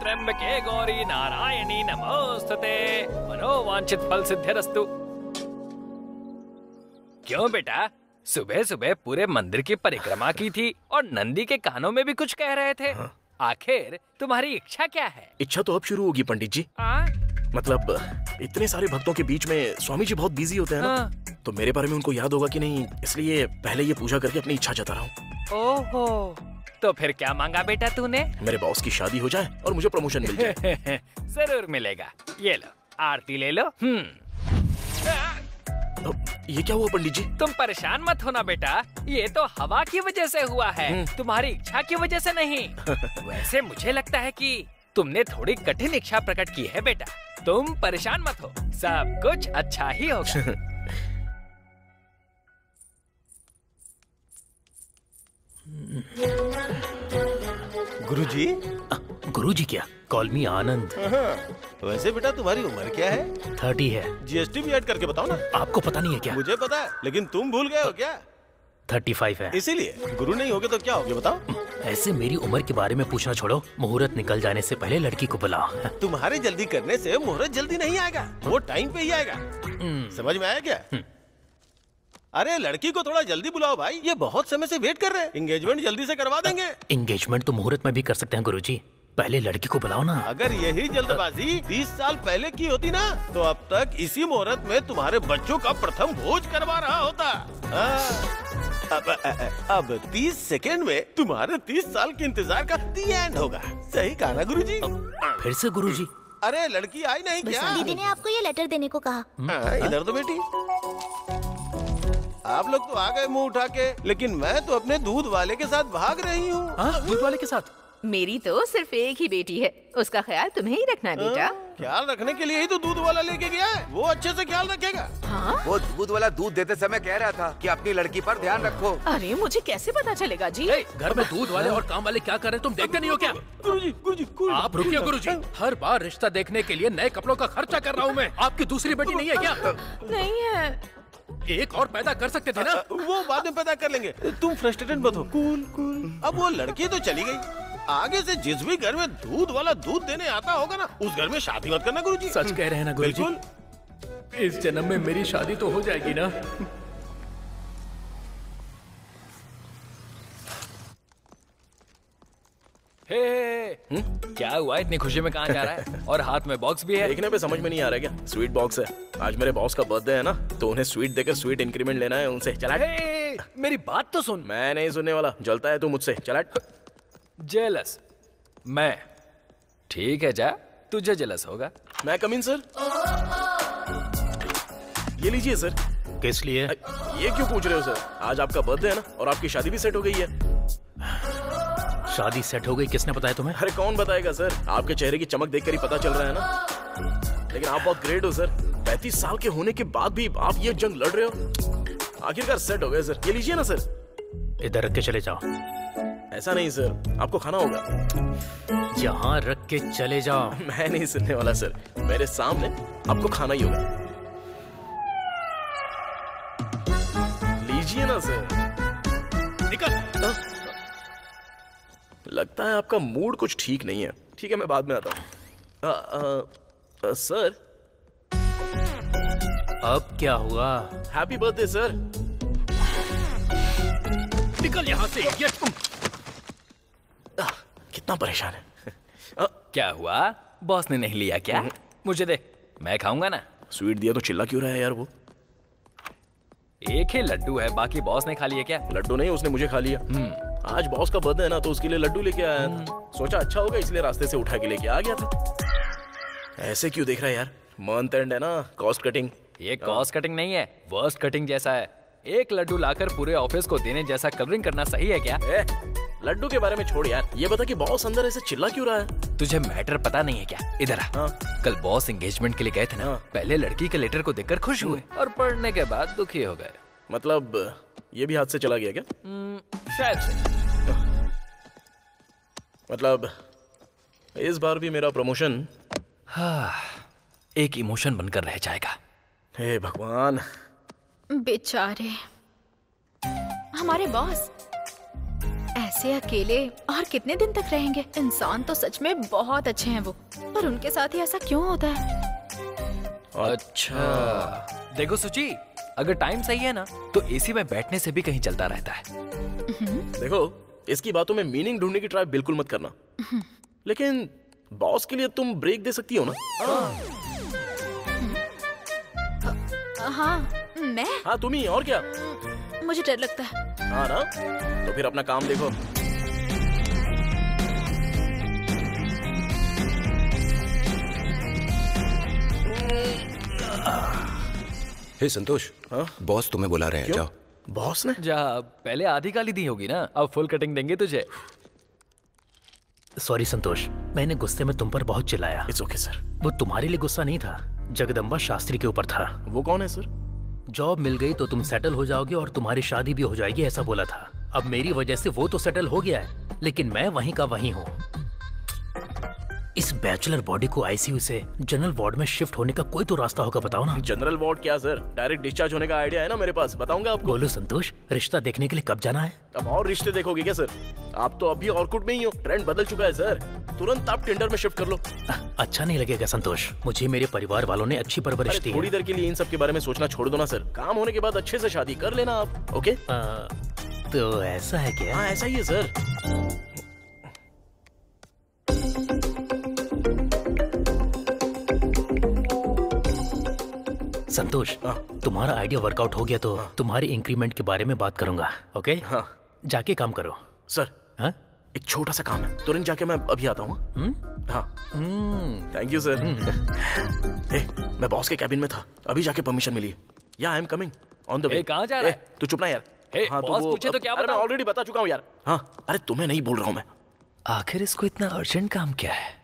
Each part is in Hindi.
त्र्यंबके गौरी नारायणी नमोस्तुते मनोवांछित फल सिद्धिरस्तु। क्यों बेटा, सुबह सुबह पूरे मंदिर की परिक्रमा की थी और नंदी के कानों में भी कुछ कह रहे थे। हाँ। आखिर तुम्हारी इच्छा क्या है? इच्छा तो अब शुरू होगी पंडित जी। मतलब इतने सारे भक्तों के बीच में स्वामी जी बहुत बिजी होते हैं ना, तो मेरे बारे में उनको याद होगा कि नहीं, इसलिए पहले ये पूजा करके अपनी इच्छा जता रहा हूँ। ओहो, तो फिर क्या मांगा बेटा तूने? मेरे बॉस की शादी हो जाए और मुझे प्रमोशन मिल जाए। जरूर मिलेगा। ये लो, आरती ले लो। ये क्या हुआ पंडित जी? तुम परेशान मत होना बेटा, ये तो हवा की वजह से हुआ है, तुम्हारी इच्छा की वजह से नहीं। वैसे मुझे लगता है कि तुमने थोड़ी कठिन इच्छा प्रकट की है बेटा। तुम परेशान मत हो, सब कुछ अच्छा ही होगा। गुरुजी? गुरुजी क्या? कॉल मी आनंद। वैसे बेटा तुम्हारी उम्र क्या है? 30 है। जीएसटी भी ऐड करके बताओ ना। आपको पता नहीं है क्या? मुझे पता है, लेकिन तुम भूल गए हो क्या? 35 है। इसीलिए गुरु नहीं होगे तो क्या होगे बताओ? ऐसे मेरी उम्र के बारे में पूछना छोड़ो, मुहूर्त निकल जाने से पहले लड़की को बुलाओ। तुम्हारे जल्दी करने से मुहूर्त जल्दी नहीं आएगा, वो टाइम पे ही आएगा। समझ में आया क्या? अरे लड़की को थोड़ा जल्दी बुलाओ भाई, ये बहुत समय से वेट कर रहे हैं। एंगेजमेंट जल्दी से करवा देंगे। एंगेजमेंट तो मुहूर्त में भी कर सकते हैं गुरुजी, पहले लड़की को बुलाओ ना। अगर यही जल्दबाजी 20 साल पहले की होती ना, तो अब तक इसी मुहूर्त में तुम्हारे बच्चों का प्रथम भोज करवा रहा होता। अब 30 सेकेंड में तुम्हारे 30 साल के इंतजार का दी एंड होगा। सही कहा ना गुरुजी? फिर से गुरुजी? अरे लड़की आई नहीं क्या? दीदी ने आपको ये लेटर देने को कहा। इधर तो बेटी, आप लोग तो आ गए मुंह उठा के, लेकिन मैं तो अपने दूध वाले के साथ भाग रही हूँ। दूध वाले के साथ? मेरी तो सिर्फ एक ही बेटी है, उसका ख्याल तुम्हें ही रखना है बेटा। ख्याल रखने के लिए ही तो दूध वाला लेके गया है, वो अच्छे से ख्याल रखेगा। हाँ? वो दूध वाला दूध देते समय कह रहा था कि अपनी लड़की पर ध्यान रखो। अरे मुझे कैसे पता चलेगा जी? घर में दूध वाले और काम वाले क्या कर रहे हैं, तुम देखते नहीं हो क्या? गुरुजी, आप रुकिए गुरुजी, हर बार रिश्ता देखने के लिए नए कपड़ों का खर्चा कर रहा हूँ मैं। आपकी दूसरी बेटी नहीं है क्या? नहीं है। एक और पैदा कर सकते थे ना? वो बाद में पैदा कर लेंगे, तुम फ्रस्ट्रेटेड मत हो। कूल। अब वो लड़की तो चली गई, आगे से जिस भी घर में दूध वाला दूध देने आता होगा ना, उस घर में शादी मत करना गुरुजी। सच कह रहे हैं ना गुरुजी? इस जन्म में मेरी शादी तो हो जाएगी ना? क्या हुआ, इतनी खुशी में कहाँ जा रहा है? और हाथ में बॉक्स भी है। देखने पे समझ में नहीं आ रहा क्या? स्वीट बॉक्स है। आज मेरे बॉस का बर्थडे है ना, तो उन्हें स्वीट देकर स्वीट इंक्रीमेंट लेना है उनसे। चला मेरी बात तो सुन। मैं नहीं सुनने वाला, जलता है तू मुझसे। चला। जेलस मैं? ठीक है, जा, तुझे जेलस होगा। मैं कम इन सर? ये लीजिए सर। किस लिए? ये क्यों पूछ रहे हो सर? आज आपका बर्थडे है ना, और आपकी शादी भी सेट हो गई है। शादी सेट हो गई? किसने बताया तुम्हें? अरे कौन बताएगा सर, आपके चेहरे की चमक देखकर ही पता चल रहा है ना। लेकिन आप बहुत ग्रेट हो सर, 35 साल के होने के बाद भी आप ये जंग लड़ रहे हो। आखिरकार सेट हो गए सर। ये लीजिए ना सर। इधर रख के चले जाओ। ऐसा नहीं सर, आपको खाना होगा। यहाँ रख के चले जाओ। मैं नहीं सुनने वाला सर, मेरे सामने आपको खाना ही होगा। लीजिए ना सर। निकल। लगता है आपका मूड कुछ ठीक नहीं है। ठीक है, मैं बाद में आता हूँ। सर। अब क्या हुआ? Happy birthday sir. निकल यहाँ से। कितना परेशान है। क्या हुआ, बॉस ने नहीं लिया क्या? मुझे दे, मैं खाऊंगा ना। स्वीट दिया तो चिल्ला क्यों रहा है यार? वो एक ही लड्डू है, बाकी बॉस ने खा लिया क्या? लड्डू नहीं, उसने मुझे खा लिया। आज बॉस का बर्थडे है ना, तो उसके लिए लड्डू लेके आया था। सोचा अच्छा होगा, इसलिए रास्ते से उठा के लेके आ गया था। ऐसे क्यों देख रहा है यार? मंथ एंड है ना, कॉस्ट कटिंग। ये कॉस्ट कटिंग नहीं है, वर्स्ट कटिंग जैसा है। एक लड्डू लाकर पूरे ऑफिस को देने जैसा कलरिंग करना सही है क्या? लड्डू के बारे में छोड़ यार, ये बता कि बॉस अंदर ऐसे चिल्ला क्यों रहा है? तुझे मैटर पता नहीं है क्या? इधर आ। कल बॉस एंगेजमेंट के लिए गए थे ना, पहले लड़की के लेटर को देखकर खुश हुए और पढ़ने के बाद दुखी हो गए। मतलब ये भी हाथ से चला गया क्या? शायद से। मतलब इस बार भी मेरा प्रमोशन एक इमोशन बनकर रह जाएगा। हे भगवान। बेचारे हमारे बॉस ऐसे अकेले और कितने दिन तक रहेंगे? इंसान तो सच में बहुत अच्छे हैं वो, पर उनके साथ ही ऐसा क्यों होता है? अच्छा देखो सुची, अगर टाइम सही है ना तो एसी में बैठने से भी कहीं चलता रहता है। देखो, इसकी बातों में मीनिंग ढूंढने की ट्राई बिल्कुल मत करना, लेकिन बॉस के लिए तुम ब्रेक दे सकती हो ना? हाँ मैं? हाँ तुम ही, और क्या? मुझे डर लगता है। हाँ ना, तो फिर अपना काम देखो। हे संतोष, हाँ? बॉस तुम्हें बुला रहे हैं, जाओ। बॉस ने? जा, पहले आधी गाली दी होगी ना, अब फुल कटिंग देंगे तुझे। सॉरी संतोष, मैंने गुस्से में तुम पर बहुत चिल्लाया। It's okay sir. वो तुम्हारे लिए गुस्सा नहीं था, जगदम्बा शास्त्री के ऊपर था। वो कौन है सर? जॉब मिल गई तो तुम सेटल हो जाओगे और तुम्हारी शादी भी हो जाएगी, ऐसा बोला था। अब मेरी वजह से वो तो सेटल हो गया है, लेकिन मैं वहीं का वहीं हूँ। इस बैचलर बॉडी को आईसीयू से जनरल वार्ड में शिफ्ट होने का कोई तो रास्ता होगा, बताओ ना। जनरल वार्ड क्या सर, डायरेक्ट डिस्चार्ज होने का आइडिया है ना मेरे पास, बताऊंगा आपको। बोलो संतोष, रिश्ता देखने के लिए कब जाना है? अब और रिश्ते देखोगे क्या सर? आप तो अभी ऑर्कुट में ही हो, ट्रेंड बदल चुका है सर। तुरंत आप टिंडर में शिफ्ट कर लो। अच्छा नहीं लगेगा संतोष, मुझे मेरे परिवार वालों ने अच्छी परवरिश दी है। थोड़ी देर के लिए इन सब के बारे में सोचना छोड़ दो ना सर, काम होने के बाद अच्छे से शादी कर लेना आप, ओके? तो ऐसा है क्या? हाँ ऐसा ही है सर। संतोष, तुम्हारा आइडिया वर्कआउट हो गया तो तुम्हारी इंक्रीमेंट के बारे में बात करूंगा, ओके? हाँ। जाके काम करो। सर, हाँ? एक छोटा सा काम है, तुरंत जाके मैं अभी आता हूँ। हाँ थैंक यू सर। मैं बॉस के कैबिन में था, अभी जाके परमिशन मिली। या I am coming on the way. कहाँ जा रहा है? तू चुप ना यार। हाँ, बॉस पूछे तो क्या बताऊं? बताऊं? मैं ऑलरेडी बता चुका हूँ यार। हाँ अरे तुम्हें नहीं बोल रहा हूँ मैं। आखिर इसको इतना अर्जेंट काम क्या है?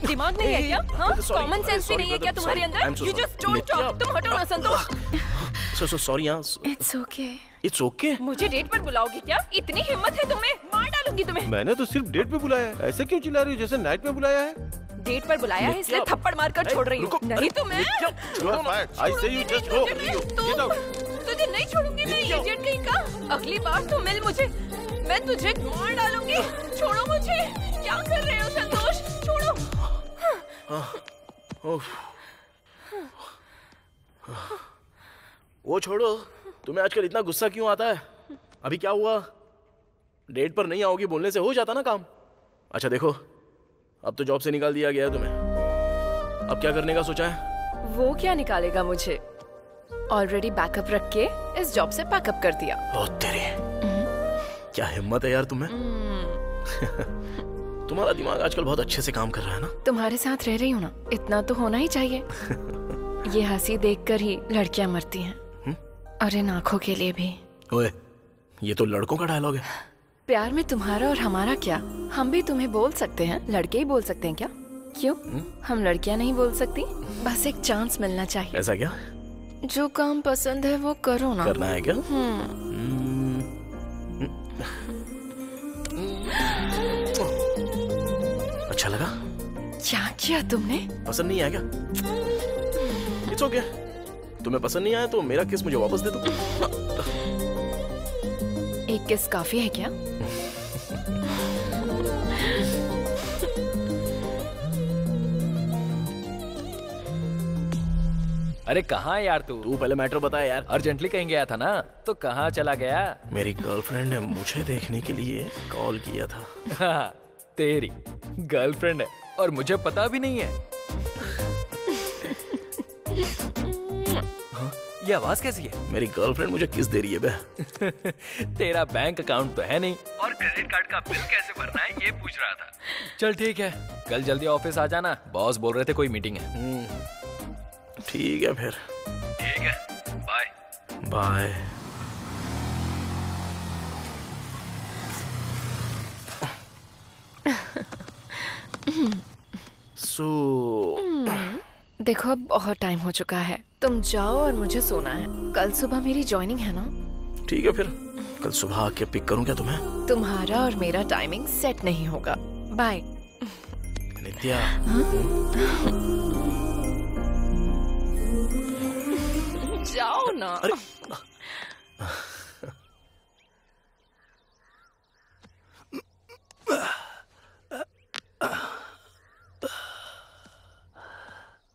दिमाग नहीं है क्या? हाँ? Sorry, कॉमन सेंस भी नहीं है क्या तुम्हारे sorry, I'm अंदर? so You sorry. just don't talk. तुम हटो ना संतोष। सो सॉरी यार। It's okay. It's okay. मुझे डेट पर बुलाओगी क्या? इतनी हिम्मत है तुम्हें? मार डालूंगी तुम्हें। मैंने तो सिर्फ डेट पे बुलाया है, ऐसे क्यों चिल्ला रही हो जैसे नाइट में बुलाया है? डेट पर बुलाया है इसलिए थप्पड़ मारकर छोड़ रही हूँ। नहीं तो मैं I say you just go. Get out. तुझे नहीं छोड़ूंगी मैं, इडियट कहीं का। अगली बार तो मिल मुझे, मैं तुझे मार डालूंगी। छोड़ो मुझे। क्या कर रहे हो संतोष? छोड़ो। वो छोड़ो, तुम्हें आजकल इतना गुस्सा क्यों आता है? अभी क्या हुआ? डेट पर नहीं आओगी बोलने से हो जाता ना काम। अच्छा देखो, अब तो जॉब से निकाल दिया गया है तुम्हें, अब क्या करने का सोचा है? वो क्या निकालेगा मुझे? ऑलरेडी बैकअप रख के इस जॉब से पैकअप कर दिया। ओ तेरे, क्या हिम्मत है यार तुम्हें। तुम्हारा दिमाग आजकल बहुत अच्छे से काम कर रहा है ना। तुम्हारे साथ रह रही हूँ ना, इतना तो होना ही चाहिए। ये हंसी देखकर ही लड़कियां मरती हैं, और इन आंखों के लिए भी। ओए, ये तो लड़कों का डायलॉग है। प्यार में तुम्हारा और हमारा क्या, हम भी तुम्हें बोल सकते हैं, लड़के ही बोल सकते हैं क्या? क्यों हम लड़कियां नहीं बोल सकती? बस एक चांस मिलना चाहिए। ऐसा क्या? जो काम पसंद है वो करो ना। करना है क्या? अच्छा लगा? क्या किया तुमने? पसंद नहीं आया क्या? It's okay. तुम्हें पसंद नहीं आया तो मेरा किस मुझे वापस दे दो। एक किस काफी है क्या? अरे कहाँ यार तू पहले मैटर बता यार। अर्जेंटली कहीं गया था ना, तो कहाँ चला गया? मेरी गर्लफ्रेंड ने मुझे देखने के लिए कॉल किया था। हाँ, तेरी गर्लफ्रेंड है और मुझे पता भी नहीं है। हाँ, ये आवाज कैसी है? मेरी गर्लफ्रेंड मुझे किस दे रही है बे? तेरा बैंक अकाउंट तो है नहीं, और क्रेडिट कार्ड का बिल कैसे भरना है ये पूछ रहा था। चल ठीक है, कल जल्दी ऑफिस आ जाना, बॉस बोल रहे थे कोई मीटिंग है। ठीक है फिर। ठीक है, बाय बाय। देखो अब बहुत टाइम हो चुका है, तुम जाओ और मुझे सोना है। कल सुबह मेरी ज्वाइनिंग है ना। ठीक है फिर, कल सुबह आके पिक करूं क्या तुम्हें? तुम्हारा और मेरा टाइमिंग सेट नहीं होगा। बाय नित्या। जाओ ना।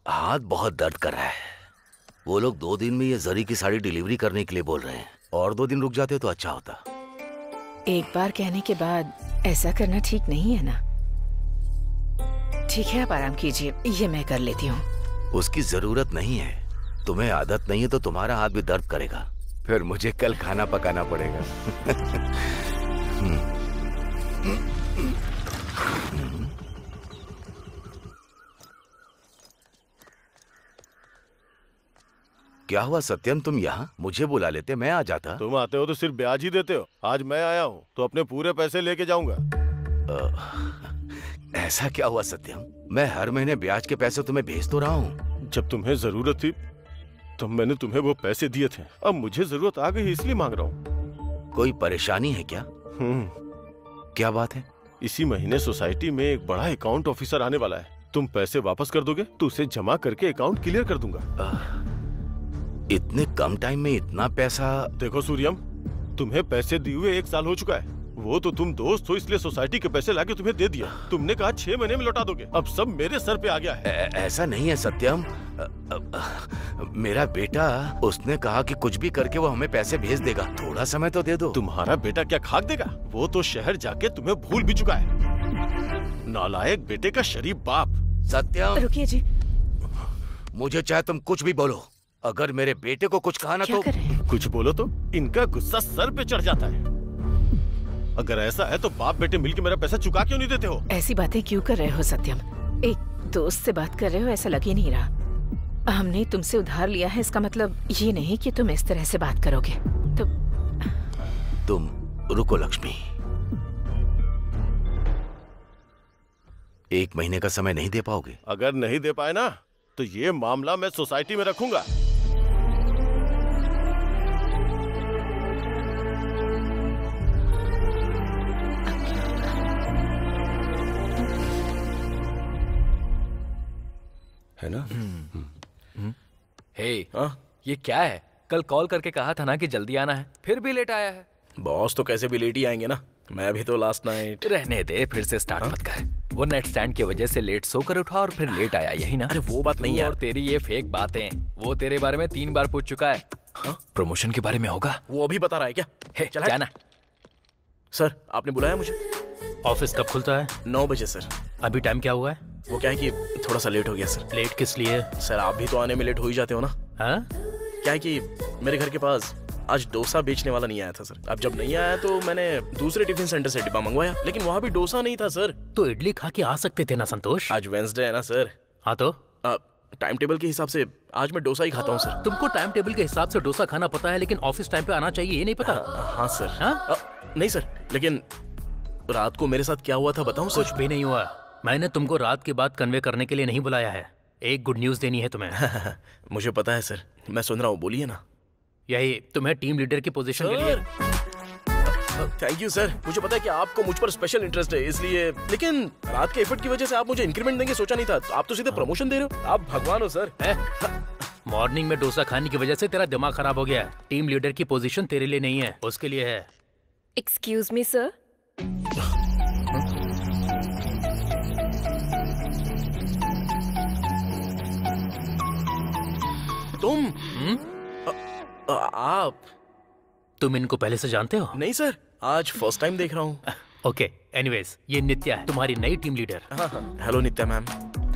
हाथ बहुत दर्द कर रहा है। वो लोग 2 दिन में ये जरी की साड़ी डिलीवरी करने के लिए बोल रहे हैं, और 2 दिन रुक जाते तो अच्छा होता। एक बार कहने के बाद ऐसा करना ठीक नहीं है ना। ठीक है, आप आराम कीजिए, ये मैं कर लेती हूँ। उसकी जरूरत नहीं है। तुम्हें आदत नहीं है तो तुम्हारा हाथ भी दर्द करेगा, फिर मुझे कल खाना पकाना पड़ेगा। क्या हुआ सत्यम, तुम यहाँ? मुझे बुला लेते, मैं आ जाता। तुम आते हो तो सिर्फ ब्याज ही देते हो। आज मैं आया हूँ तो अपने पूरे पैसे लेके जाऊंगा। ऐसा क्या हुआ सत्यम? मैं हर महीने ब्याज के पैसे तुम्हें भेज तो रहा हूँ। जब तुम्हें जरूरत थी तब मैंने तुम्हें वो पैसे दिए थे। अब मुझे जरूरत आ गई इसलिए मांग रहा हूँ। कोई परेशानी है क्या? क्या बात है? इसी महीने सोसाइटी में एक बड़ा अकाउंट ऑफिसर आने वाला है। तुम पैसे वापस कर दोगे तो उसे जमा करके अकाउंट क्लियर कर दूंगा। इतने कम टाइम में इतना पैसा? देखो सूर्यम, तुम्हें पैसे दिए हुए 1 साल हो चुका है। वो तो तुम दोस्त हो इसलिए सोसाइटी के पैसे लाके तुम्हें दे दिया। तुमने कहा 6 महीने में लौटा दोगे। अब सब मेरे सर पे आ गया है। ऐसा नहीं है सत्यम। मेरा बेटा, उसने कहा कि कुछ भी करके वो हमें पैसे भेज देगा। थोड़ा समय तो दे दो। तुम्हारा बेटा क्या खाक देगा? वो तो शहर जाके तुम्हें भूल भी चुका है। नालायक बेटे का शरीफ बाप। सत्यम रुकिए जी। मुझे चाहे तुम कुछ भी बोलो, अगर मेरे बेटे को कुछ कहा ना तो कुछ बोलो तो इनका गुस्सा सर पे चढ़ जाता है। अगर ऐसा है तो बाप बेटे मिलके मेरा पैसा चुका क्यों नहीं देते हो? ऐसी बातें क्यों कर रहे हो सत्यम? एक दोस्त से बात कर रहे हो, ऐसा लग ही नहीं रहा। हमने तुमसे उधार लिया है, इसका मतलब ये नहीं कि तुम इस तरह से बात करोगे। तो तुम रुको लक्ष्मी, 1 महीने का समय नहीं दे पाओगे? अगर नहीं दे पाए ना तो ये मामला मैं सोसाइटी में रखूंगा। है ना? हे, ये क्या है? कल कॉल करके कहा था ना कि जल्दी आना है, फिर भी लेट आया है। बॉस तो कैसे भी लेट ही आएंगे ना। मैं भी तो लास्ट नाइट। रहने दे, फिर से स्टार्ट मत कर। वो नेट स्टैंड की वजह से लेट सोकर उठा और फिर लेट आया, यही ना? अरे वो बात नहीं है। और तेरी ये फेक बातें, वो तेरे बारे में 3 बार पूछ चुका है। प्रमोशन के बारे में होगा? वो अभी बता रहा है क्या? चला जाना। सर, आपने बुलाया मुझे? ऑफिस कब खुलता है? 9 बजे सर। अभी टाइम क्या हुआ है? वो क्या है कि थोड़ा सा लेट हो गया सर। लेट किस लिए? सर आप भी तो आने में लेट हो ही जाते हो ना। हाँ? क्या है कि मेरे घर के पास आज डोसा बेचने वाला नहीं आया था सर। अब जब नहीं आया तो मैंने दूसरे टिफिन सेंटर से डिब्बा मंगवाया, लेकिन वहाँ भी डोसा नहीं था सर। तो इडली खा के आ सकते थे ना संतोष? आज वेंसडे है ना सर। हाँ तो टाइम टेबल के हिसाब से आज मैं डोसा ही खाता हूँ सर। तुमको टाइम टेबल के हिसाब से डोसा खाना पता है, लेकिन ऑफिस टाइम पे आना चाहिए, ये नहीं पता? हाँ सर। हाँ? नहीं सर, लेकिन रात को मेरे साथ क्या हुआ था बताऊं सर? कुछ भी नहीं हुआ। मैंने तुमको रात की बात कन्वे करने के लिए नहीं बुलाया है, एक गुड न्यूज देनी है तुम्हें। मुझे पता है सर, मैं सुन रहा हूँ, बोलिए ना। यही तुम्हें टीम लीडर की पोजीशन के लिए। थैंक यू सर, मुझे पता है कि आपको मुझ पर स्पेशल इंटरेस्ट है, इसलिए। लेकिन रात के एफर्ट की वजह से आप मुझे इंक्रीमेंट देंगे सोचा नहीं था। तो आप तो सीधे प्रमोशन दे रहे हो। आप भगवान हो सर। मॉर्निंग में डोसा खाने की वजह से तेरा दिमाग खराब हो गया है। टीम लीडर की पोजीशन तेरे लिए नहीं है, उसके लिए है। Excuse me sir. तुम आप तुम इनको पहले से जानते हो? नहीं सर, आज फर्स्ट टाइम देख रहा हूँ। ओके, एनीवेज ये नित्या है, तुम्हारी नई टीम लीडर। हेलो नित्या मैम।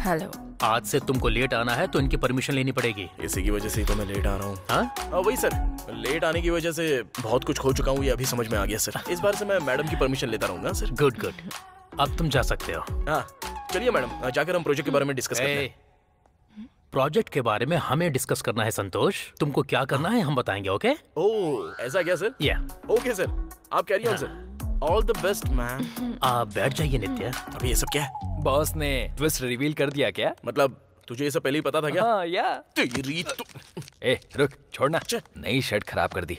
हेलो। आज से तुमको लेट आना है तो इनकी परमिशन लेनी पड़ेगी। इसी की वजह से ही तो मैं लेट आ रहा हूँ। हाँ? वही सर, लेट आने की वजह से बहुत कुछ खो चुका हूँ, ये अभी समझ में आ गया सर। इस बार से मैं मैडम की परमिशन लेता रहूंगा सर। गुड गुड, अब तुम जा सकते हो। हाँ चलिए मैडम, जाकर हम प्रोजेक्ट के बारे में डिस्कस करते हैं। प्रोजेक्ट के बारे में हमें डिस्कस करना है संतोष। तुमको क्या करना है हम बताएंगे, ओके? ओह, ऐसा क्या सर? या ओके सर, आप carry on sir. All the best ma'am. आप बैठ जाइए नित्या। अभी ये सब क्या है? बॉस ने ट्विस्ट रिवील कर दिया क्या? मतलब तुझे ये सब पहले ही पता था क्या? हाँ, या। तेरी तो... ए, रुक, छोड़ना। नई शर्ट खराब कर दी।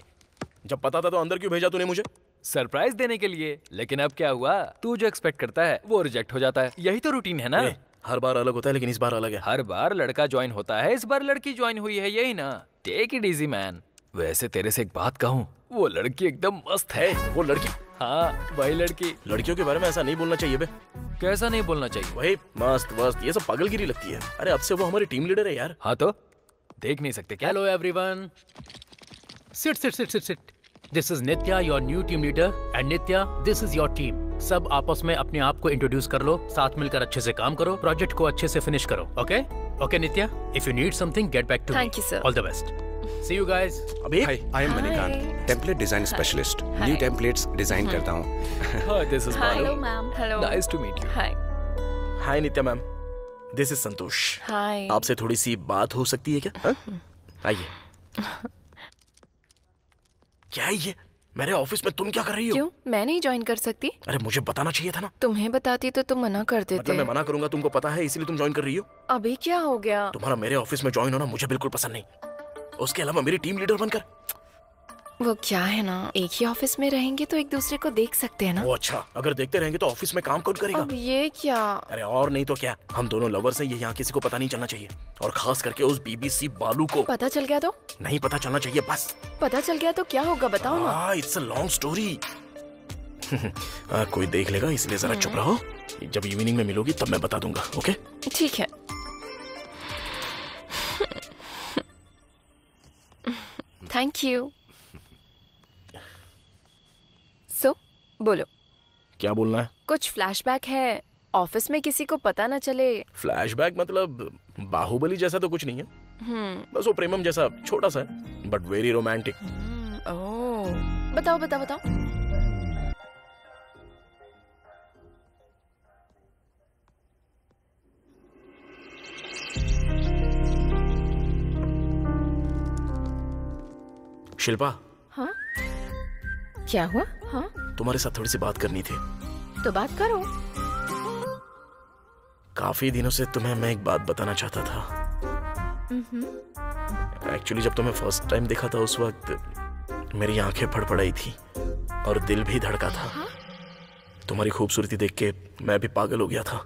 जब पता था तो अंदर क्यों भेजा तूने मुझे? सरप्राइज देने के लिए। लेकिन अब क्या हुआ, तू जो एक्सपेक्ट करता है वो रिजेक्ट हो जाता है। यही तो रूटीन है ना? हर बार अलग होता है, लेकिन इस बार अलग है। हर बार लड़का ज्वाइन होता है, इस बार लड़की ज्वाइन हुई है, यही ना? Take it easy man. वैसे तेरे से एक बात कहूँ, वो लड़की एकदम मस्त है। वो लड़की? हाँ, वही लड़की। लड़कियों के बारे में ऐसा नहीं बोलना चाहिए बे। कैसा नहीं बोलना चाहिए? वही मस्त मस्त, ये सब पागलगिरी लगती है। अरे अब से वो हमारी टीम लीडर है यार। हाँ तो देख नहीं सकते क्या? Hello everyone, sit sit sit sit sit. This is Nitya, your new team leader, and Nitya, this is your team. सब आपस में अपने आप को इंट्रोड्यूस कर लो, साथ मिलकर अच्छे से काम करो, प्रोजेक्ट को अच्छे से फिनिश करो, okay? Okay Nitya, if you need something get back to me. Thank you, sir. All the best. See you guys. अभी hi, I am Manikant, template design specialist. New templates design करता हूँ। This is hello ma'am. Hello. Nice to meet you. Hi. Hi Nitya ma'am, this is Santosh. Hi. आपसे थोड़ी सी बात हो सकती है क्या? हाँ? आइए। क्या है ये? मेरे ऑफिस में तुम क्या कर रही हो? क्यों? मैं नहीं ज्वाइन कर सकती? अरे मुझे बताना चाहिए था ना। तुम्हें बताती तो तुम मना कर देते। मतलब मैं मना करूंगा तुमको पता है, इसीलिए तुम ज्वाइन कर रही हो? अभी क्या हो गया? तुम्हारा मेरे ऑफिस में ज्वाइन होना मुझे बिल्कुल पसंद नहीं। उसके अलावा मेरी टीम लीडर बनकर। वो क्या है ना, एक ही ऑफिस में रहेंगे तो एक दूसरे को देख सकते हैं ना। वो अच्छा, अगर देखते रहेंगे तो ऑफिस में काम कौन करेगा? अब ये क्या? अरे और नहीं तो क्या, हम दोनों लवर्स हैं, ये यहाँ किसी को पता नहीं चलना चाहिए। और खास करके उस बीबीसी बालू को। पता चल गया तो? नहीं पता चलना चाहिए बस। पता चल गया तो क्या होगा बताओ ना। It's a long story. कोई देख लेगा इसलिए जरा चुप रहो। जब इवनिंग में मिलोगी तब मैं बता दूंगा, ओके? ठीक है। Thank you. सो बोलो, क्या बोलना है? कुछ फ्लैशबैक है? ऑफिस में किसी को पता ना चले। फ्लैशबैक मतलब बाहुबली जैसा तो कुछ नहीं है, बस वो प्रेमम जैसा छोटा सा है, बट वेरी रोमांटिक। ओह, बताओ बताओ बताओ। शिल्पा। हाँ? क्या हुआ? हाँ? तुम्हारे साथ थोड़ी सी बात करनी थी। तो बात करो। काफी दिनों से तुम्हें मैं एक बात बताना चाहता था। एक्चुअली जब तुम्हें फर्स्ट टाइम देखा था उस वक्त मेरी आंखें फड़फड़ाई थी और दिल भी धड़का था। तुम्हारी खूबसूरती देख के मैं भी पागल हो गया था,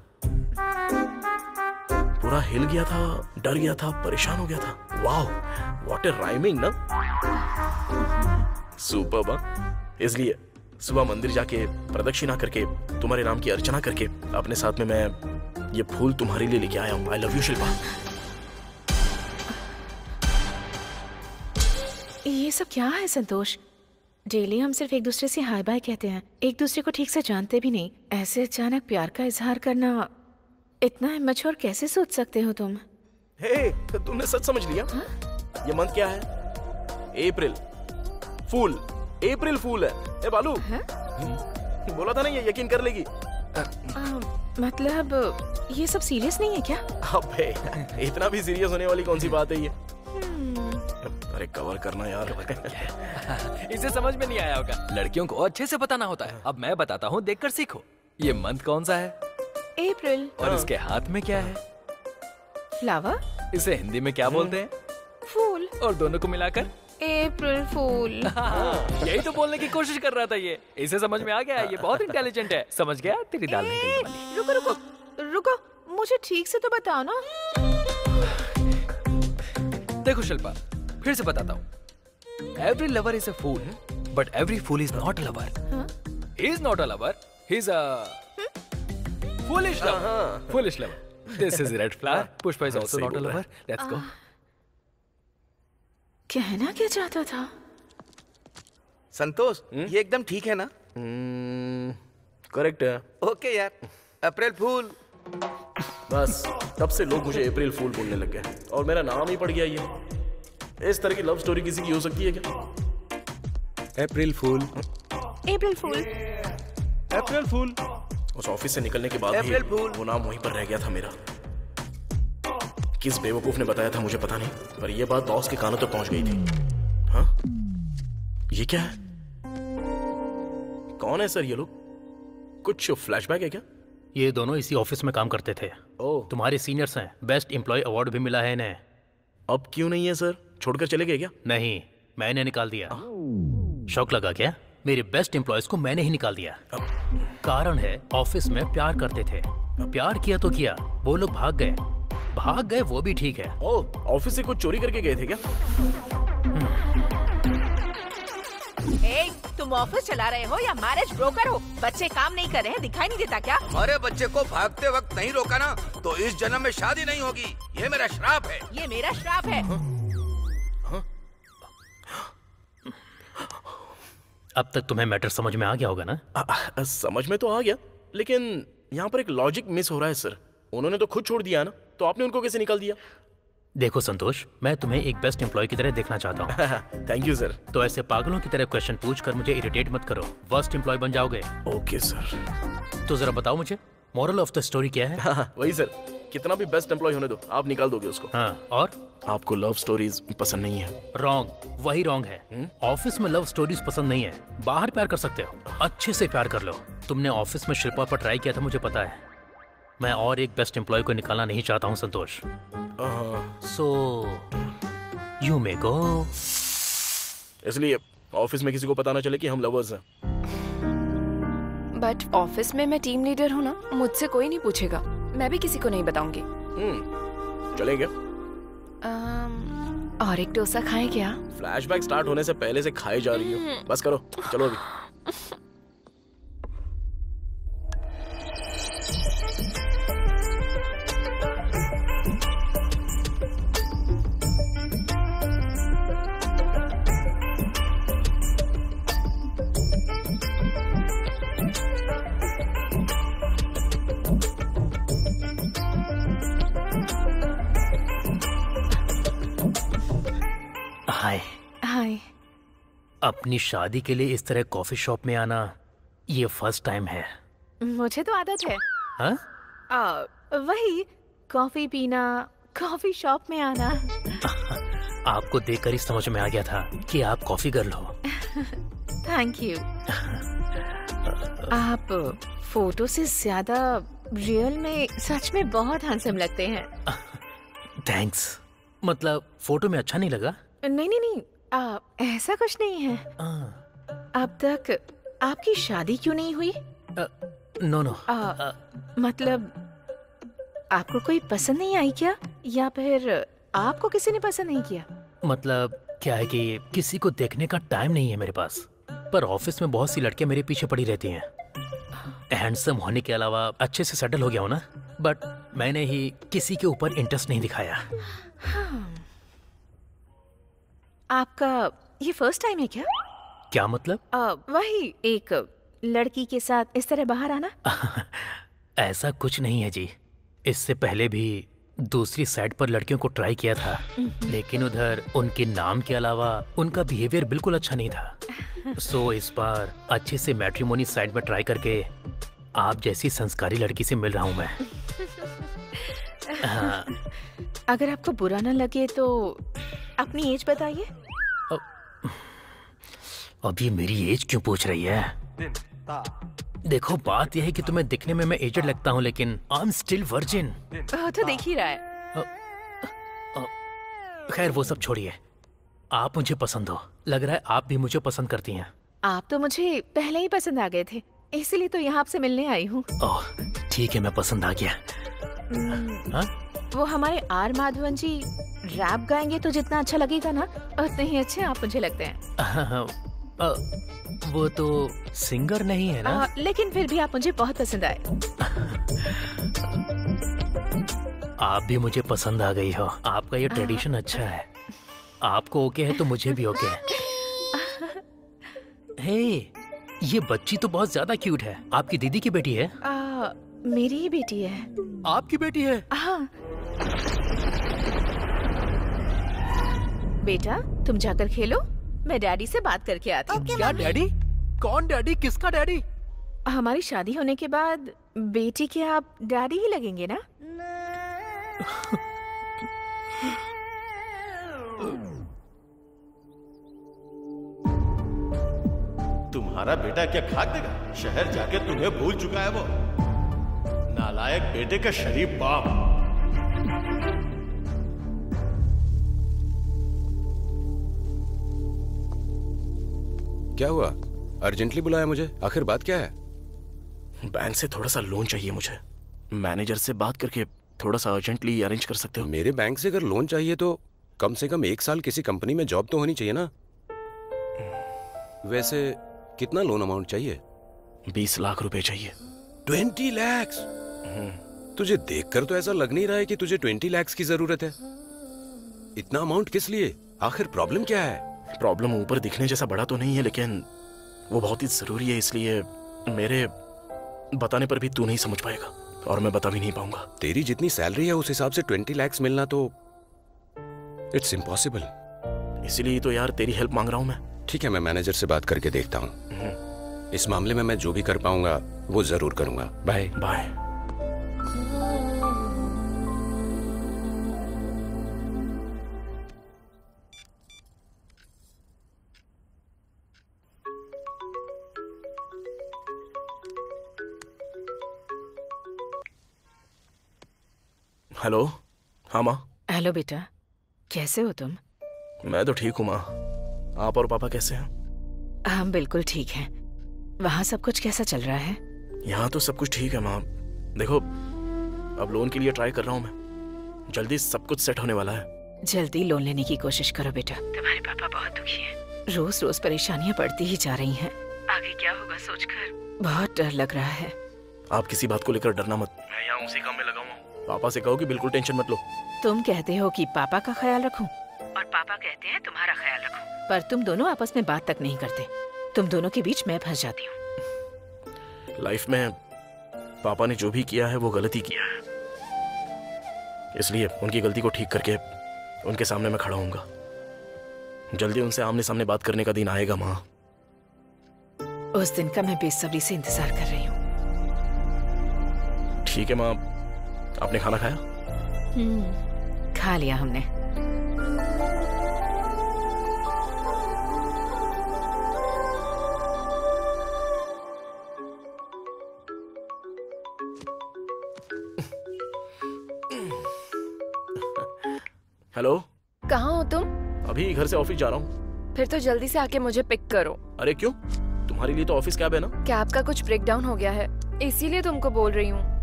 पूरा हिल गया था, डर गया था, परेशान हो गया था। वाओ, व्हाट ए राइमिंग ना। सुपर्ब। इसलिए सुबह मंदिर जाके प्रदक्षिणा करके तुम्हारे नाम की अर्चना करके अपने साथ में मैं ये फूल तुम्हारे लिए लेके आया हूँ। I love you Shilpa. ये सब क्या है संतोष? डेली हम सिर्फ एक दूसरे से हाय बाय कहते हैं, एक दूसरे को ठीक से जानते भी नहीं। ऐसे अचानक प्यार का इजहार करना, इतना इमैच्योर कैसे सोच सकते हो तुम? हे, तुमने सच समझ लिया? ये मंथ क्या है? अप्रैल फूल। अप्रैल फूल है। ए बालू, बोला था ना ये यकीन कर लेगी। मतलब ये सब सीरियस नहीं है क्या? अबे, इतना भी सीरियस होने वाली कौन सी बात है ये? अरे कवर करना यार। इसे समझ में नहीं आया होगा। लड़कियों को अच्छे से बताना होता है। अब मैं बताता हूँ, देखकर सीखो। ये मंथ कौन सा है? अप्रैल। और इसके हाथ में क्या है? फ्लावर। इसे हिंदी में क्या बोलते हैं? फूल। और दोनों को मिलाकर? अप्रैल फूल। यही तो बोलने की कोशिश कर रहा था ये। इसे समझ में आ गया। ये बहुत इंटेलिजेंट है। समझ गया? तेरी दाल निकलने वाली। रुको रुको रुको, मुझे ठीक से तो बताओ ना। देखो शिल्पा, फिर से बताता हूँ। Every lover is a fool, but every fool is not a lover. He is not a lover. He is a foolish lover. Foolish lover. This is red flower. Pushpa is also not a lover. Let's go. कहना क्या चाहता था? संतोष, ये एकदम ठीक है ना? करेक्ट है। ओके यार, अप्रैल फूल। बस तब से लोग मुझे अप्रैल फूल बोलने लग गए और मेरा नाम ही पड़ गया ये। इस तरह की लव स्टोरी किसी की हो सकती है क्या? अप्रैल फूल। अप्रैल फूल। अप्रैल फूल। उस ऑफिस से निकलने के बाद भी वो नाम वहीं पर रह गया था मेरा। किस बेवकूफ ने बताया था मुझे पता नहीं, पर यह बात बॉस के कानों तक पहुंच गई थी। हाँ, ये क्या है? कौन है सर ये लोग? कुछ फ्लैशबैक है क्या? ये दोनों इसी ऑफिस में काम करते थे। ओह, तुम्हारे सीनियर्स हैं, बेस्ट एम्प्लॉय अवार्ड भी मिला है इन्हें। अब क्यों नहीं है सर? छोड़कर चले गए क्या? नहीं, मैंने निकाल दिया। शौक लगा क्या? मेरे बेस्ट एम्प्लॉयज को मैंने ही निकाल दिया। कारण है, ऑफिस में प्यार करते थे, प्यार किया तो किया, वो लोग भाग गए वो भी ठीक है। ओह, ऑफिस से कुछ चोरी करके गए थे क्या? तुम ऑफिस चला रहे हो या मैरिज ब्रोकर हो? बच्चे काम नहीं कर रहे हैं, दिखाई नहीं देता क्या? हमारे बच्चे को भागते वक्त नहीं रोका ना तो इस जन्म में शादी नहीं होगी। ये मेरा श्राप है। ये मेरा श्राप है। अब तक तुम्हें मैटर समझ में आ गया होगा ना? समझ में तो आ गया, लेकिन यहाँ पर एक लॉजिक मिस हो रहा है सर। उन्होंने तो खुद छोड़ दिया ना, तो आपने उनको कैसे निकाल दिया? देखो संतोष, मैं तुम्हें एक बेस्ट एम्प्लॉय की तरह देखना चाहता हूँ। Thank you sir. तो ऐसे पागलों की तरह क्वेश्चन पूछकर मुझे इरिटेट मत करो, वर्स्ट एम्प्लॉय बन जाओगे। Okay sir. तो जरा बताओ मुझे, मोरल ऑफ द स्टोरी क्या है? वही सर, कितना भी बेस्ट एम्प्लॉय होने दो, आप निकाल दोगे उसको। हाँ, और आपको लव स्टोरीज पसंद नहीं है। रॉन्ग, वही रॉन्ग है। ऑफिस में लव स्टोरीज पसंद नहीं है, बाहर प्यार कर सकते हो, अच्छे से प्यार कर लो। तुमने ऑफिस में शिल्पा पर ट्राई किया था, मुझे पता है। मैं और एक बेस्ट एम्प्लॉय को निकालना नहीं चाहता हूँ संतोष। सो यू मे गो। इसलिए ऑफिस में किसी को पता ना चले कि हम लवर्स हैं। बट ऑफिस में मैं टीम लीडर हूँ ना, मुझसे कोई नहीं पूछेगा। मैं भी किसी को नहीं बताऊंगी। चलेंगे? और एक डोसा खाएं क्या? फ्लैशबैक स्टार्ट होने से पहले से खाई जा रही हो। बस करो, चलो अभी। हाय। अपनी शादी के लिए इस तरह कॉफी शॉप में आना ये फर्स्ट टाइम है। मुझे तो आदत है। हाँ? वही कॉफी पीना, कॉफी शॉप में आना। आपको देखकर ही समझ में आ गया था कि आप कॉफी गर्ल हो। Thank you. आप फोटो से ज्यादा रियल में सच में बहुत हैंडसम लगते हैं। थैंक्स। मतलब फोटो में अच्छा नहीं लगा? नहीं, ऐसा कुछ नहीं है। अब तक आपकी शादी क्यों नहीं हुई? नो। मतलब आपको कोई पसंद नहीं आई क्या, या फिर आपको किसी ने पसंद नहीं किया? मतलब क्या है कि किसी को देखने का टाइम नहीं है मेरे पास, पर ऑफिस में बहुत सी लड़कियां मेरे पीछे पड़ी रहती हैं। हैंडसम होने के अलावा अच्छे से सेटल हो गया हूँ ना, बट मैंने ही किसी के ऊपर इंटरेस्ट नहीं दिखाया। आपका ये फर्स्ट टाइम है क्या? क्या मतलब? वही एक लड़की के साथ इस तरह बाहर आना। ऐसा कुछ नहीं है जी, इससे पहले भी दूसरी साइड पर लड़कियों को ट्राई किया था, लेकिन उधर उनके नाम के अलावा उनका बिहेवियर बिल्कुल अच्छा नहीं था। सो इस बार अच्छे से मैट्रिमोनी साइड में ट्राई करके आप जैसी संस्कारी लड़की से मिल रहा हूँ मैं। हाँ। अगर आपको बुरा न लगे तो अपनी एज बताइए। अभी मेरी एज क्यों पूछ रही है? देखो, बात यह है कि तुम्हें दिखने में मैं एजड लगता हूँ, लेकिन आई एम स्टिल वर्जिन। तो देख ही रहा है। खैर वो सब छोड़िए, आप मुझे पसंद हो, लग रहा है आप भी मुझे पसंद करती हैं। आप तो मुझे पहले ही पसंद आ गए थे, इसलिए तो यहाँ आपसे मिलने आई हूँ। ओह ठीक है, मैं पसंद आ गया। वो हमारे आर माधवन जी रैप गाएंगे तो जितना अच्छा लगेगा ना, उतने ही अच्छे आप मुझे लगते हैं। वो तो सिंगर नहीं है ना? लेकिन फिर भी आप मुझे बहुत पसंद आए। आप भी मुझे पसंद आ गई हो। आपका ये ट्रेडिशन अच्छा है। आपको ओके है तो मुझे भी ओके है। हे, ये बच्ची तो बहुत ज्यादा क्यूट है। आपकी दीदी की बेटी है? मेरी ही बेटी है। आपकी बेटी है? हाँ। बेटा तुम जाकर खेलो, मैं डैडी से बात करके आती हूँ। क्या डैडी? कौन डैडी? किसका डैडी? हमारी शादी होने के बाद बेटी के आप डैडी ही लगेंगे ना? तुम्हारा बेटा क्या खाक देगा? शहर जाके तुम्हें भूल चुका है वो। नालायक बेटे का शरीफ बाप। क्या हुआ? अर्जेंटली बुलाया मुझे? आखिर बात क्या है? बैंक से थोड़ा सा लोन चाहिए मुझे। मैनेजर से बात करके थोड़ा सा अर्जेंटली अरेंज कर सकते हो? मेरे बैंक से अगर लोन चाहिए तो कम से कम 1 साल किसी कंपनी में जॉब तो होनी चाहिए ना। वैसे कितना लोन अमाउंट चाहिए? 20 लाख रुपए चाहिए। 20 लाख? तुझे देखकर तो ऐसा लग नहीं रहा है कि तुझे 20 लाख की जरूरत है। इतना अमाउंट किस लिए? आखिर प्रॉब्लम क्या है? प्रॉब्लम ऊपर दिखने जैसा बड़ा तो नहीं है, लेकिन वो बहुत ही जरूरी है, इसलिए मेरे बताने पर भी तू नहीं समझ पाएगा और मैं बता भी नहीं पाऊंगा। तेरी जितनी सैलरी है उस हिसाब से 20 लाख मिलना तो इट्स इम्पॉसिबल। इसीलिए तो यार तेरी हेल्प मांग रहा हूं मैं। ठीक है, मैं मैनेजर से बात करके देखता हूँ। इस मामले में मैं जो भी कर पाऊंगा वो जरूर करूंगा। Bye bye. हेलो। हाँ माँ। हेलो बेटा, कैसे हो तुम? मैं तो ठीक हूँ माँ। आप और पापा कैसे हैं? हम बिल्कुल ठीक हैं। वहाँ सब कुछ कैसा चल रहा है? यहाँ तो सब कुछ ठीक है माँ। देखो, अब लोन के लिए ट्राई कर रहा हूँ मैं। जल्दी सब कुछ सेट होने वाला है। जल्दी लोन लेने की कोशिश करो बेटा। तुम्हारे पापा बहुत दुखी हैं। रोज रोज परेशानियाँ बढ़ती ही जा रही हैं। आगे क्या होगा सोचकर बहुत डर लग रहा है। आप किसी बात को लेकर डरना मत। मैं यहाँ उसी काम में लगा हूँ। पापा से कहो कि बिल्कुल टेंशन मत लो। तुम कहते हो कि पापा का ख्याल रखूं और पापा कहते हैं तुम्हारा ख्याल रखूं, पर तुम दोनों आपस में बात तक नहीं करते। तुम दोनों के बीच मैं फंस जाती हूँ। लाइफ में पापा ने जो भी किया है वो गलती किया है, इसलिए उनकी गलती को ठीक करके उनके सामने मैं खड़ा होऊंगा। जल्दी उनसे आमने सामने बात करने का दिन आएगा माँ। उस दिन का मैं बेसब्री से इंतजार कर रही हूँ। ठीक है माँ। आपने खाना खाया? खा लिया हमने। हेलो। कहाँ हो तुम? अभी घर से ऑफिस जा रहा हूँ। फिर तो जल्दी से आके मुझे पिक करो। अरे क्यों? तुम्हारे लिए तो ऑफिस कैब है ना। कैब का कुछ ब्रेकडाउन हो गया है, इसीलिए तुमको बोल रही हूँ।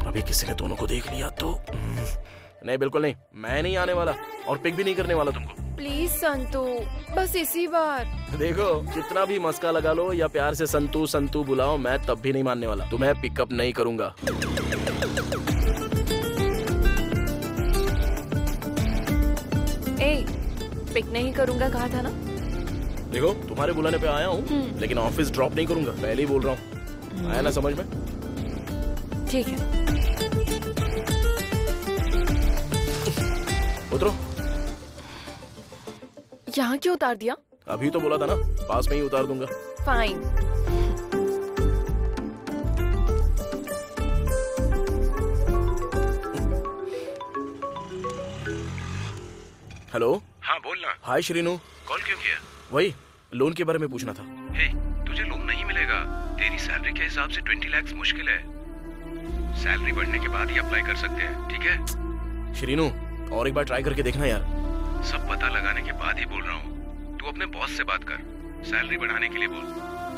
अभी किसी ने दोनों को देख लिया तो नहीं, बिल्कुल नहीं। मैं नहीं आने वाला और पिक भी नहीं करने वाला तुमको। प्लीज संतू, बस इसी बार। देखो, कितना भी मस्का लगा लो या प्यार से संतू संतू बुलाओ, मैं तब भी नहीं मानने वाला। तुम्हें पिकअप नहीं करूंगा। ए, पिक नहीं करूंगा कहा था ना। देखो, तुम्हारे बुलाने पे आया हूँ, लेकिन ऑफिस ड्रॉप नहीं करूंगा। पहले ही बोल रहा हूँ। आया ना समझ में? ठीक है। उतरो। यहाँ क्यों उतार दिया? अभी तो बोला था ना, पास में ही उतार दूंगा। फाइन। हेलो। हाँ बोलना। हाय श्रीनू। कॉल क्यों किया? वही लोन के बारे में पूछना था। हे, तुझे लोन नहीं मिलेगा। तेरी सैलरी के हिसाब से 20 लाख मुश्किल है। सैलरी बढ़ने के बाद ही अप्लाई कर सकते हैं, ठीक है? श्रीनू, और एक बार ट्राई करके देखना यार। सब पता लगाने के बाद ही बोल रहा हूँ। तू अपने बॉस से बात कर, सैलरी बढ़ाने के लिए बोल।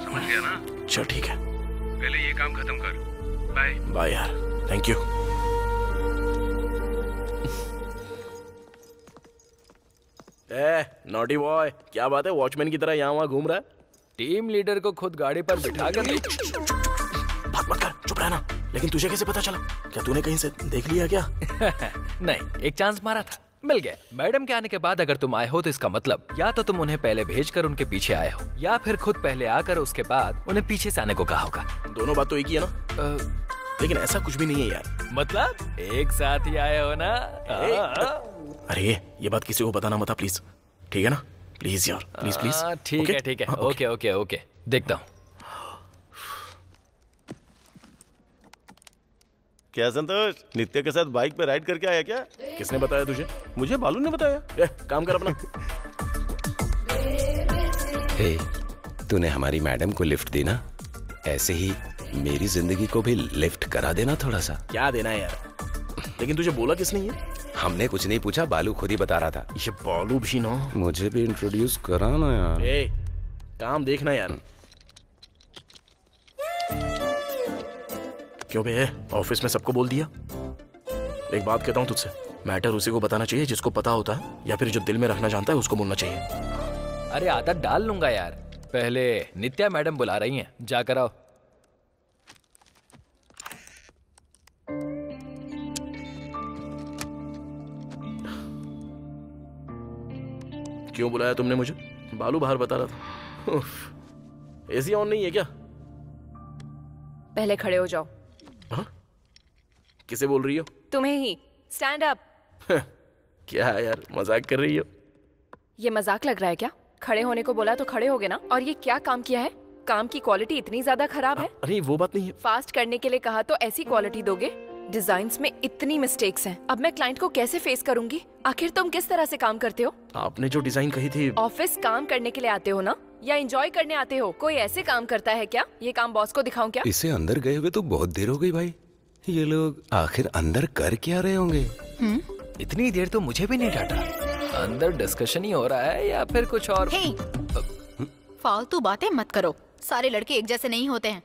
समझ गया ना? चल ठीक है। पहले ये काम खत्म कर। बाय। बाय यार, थैंक यू। नॉटी बॉय, क्या बात है? वॉचमैन की तरह यहाँ वहाँ घूम रहा है। टीम लीडर को खुद गाड़ी पर बिठा कर बात मत कर, चुप रहना। लेकिन तुझे कैसे पता चला? क्या तूने कहीं से देख लिया क्या? नहीं, एक चांस मारा था, मिल गया। मैडम के आने के बाद अगर तुम आए हो तो इसका मतलब या तो तुम उन्हें पहले भेजकर उनके पीछे आए हो, या फिर खुद पहले आकर उसके बाद उन्हें पीछे से आने को कहा होगा। दोनों बात तो एक ही है ना? लेकिन ऐसा कुछ भी नहीं है यार। मतलब एक साथ ही आए हो ना? अरे ये बात किसी को बताना मत प्लीज, ठीक है ना? प्लीज यार, प्लीज प्लीज। ठीक है ठीक है, ओके ओके ओके, देखता हूँ। क्या संतोष, नित्य के साथ बाइक पे राइड करके आया क्या? किसने बताया तुझे? मुझे बालू ने बताया। काम कर अपना। हे, तूने हमारी मैडम को लिफ्ट दी ना, ऐसे ही मेरी जिंदगी को भी लिफ्ट करा देना थोड़ा सा। क्या देना है यार? लेकिन तुझे बोला किसने ये? हमने कुछ नहीं पूछा, बालू खुद ही बता रहा था। ये बालू भी ना, मुझे भी इंट्रोड्यूस करा ना यार। ए, काम देखना यार। क्यों बे, ऑफिस में सबको बोल दिया? एक बात कहता हूँ तुझसे, मैटर उसी को बताना चाहिए जिसको पता होता है, या फिर जो दिल में रखना जानता है उसको बोलना चाहिए। अरे आदत डाल लूंगा यार, पहले नित्या मैडम बुला रही हैं, जाकर आओ। क्यों बुलाया तुमने मुझे? बालू बाहर बता रहा था। एसी ऑन नहीं है क्या? पहले खड़े हो जाओ। हाँ? किसे बोल रही हो? तुम्हें ही। Stand up. क्या है यार, मजाक कर रही हो? ये मजाक लग रहा है क्या? खड़े होने को बोला तो खड़े होगे ना। और ये क्या काम किया है? काम की क्वालिटी इतनी ज्यादा खराब है। अरे वो बात नहीं है। फास्ट करने के लिए कहा तो ऐसी क्वालिटी दोगे? डिजाइन्स में इतनी मिस्टेक्स हैं। अब मैं क्लाइंट को कैसे फेस करूंगी? आखिर तुम किस तरह से काम करते हो? आपने जो डिजाइन कही थी। ऑफिस काम करने के लिए आते हो ना, या एंजॉय करने आते हो? कोई ऐसे काम करता है क्या? ये काम बॉस को दिखाऊं क्या? इसे अंदर गए हुए तो बहुत देर हो गई भाई। ये लोग आखिर अंदर कर क्या रहे होंगे? इतनी देर तो मुझे भी नहीं डांटा। अंदर डिस्कशन ही हो रहा है या फिर कुछ और? फालतू बातें मत करो, सारे लड़के एक जैसे नहीं होते हैं।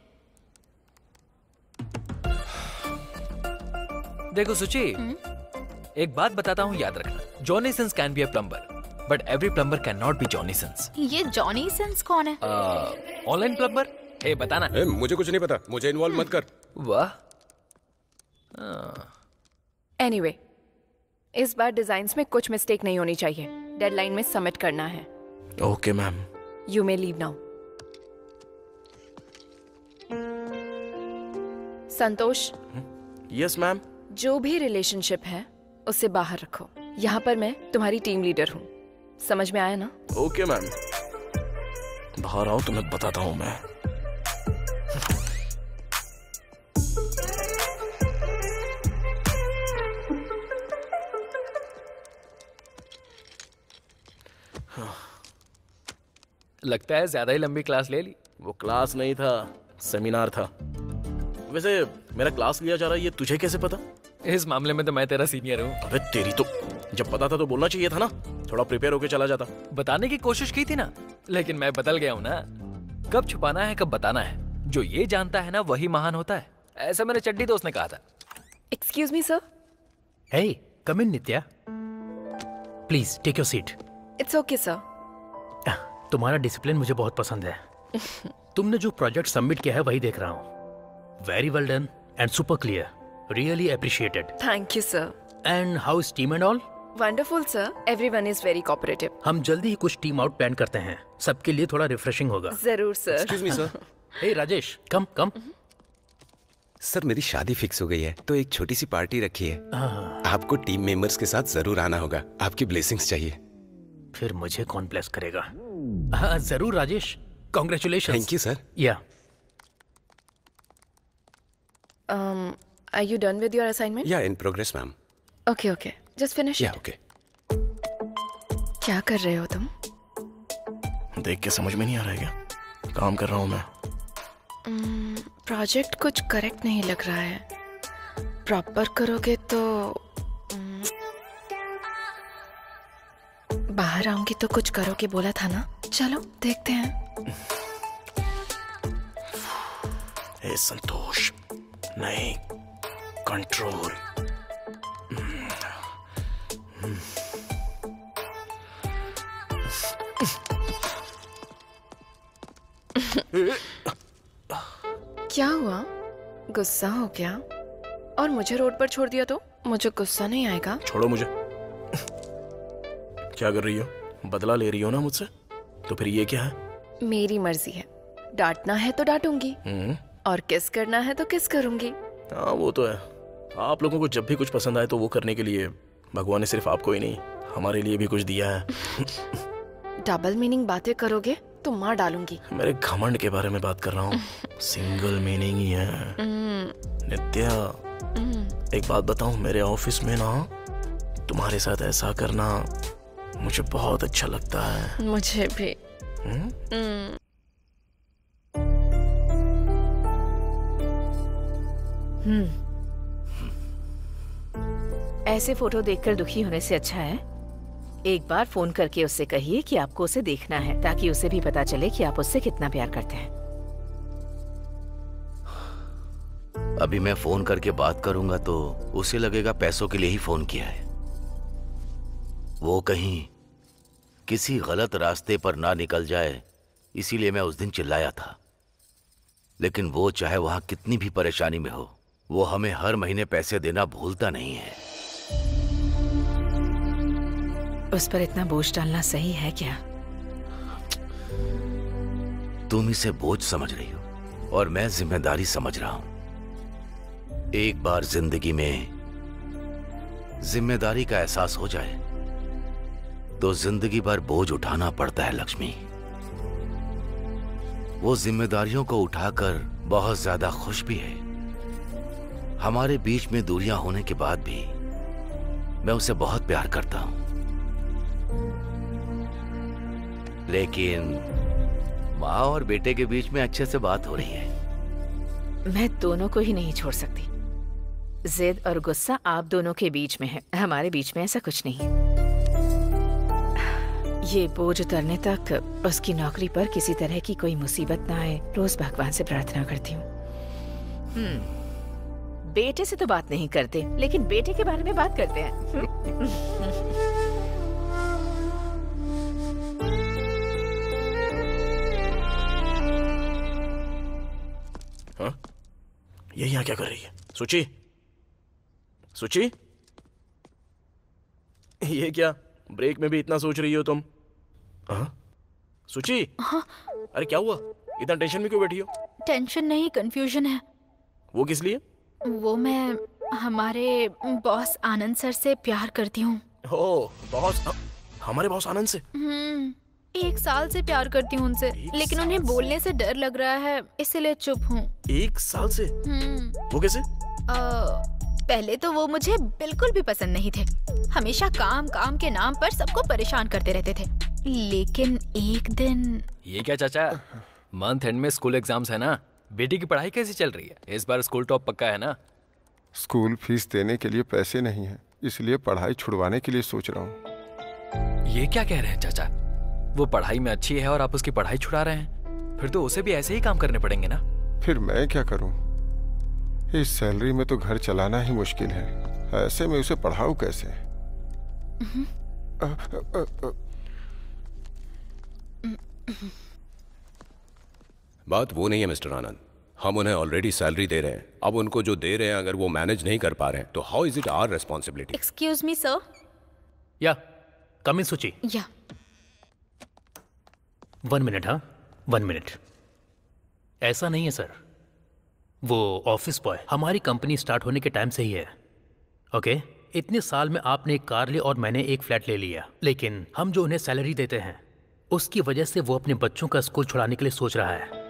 देखो सुची, एक बात बताता हूँ, याद रखना, Johnny Sins can be a plumber, but every plumber can not be Johnny Sins. ये जॉनी सिंस कौन है? Online plumber. ए बताना। मुझे कुछ नहीं पता, मुझे इन्वॉल्व मत कर। वाह। एनीवे, इस बार डिजाइन्स में कुछ मिस्टेक नहीं होनी चाहिए। डेडलाइन में सबमिट करना है। Okay ma'am. You may leave now. Santosh. Yes ma'am. जो भी रिलेशनशिप है उसे बाहर रखो। यहाँ पर मैं तुम्हारी टीम लीडर हूँ, समझ में आया ना? Okay ma'am. बाहर आओ, तुम्हें बताता हूँ मैं। लगता है ज्यादा ही लंबी क्लास ले ली। वो क्लास नहीं था, सेमिनार था। वैसे मेरा क्लास लिया जा रहा है, ये तुझे कैसे पता? इस मामले में तो मैं तेरा सीनियर हूँ। अबे तेरी तो, जब पता था तो बोलना चाहिए था ना, थोड़ा प्रिपेयर होके चला जाता। बताने की कोशिश की थी ना, लेकिन मैं बदल गया हूँ ना। कब छुपाना है कब बताना है, जो ये जानता है ना वही महान होता है, ऐसा मेरे चड्डी दोस्त ने कहा था। Excuse me sir. Hey, come in Nitya, please take your seat. It's okay sir. तुम्हारा डिसिप्लिन मुझे बहुत पसंद है। तुमने जो प्रोजेक्ट सबमिट किया है वही देख रहा हूँ। Very well done and super clear, really appreciated. Thank you sir. And how is team and all? Wonderful sir, everyone is very cooperative. हम जल्दी ही कुछ टीम आउट प्लान करते हैं, सबके लिए थोड़ा रिफ्रेशिंग होगा। जरूर sir. Excuse me sir. Hey Rajesh, come come. Sir मेरी शादी फिक्स हो गई है, तो एक छोटी सी पार्टी रखी है। आपको टीम मेंबर्स के साथ जरूर आना होगा, आपकी ब्लेसिंग्स चाहिए। फिर मुझे कौन ब्लेस करेगा? हाँ जरूर Rajesh, congratulations. Thank you sir. या Are you done with your assignment? Yeah, in progress, ma'am. Okay, okay. Just finish Yeah, it. okay. क्या कर रहे हो तुम? देख के समझ में नहीं आ रहा है क्या? काम कर रहा हूँ मैं। प्रोजेक्ट कुछ करेक्ट नहीं लग रहा है। प्रॉपर करोगे तो बाहर आऊंगी तो कुछ करोगे बोला था ना। चलो देखते हैं। ए संतोष, नहीं, कंट्रोल। क्या हुआ? गुस्सा हो गया? और मुझे रोड पर छोड़ दिया तो मुझे गुस्सा नहीं आएगा? छोड़ो मुझे। क्या कर रही हो? बदला ले रही हो ना मुझसे? तो फिर ये क्या है? मेरी मर्जी है। डांटना है तो डांटूंगी और किस करना है तो किस करूंगी। हाँ वो तो है। आप लोगों को जब भी कुछ पसंद आए तो वो करने के लिए भगवान ने सिर्फ आपको ही नहीं हमारे लिए भी कुछ दिया है। डबल मीनिंग बातें करोगे तो मार डालूंगी। मेरे घमंड के बारे में बात कर रहा हूँ। सिंगल मीनिंग ही है नित्या। एक बात बताऊं, मेरे ऑफिस में ना तुम्हारे साथ ऐसा करना मुझे बहुत अच्छा लगता है। मुझे भी। ऐसे फोटो देखकर दुखी होने से अच्छा है एक बार फोन करके उससे कहिए कि आपको उसे देखना है, ताकि उसे भी पता चले कि आप उससे कितना प्यार करते हैं। अभी मैं फोन करके बात करूंगा तो उसे लगेगा पैसों के लिए ही फोन किया है। वो कहीं किसी गलत रास्ते पर ना निकल जाए, इसीलिए मैं उस दिन चिल्लाया था। लेकिन वो चाहे वहां कितनी भी परेशानी में हो, वो हमें हर महीने पैसे देना भूलता नहीं है। उस पर इतना बोझ डालना सही है क्या? तुम इसे बोझ समझ रही हो और मैं जिम्मेदारी समझ रहा हूं। एक बार जिंदगी में जिम्मेदारी का एहसास हो जाए तो जिंदगी भर बोझ उठाना पड़ता है लक्ष्मी। वो जिम्मेदारियों को उठाकर बहुत ज्यादा खुश भी है। हमारे बीच में दूरियां होने के बाद भी मैं उसे बहुत प्यार करता हूं, लेकिन माँ और बेटे के बीच में अच्छे से बात हो रही है। मैं दोनों को ही नहीं छोड़ सकती। जिद और गुस्सा आप दोनों के बीच में है, हमारे बीच में ऐसा कुछ नहीं। ये बोझ उतरने तक उसकी नौकरी पर किसी तरह की कोई मुसीबत ना आए, रोज भगवान से प्रार्थना करती हूँ। बेटे से तो बात नहीं करते, लेकिन बेटे के बारे में बात करते हैं। हाँ? ये यहाँ क्या कर रही है? सुची, सुची, ये क्या ब्रेक में भी इतना सोच रही हो तुम? हाँ? सुची, हाँ? अरे क्या हुआ? इतना टेंशन में क्यों बैठी हो? टेंशन नहीं, कंफ्यूजन है। वो किस लिए? वो मैं हमारे बॉस आनंद सर से प्यार करती हूँ। ओ, बॉस? हमारे बॉस आनंद से? 1 साल से प्यार करती हूँ उनसे, लेकिन उन्हें बोलने से डर लग रहा है, इसलिए चुप हूँ। 1 साल से? वो कैसे? पहले तो वो मुझे बिल्कुल भी पसंद नहीं थे। हमेशा काम काम के नाम पर सबको परेशान करते रहते थे। लेकिन एक दिन। ये क्या चाचा, मंथ एंड में स्कूल एग्जाम्स है ना, बेटी की पढ़ाई कैसी चल रही है? इस बार स्कूल टॉप पक्का है ना? स्कूल फीस देने के लिए पैसे नहीं है, इसलिए पढ़ाई छुड़वाने के लिए सोच रहा हूँ। ये क्या कह रहे हैं चाचा? वो पढ़ाई में अच्छी है और आप उसकी पढ़ाई छुड़ा रहे हैं? फिर तो उसे भी ऐसे ही काम करने पड़ेंगे ना? फिर मैं क्या करूँ? इस सैलरी में तो घर चलाना ही मुश्किल है, ऐसे में उसे पढ़ाऊं कैसे? बात वो नहीं है मिस्टर आनंद, हम उन्हें ऑलरेडी सैलरी दे रहे हैं। अब उनको जो दे रहे हैं अगर वो मैनेज नहीं कर पा रहे हैं तो how is it our responsibility? Excuse me sir. Yeah come इन सुची। या 1 मिनट। हाँ 1 मिनट। ऐसा नहीं है सर, वो ऑफिस बॉय हमारी कंपनी स्टार्ट होने के टाइम से ही है। ओके, इतने साल में आपने एक कार ली और मैंने एक फ्लैट ले लिया, लेकिन हम जो उन्हें सैलरी देते हैं उसकी वजह से वो अपने बच्चों का स्कूल छुड़ाने के लिए सोच रहा है।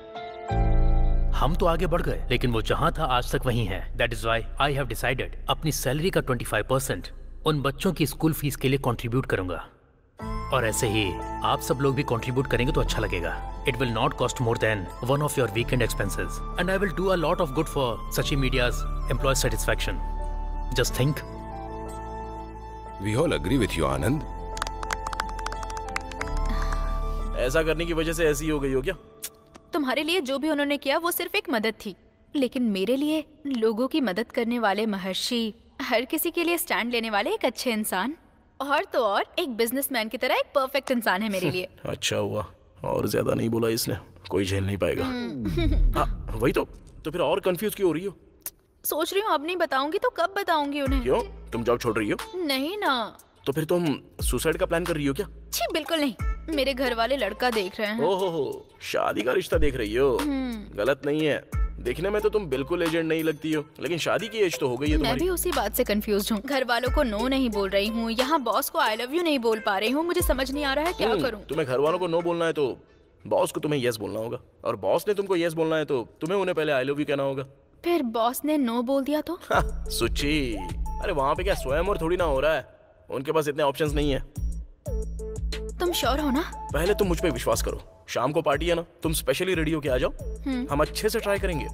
हम तो आगे बढ़ गए, लेकिन वो जहां था आज तक वहीं है। That is why I have decided अपनी सैलरी का 25% उन बच्चों की स्कूल फीस के लिए कंट्रीब्यूट करूंगा। और ऐसे ही आप सब लोग भी कंट्रीब्यूट करेंगे तो अच्छा लगेगा। It will not cost more than one of your weekend expenses and I will do a lot of good for Sachi media's employ satisfaction. Just think. We all agree with you Anand. ऐसा करने की वजह से ऐसी हो गई हो क्या? तुम्हारे लिए जो भी उन्होंने किया वो सिर्फ एक मदद थी, लेकिन मेरे लिए लोगों की मदद करने वाले महर्षि, हर किसी के लिए स्टैंड लेने वाले एक अच्छे इंसान, और तो और एक बिजनेसमैन की तरह एक परफेक्ट इंसान है मेरे लिए। अच्छा हुआ, और ज्यादा नहीं बोला इसने, कोई झेल नहीं पाएगा। वही तो फिर और कंफ्यूज क्यों हो रही हो? सोच रही हूँ अब नहीं बताऊंगी तो कब बताऊंगी उन्हें। क्यों, तुम जॉब छोड़ रही हो? नहीं ना। तो फिर तुम सुसाइड का प्लान कर रही हो क्या? छी बिल्कुल नहीं, मेरे घर वाले लड़का देख रहे हैं। ओहो, शादी का रिश्ता देख रही हो? गलत नहीं है, देखने में तो तुम बिल्कुल एजेंट नहीं लगती हो, लेकिन शादी की एज तो हो गई है तुम्हारी। मैं भी उसी बात से कंफ्यूज हूँ। घर वालों को नो नहीं बोल रही हूँ, यहाँ बॉस को आई लव यू नहीं बोल पा रही हूँ। मुझे समझ नहीं आ रहा है क्या करूँ। तुम्हें घर वालों को नो बोलना है तो बॉस को तुम्हें यस बोलना होगा, और बॉस ने तुमको यस बोलना है तो तुम्हें उन्हें पहले आई लव यू कहना होगा। फिर बॉस ने नो बोल दिया तो? सुची, अरे वहाँ पे क्या स्वयं और थोड़ी ना हो रहा है, उनके पास इतने ऑप्शंस नहीं है। तुम श्योर हो ना? पहले तुम मुझ पे विश्वास करो, शाम को पार्टी है ना, तुम स्पेशली रेडी होके आ जाओ, हम अच्छे से ट्राई करेंगे।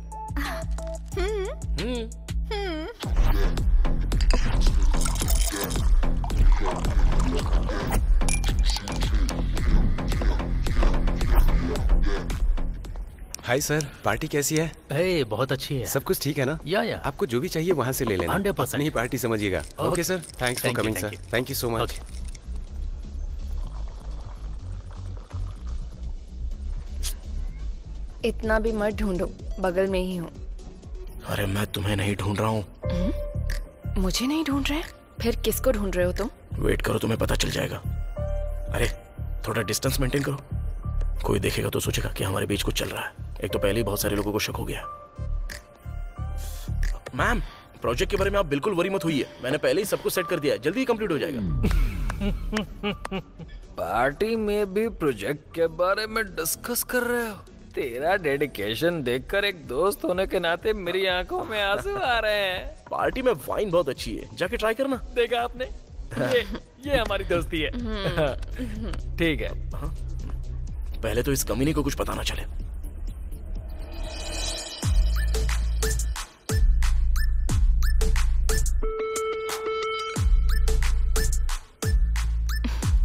हाय सर, पार्टी कैसी है? हे, बहुत अच्छी है। सब कुछ ठीक है ना? या आपको जो भी चाहिए वहाँ से ले लेना। 100%। अपनी पार्टी समझिएगा। Okay sir, thanks for coming sir. Thank you so much. इतना भी मत ढूंढो, बगल में ही हूँ। अरे मैं तुम्हें नहीं ढूंढ रहा हूँ। मुझे नहीं ढूंढ रहे? फिर किसको ढूंढ रहे हो तुम? वेट करो, तुम्हें पता चल जाएगा। अरे थोड़ा डिस्टेंस मेंटेन करो, कोई देखेगा तो सोचेगा कि हमारे बीच कुछ चल रहा है। एक तो पहले ही बहुत सारे लोगों को शक हो गया। मैम, प्रोजेक्ट के बारे में आप बिल्कुल वरी मत हुई है, मैंने पहले ही सब कुछ सेट कर दिया है, जल्दी ही कंप्लीट हो जाएगा। पार्टी में भी प्रोजेक्ट के बारे में डिस्कस कर रहे हो? तेरा डेडिकेशन देखकर एक दोस्त होने के नाते मेरी आंखों में आंसू आ रहे हैं। पार्टी में वाइन बहुत अच्छी है, जाके ट्राई करना। देखा आपने, ये हमारी दोस्ती है। ठीक है। पहले तो इस कमीने को कुछ पता ना चले।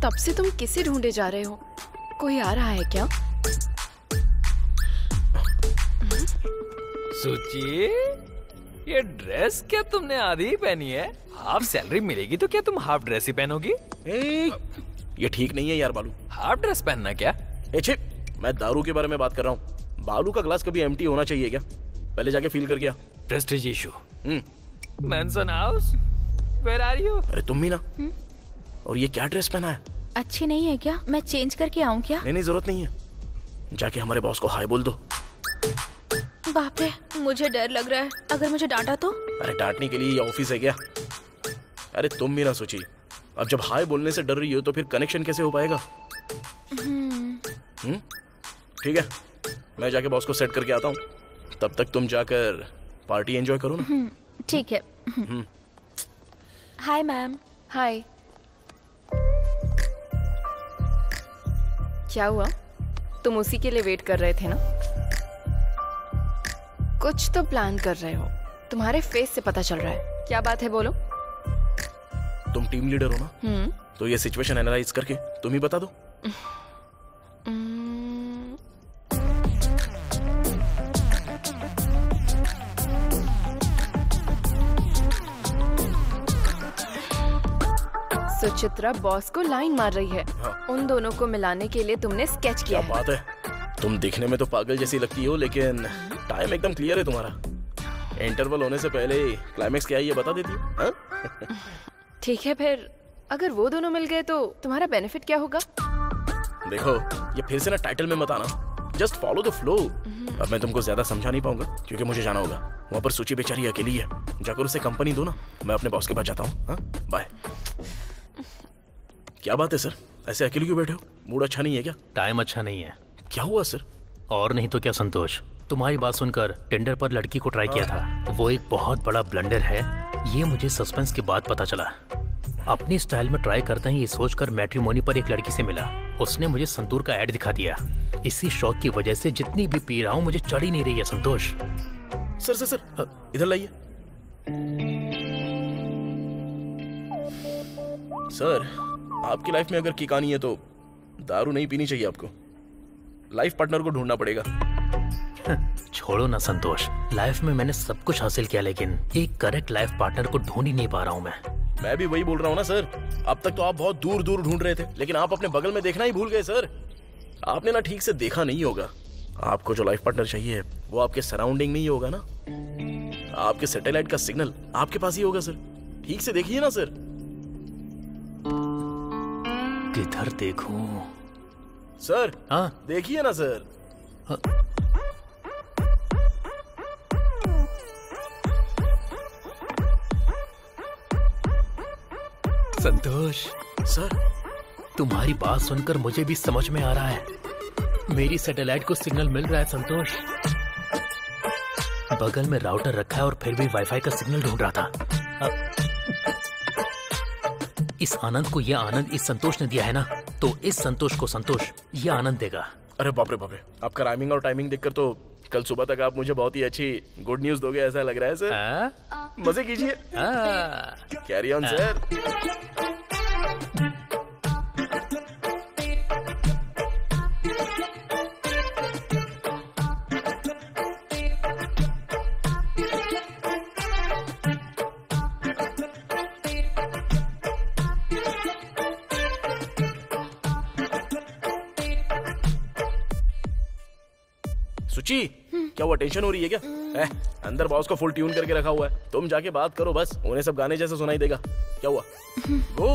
तब से तुम किसे ढूंढे जा रहे हो? कोई आ रहा है क्या? सुची, ये ड्रेस क्या तुमने आधी ही पहनी है? हाफ सैलरी मिलेगी तो क्या तुम हाफ ड्रेस ही पहनोगी? ये ठीक नहीं है यार बालू। हाफ ड्रेस पहनना क्या? मैं दारू के बारे में बात कर रहा हूँ। बालू का ग्लास कभी एम्प्टी होना चाहिए क्या? पहले जाके फील कर गया। Prestige issue. Mansion house, where are you? अरे तुम भी ना। और ये क्या ड्रेस पहना है? अच्छी नहीं है क्या? मैं चेंज करके आऊँ क्या? नहीं, जरूरत नहीं है, जाके हमारे बॉस को हाय बोल दो। बाप रे, मुझे डर लग रहा है, अगर मुझे डांटा तो? अरे डांटने के लिए ये ऑफिस है क्या? अरे तुम भी ना सोची, अब जब हाय बोलने से डर रही हो तो फिर कनेक्शन कैसे हो पाएगा? ठीक है, मैं जाके बॉस को सेट करके आता हूँ, तब तक तुम जाकर पार्टी एंजॉय करो ना। ठीक है। Hi ma'am. हाय। क्या हुआ? तुम उसी के लिए वेट कर रहे थे ना? कुछ तो प्लान कर रहे हो, तुम्हारे फेस से पता चल रहा है। क्या बात है, बोलो। तुम टीम लीडर हो ना, तो ये सिचुएशन एनालाइज करके तुम ही बता दो। सुचित्रा बॉस को लाइन मार रही है। उन दोनों को मिलाने के लिए तुमने स्केच किया। क्या बात है, तुम दिखने में तो पागल जैसी लगती हो, लेकिन टाइम एकदम क्लियर है तुम्हारा। इंटरवल होने से पहले क्लाइमेक्स क्या है ये बता देती हो। ठीक है, फिर अगर वो दोनों मिल गए तो तुम्हारा बेनिफिट क्या होगा? देखो, ये फिर से ना टाइटल में मत आना, जस्ट फॉलो द फ्लो। अब मैं तुमको ज्यादा समझा नहीं पाऊंगा क्योंकि मुझे जाना होगा। वहाँ पर सूची बेचारी अकेली है, जाकर उसे कंपनी दो ना, मैं अपने बॉस के पास जाता हूँ। बाय। क्या बात है सर, ऐसे अकेले क्यों बैठे हो? मूड अच्छा नहीं है क्या? टाइम अच्छा नहीं है। क्या हुआ सर? और नहीं तो क्या संतोष, तुम्हारी बात सुनकर टेंडर पर लड़की को ट्राई किया था, वो एक बहुत बड़ा ब्लंडर है, ये मुझे सस्पेंस के बाद पता चला। अपनी स्टाइल में ट्राई करते ही ये सोचकर मैट्रिमोनी पर एक लड़की से मिला, उसने मुझे संतूर का ऐड दिखा दिया। इसी शौक की वजह से जितनी भी पी रहा हूँ मुझे चढ़ ही नहीं रही है संतोष। सर इधर लाइए। सर, आपकी लाइफ में अगर किकानी है तो दारू नहीं पीनी चाहिए आपको, लाइफ पार्टनर को ढूंढना पड़ेगा। छोड़ो ना संतोष, लाइफ में मैंने सब कुछ हासिल किया लेकिन एक करेक्ट लाइफ पार्टनर को ढूंढ ही नहीं पा रहा हूँ मैं भी वही बोल रहा हूँ ना सर, अब तक तो आप बहुत दूर दूर ढूंढ रहे थे, लेकिन आप अपने बगल में देखना ही भूल गए सर। आपने ना ठीक से देखा नहीं होगा, आपको जो लाइफ पार्टनर चाहिए वो आपके सराउंडिंग में ही होगा ना, आपके सैटेलाइट का सिग्नल आपके पास ही होगा सर, ठीक से देखिए ना सर। किधर देखूं? सर हाँ देखिए ना सर। संतोष सर, तुम्हारी बात सुनकर मुझे भी समझ में आ रहा है, मेरी सैटेलाइट को सिग्नल मिल रहा है संतोष। बगल में राउटर रखा है और फिर भी वाईफाई का सिग्नल ढूंढ रहा था। इस आनंद को ये आनंद इस संतोष ने दिया है ना, तो इस संतोष को संतोष ये आनंद देगा। अरे बाप रे बाप रे, आपका राइमिंग और टाइमिंग देखकर तो कल सुबह तक आप मुझे बहुत ही अच्छी गुड न्यूज दोगे ऐसा लग रहा है सर। मजे कीजिए। Carry on sir. सुची, क्या हुआ, टेंशन हो रही है क्या? अंदर बॉस को फुल ट्यून करके रखा हुआ है, तुम जाके बात करो बस, उन्हें सब गाने जैसे सुनाई देगा। क्या हुआ? गो,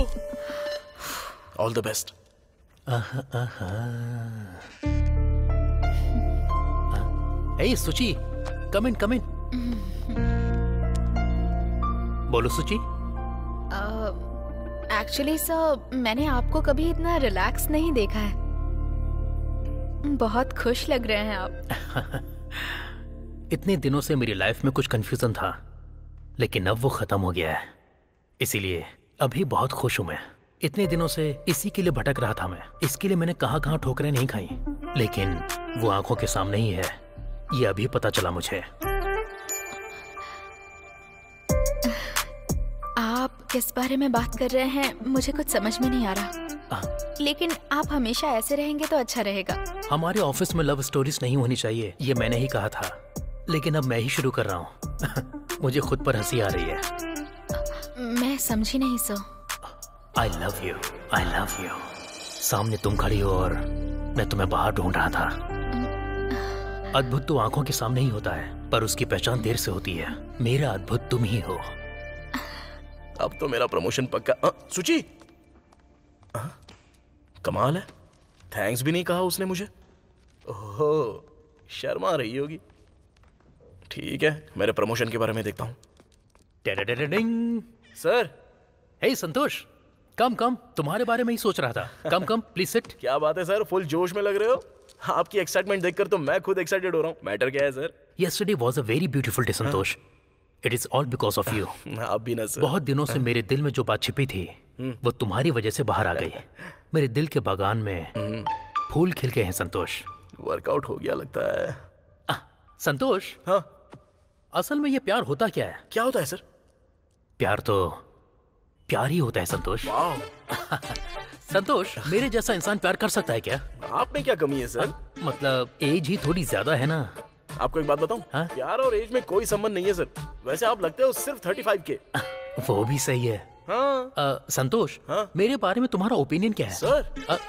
ऑल द बेस्ट। ए सुची, कम इन कम इन। बोलो सुची। एक्चुअली सर, मैंने आपको कभी इतना रिलैक्स नहीं देखा है। बहुत खुश लग रहे हैं आप। इतने दिनों से मेरी लाइफ में कुछ कंफ्यूजन था, लेकिन अब वो खत्म हो गया है, इसीलिए अभी बहुत खुश हूं मैं। इतने दिनों से इसी के लिए भटक रहा था मैं, इसके लिए मैंने कहां कहां ठोकरें नहीं खाई, लेकिन वो आंखों के सामने ही है, ये अभी पता चला मुझे। आप किस बारे में बात कर रहे हैं मुझे कुछ समझ में नहीं आ रहा, लेकिन आप हमेशा ऐसे रहेंगे तो अच्छा रहेगा। हमारे ऑफिस में लव स्टोरीज नहीं होनी चाहिए, ये मैंने ही कहा था, लेकिन अब मैं ही शुरू कर रहा हूँ। मुझे खुद पर हंसी आ रही है। मैं समझी नहीं so. I love you, I love you. सामने तुम खड़ी हो और मैं तुम्हें बाहर ढूंढ रहा था। अद्भुत तो आंखों के सामने ही होता है, पर उसकी पहचान देर से होती है। मेरा अद्भुत तुम ही हो। अब तो मेरा प्रमोशन पक्का। सुची, कमाल है, थैंक्स भी नहीं कहा उसने मुझे। ओहो, शर्मा रही होगी। ठीक है, मेरे प्रमोशन के बारे में देखता हूँ। सर। हे संतोष, कम कम, तुम्हारे बारे में ही सोच रहा था। कम कम, प्लीज सिट। क्या बात है सर, फुल जोश में लग रहे हो। आपकी एक्साइटमेंट देखकर तो मैं खुद एक्साइटेड हो रहा हूँ। मैटर क्या है sir? Yesterday was a very beautiful day, Santosh. It is all because of you। आप भी ना सर। बहुत दिनों से मेरे दिल में जो बात छिपी थी, वो तुम्हारी वजह से बाहर आ गई। मेरे दिल के बागान में फूल खिल गए हैं संतोष। वर्कआउट हो गया लगता है। संतोष, हाँ, असल में ये प्यार होता क्या है? क्या होता है सर? प्यार तो प्यार ही होता है संतोष। संतोष, मेरे जैसा इंसान प्यार कर सकता है क्या? आप में क्या कमी है सर? मतलब एज ही थोड़ी ज्यादा है ना। आपको एक बात बताऊं? प्यार और एज में कोई संबंध नहीं है सर। वैसे आप लगते हो सिर्फ 35 के। वो भी सही है। हाँ। संतोष, मेरे बारे में तुम्हारा ओपिनियन क्या है? सर,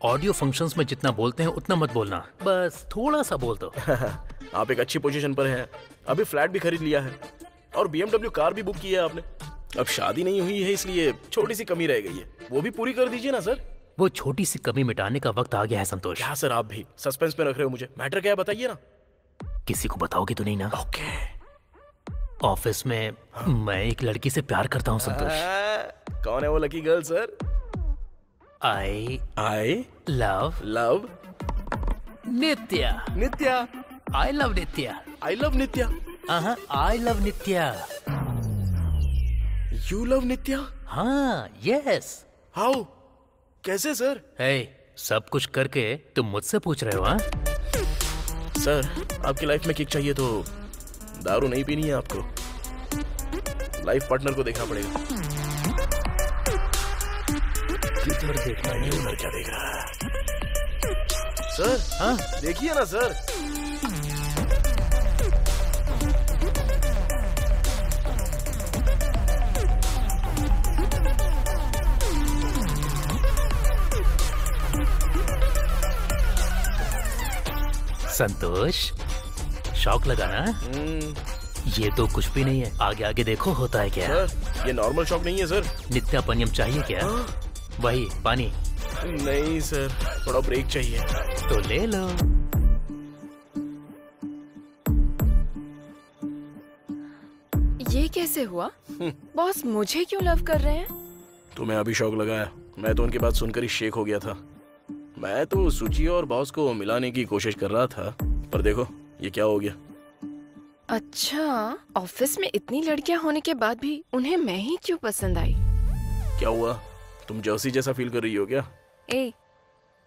ऑडियो फंक्शंस में जितना बोलते हैं उतना मत बोलना, बस थोड़ा सा बोल दो। आप एक अच्छी पोजीशन पर हैं, अभी फ्लैट भी खरीद लिया है और BMW कार भी बुक की है आपने। अब शादी नहीं हुई है, इसलिए छोटी सी कमी रह गई है, वो भी पूरी कर दीजिए ना सर। वो छोटी सी कमी मिटाने का वक्त आ गया है संतोष। क्या सर, आप भी सस्पेंस में रख रहे हो मुझे। मैटर क्या है बताइए ना। किसी को बताओगे तो नहीं ना? ओके। ऑफिस में मैं एक लड़की से प्यार करता हूँ संतोष। कौन है वो lucky girl sir? I love Nitya. Nitya? I love Nitya. I love Nitya? I love Nitya. You love Nitya? हाँ, यस। हाउ? कैसे सर? सब कुछ करके तुम मुझसे पूछ रहे हो? हाँ सर, आपकी लाइफ में किक चाहिए तो दारू नहीं पीनी है आपको, लाइफ पार्टनर को देखना पड़ेगा। किधर देखना है? उधर क्या देख रहा है सर? हाँ, देखिए ना सर। संतोष, शौक लगा ना? ये तो कुछ भी नहीं है, आगे आगे देखो होता है क्या। सर, ये नॉर्मल शौक नहीं है सर। नित्यापनियम चाहिए क्या? वही पानी? नहीं सर, थोड़ा ब्रेक चाहिए। तो ले लो। ये कैसे हुआ? बॉस मुझे क्यों लव कर रहे हैं? तुम्हें अभी शौक लगाया, मैं तो उनकी बात सुनकर ही शेक हो गया था। मैं तो सुची और बॉस को मिलाने की कोशिश कर रहा था, पर देखो ये क्या हो गया। अच्छा, ऑफिस में इतनी लड़कियां होने के बाद भी उन्हें मैं ही क्यों पसंद आई? क्या हुआ, तुम जर्सी जैसा फील कर रही हो क्या? ए,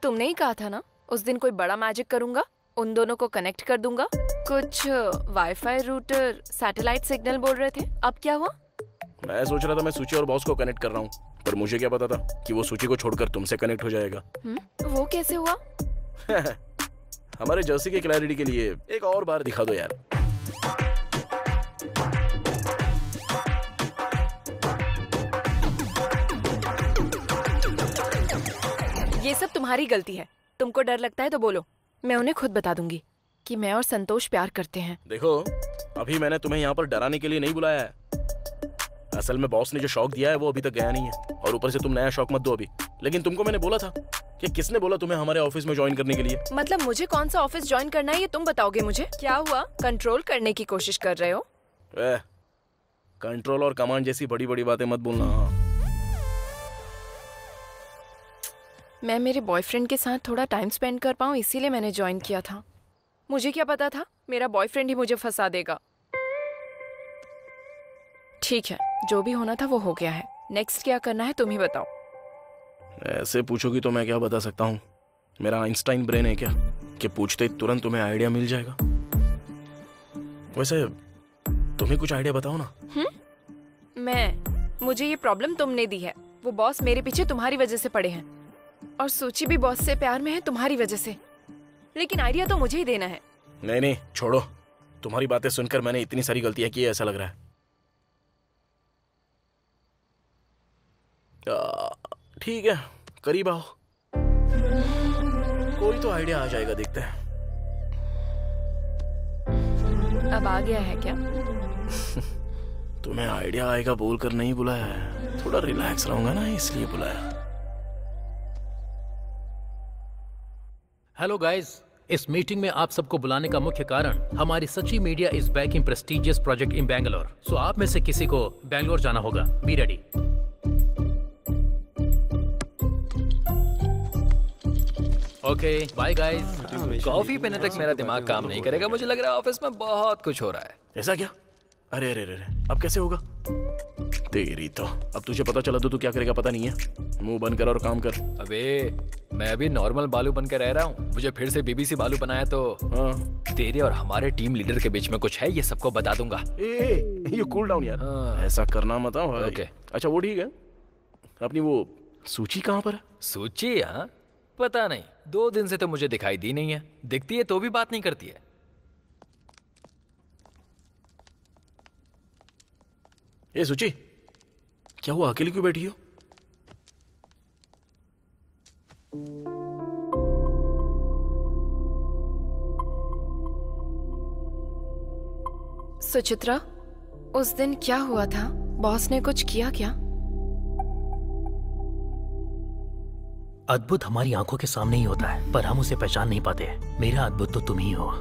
तुमने ही कहा था ना उस दिन कोई बड़ा मैजिक करूंगा, उन दोनों को कनेक्ट कर दूंगा। कुछ वाईफाई रूटर सैटेलाइट सिग्नल बोल रहे थे, अब क्या हुआ? मैं सोच रहा था मैं सूची और बॉस को कनेक्ट कर रहा हूँ, पर मुझे क्या पता था कि वो सूची को छोड़कर तुमसे कनेक्ट हो जाएगा। वो कैसे हुआ? हमारे जर्सी के क्लैरिटी के लिए एक और बार दिखा दो यार। ये सब तुम्हारी गलती है। तुमको डर लगता है तो बोलो, मैं उन्हें खुद बता दूंगी कि मैं और संतोष प्यार करते हैं। देखो, अभी मैंने तुम्हें यहाँ पर डराने के लिए नहीं बुलाया है। असल में बॉस ने जो शौक दिया है वो अभी तक गया नहीं है, और ऊपर से तुम नया शौक मत दो अभी। लेकिन तुमको मैंने बोला था कि किसने बोला तुम्हें हमारे ऑफिस में ज्वाइन करने के लिए? मतलब मुझे कौन सा ऑफिस ज्वाइन करना है ये तुम बताओगे मुझे? क्या हुआ, कंट्रोल करने की कोशिश कर रहे हो? कंट्रोल और कमांड जैसी बड़ी बड़ी बातें मत बोलना। मैं मेरे बॉयफ्रेंड के साथ थोड़ा टाइम स्पेंड कर पाऊँ इसीलिए मैंने ज्वाइन किया था। मुझे क्या पता था मेरा बॉयफ्रेंड ही मुझे फंसा देगा। ठीक है, जो भी होना था वो हो गया है। नेक्स्ट क्या करना है तुम ही बताओ। ऐसे पूछोगी तो मैं क्या बता सकता हूँ? मेरा आइंस्टाइन ब्रेन है क्या कि पूछते ही तुरंत तुम्हें आइडिया मिल जाएगा? वैसे तुम्हें कुछ आइडिया बताओ ना। मुझे ये प्रॉब्लम तुमने दी है। वो बॉस मेरे पीछे तुम्हारी वजह से पड़े हैं, और सूची भी बॉस से प्यार में है तुम्हारी वजह से। लेकिन आइडिया तो मुझे ही देना है। नहीं, छोड़ो। तुम्हारी बातें सुनकर मैंने इतनी सारी गलतियां की है ऐसा लग रहा है। ठीक है, करीब आओ, कोई तो आइडिया आ जाएगा, देखते हैं। अब आ गया है क्या? तुम्हें आइडिया आएगा बोलकर नहीं बुलाया है, थोड़ा रिलैक्स रहूंगा ना इसलिए बुलाया। हेलो गाइस, इस मीटिंग में आप सबको बुलाने का मुख्य कारण हमारी Sachi media is back in prestigious project in Bangalore. So आप में से किसी को बैंगलोर जाना होगा। Be ready. Okay, bye guys. Coffee पीने तक मेरा दिमाग काम नहीं करेगा। मुझे लग रहा है ऑफिस में बहुत कुछ हो रहा है। ऐसा क्या? अरे अरे अरे, अब कैसे होगा? तेरी तो, अब तुझे पता चला तो तू क्या करेगा पता नहीं है। मुंह बंद कर और काम कर। अबे मैं अभी नॉर्मल बालू बन के रह रहा हूँ, मुझे फिर से बीबीसी बालू बनाया तो तेरे और हमारे टीम लीडर के बीच में कुछ है, ये सबको बता दूंगा। ये कूल डाउन यार, ऐसा करना मत। ओके, अच्छा वो ठीक है, अपनी वो सूची कहाँ पर है? सूची? हाँ, पता नहीं, 2 दिन से तो मुझे दिखाई दी नहीं है। दिखती है तो भी बात नहीं करती है। ए सूची, क्या हुआ, अकेली क्यों बैठी हो? सुचित्रा, उस दिन क्या हुआ था? बॉस ने कुछ किया क्या? अद्भुत हमारी आंखों के सामने ही होता है, पर हम उसे पहचान नहीं पाते। मेरा अद्भुत तो तुम ही हो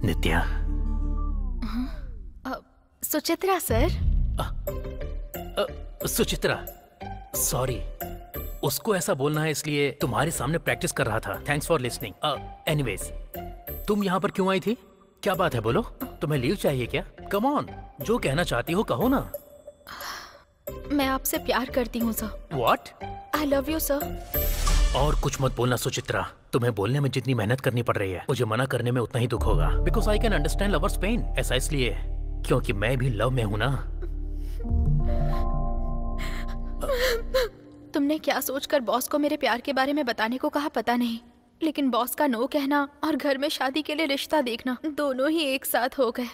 नित्या। सुचित्रा सर। सुचित्रा, सॉरी, उसको ऐसा बोलना है इसलिए तुम्हारे सामने प्रैक्टिस कर रहा था। Thanks for listening. एनीवेज, तुम यहाँ पर क्यों आई थी? क्या बात है, बोलो। तुम्हें लीव चाहिए क्या? कम ऑन, जो कहना चाहती हो कहो ना। मैं आपसे प्यार करती हूँ sir. What? I love you sir. और कुछ मत बोलना सुचित्रा। तुम्हें बोलने में जितनी मेहनत करनी पड़ रही है, मुझे मना करने में उतना ही दुख होगा। Because I can understand lovers pain. ऐसा इसलिए क्योंकि मैं भी लव में हूं ना। तुमने क्या सोचकर बॉस को मेरे प्यार के बारे में बताने को कहा पता नहीं, लेकिन बॉस का नो कहना और घर में शादी के लिए रिश्ता देखना दोनों ही एक साथ हो गए।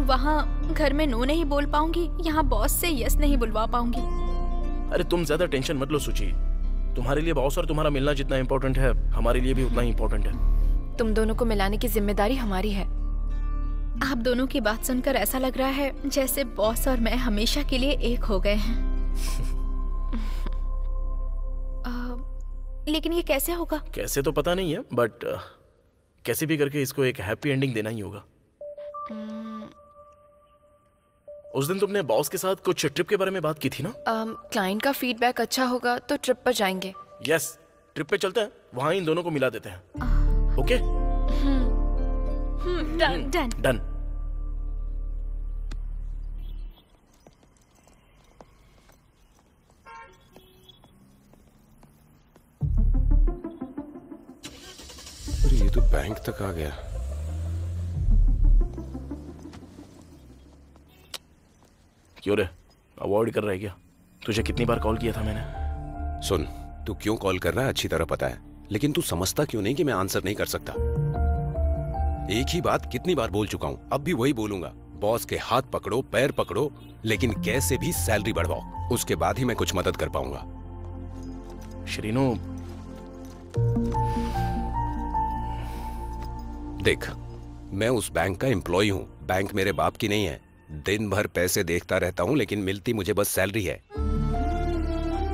वहाँ घर में नो नहीं बोल पाऊंगी, यहाँ बॉस से यस नहीं बुलवा पाऊंगी। अरे तुम ज्यादा टेंशन मत लो सूची। तुम्हारे लिए बॉस और तुम्हारा मिलना जितना इम्पोर्टेंट है, हमारे लिए भी उतना ही इम्पोर्टेंट है। तुम दोनों को मिलाने की जिम्मेदारी हमारी है। आप दोनों की बात सुनकर ऐसा लग रहा है जैसे बॉस और मैं हमेशा के लिए एक हो गए हैं। लेकिन ये कैसे होगा? कैसे तो पता नहीं है, बट कैसे भी करके इसको एक हैप्पी एंडिंग देना ही होगा। उस दिन तुमने बॉस के साथ कुछ ट्रिप के बारे में बात की थी ना? क्लाइंट का फीडबैक अच्छा होगा तो ट्रिप पर जाएंगे। यस, ट्रिप पे चलते हैं, वहाँ इन दोनों को मिला देते हैं। ओके? Done done. डन। अरे ये तो बैंक तक आ गया। क्यों रे, अवॉइड कर रहा है क्या? तुझे कितनी बार कॉल किया था मैंने? सुन, तू क्यों कॉल कर रहा है अच्छी तरह पता है, लेकिन तू समझता क्यों नहीं कि मैं आंसर नहीं कर सकता? एक ही बात कितनी बार बोल चुका हूं, अब भी वही बोलूंगा। बॉस के हाथ पकड़ो, पैर पकड़ो, लेकिन कैसे भी सैलरी बढ़वाओ, उसके बाद ही मैं कुछ मदद कर पाऊंगा। श्रीनू, देख, मैं उस बैंक का एम्प्लॉय हूं, बैंक मेरे बाप की नहीं है। दिन भर पैसे देखता रहता हूं, लेकिन मिलती मुझे बस सैलरी है।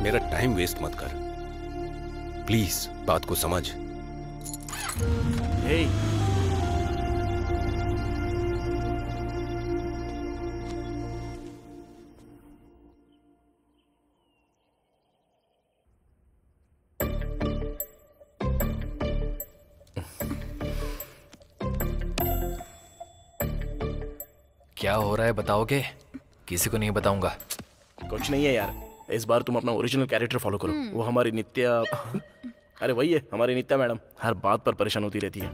मेरा टाइम वेस्ट मत कर, प्लीज बात को समझ। हे, क्या हो रहा है बताओगे? किसी को नहीं बताऊंगा। कुछ नहीं है यार, इस बार तुम अपना ओरिजिनल कैरेक्टर फॉलो करो। वो हमारी नित्या, अरे वही है हमारी नित्या मैडम, हर बात पर परेशान होती रहती है।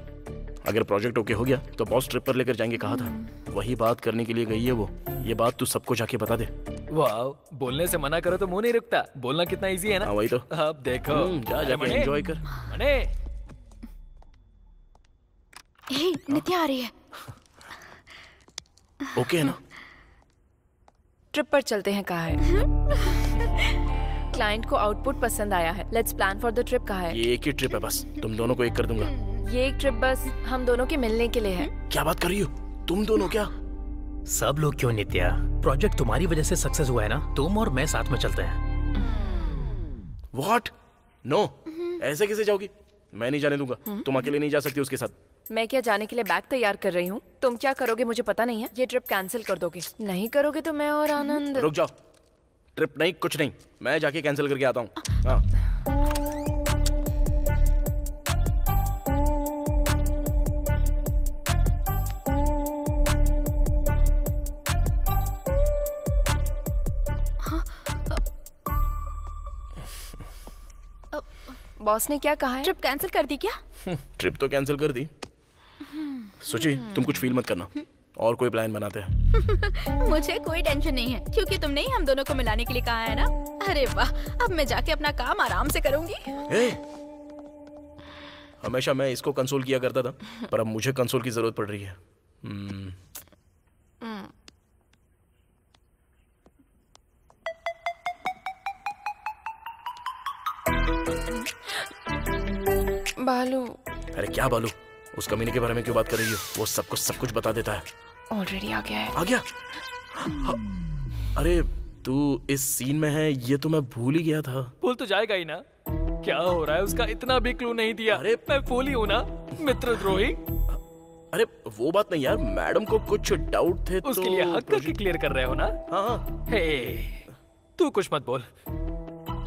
अगर प्रोजेक्ट ओके हो गया तो बॉस ट्रिप पर लेकर जाएंगे कहा था, वही बात करने के लिए गई है वो। ये बात तू सबको जाके बता दे। वाह, बोलने से मना करो तो मुंह नहीं रुकता। बोलना कितना इजी है ना। हाँ वही तो। अब देखो, जा जाके एंजॉय कर। मने, हे, नित्या आ रही है। ओके है ना? ट्रिप पर चलते हैं कहा है। क्लाइंट को आउटपुट पसंद आया है। Let's plan for the trip कहा है। ये एक ही ट्रिप है बस, तुम दोनों को एक कर दूंगा। ये एक ट्रिप बस हम दोनों के मिलने के लिए है। क्या बात कर रही हो? तुम दोनों क्या? सब लोग क्यों नित्या, प्रोजेक्ट तुम्हारी वजह से सक्सेस हुआ है ना, तुम और मैं साथ में चलते हैं। व्हाट? नो, ऐसे कैसे जाओगी? मैं नहीं जाने दूंगा। तुम अकेले नहीं जा सकती उसके साथ। मैं क्या जाने के लिए बैग तैयार कर रही हूँ? तुम क्या करोगे मुझे पता नहीं है। ये ट्रिप कैंसिल कर दोगे? नहीं करोगे तो मैं और आनंद। रुक जाओ, ट्रिप नहीं, कुछ नहीं, मैं जाके कैंसिल करके आता हूँ। हाँ। बॉस ने क्या कहा है? ट्रिप कैंसिल कर दी क्या? ट्रिप तो कैंसिल कर दी। सोची तुम कुछ फील मत करना, और कोई प्लान बनाते हैं। मुझे कोई टेंशन नहीं है, क्योंकि तुमने ही हम दोनों को मिलाने के लिए कहा है ना। अरे वाह, अब मैं जाके अपना काम आराम से करूंगी। हमेशा मैं इसको कंसोल किया करता था, पर अब मुझे कंसोल की जरूरत पड़ रही है। बालू। अरे क्या बालू? उस कमीने के बारे में क्यों बात कर रही हो? वो सबको सब कुछ बता देता है। ऑलरेडी आ गया है। आ गया? अरे तू इस सीन में है, ये तो मैं भूल ही गया था। भूल तो जाएगा ही ना। क्या हो रहा है उसका इतना भी क्लू नहीं दिया। अरे मैं फूल ही हूँ ना, मित्रद्रोही। अरे वो बात नहीं यार, मैडम को कुछ डाउट थे उसके लिए हक करके क्लियर कर रहे हो ना। हाँ। हे, तू कुछ मत बोल।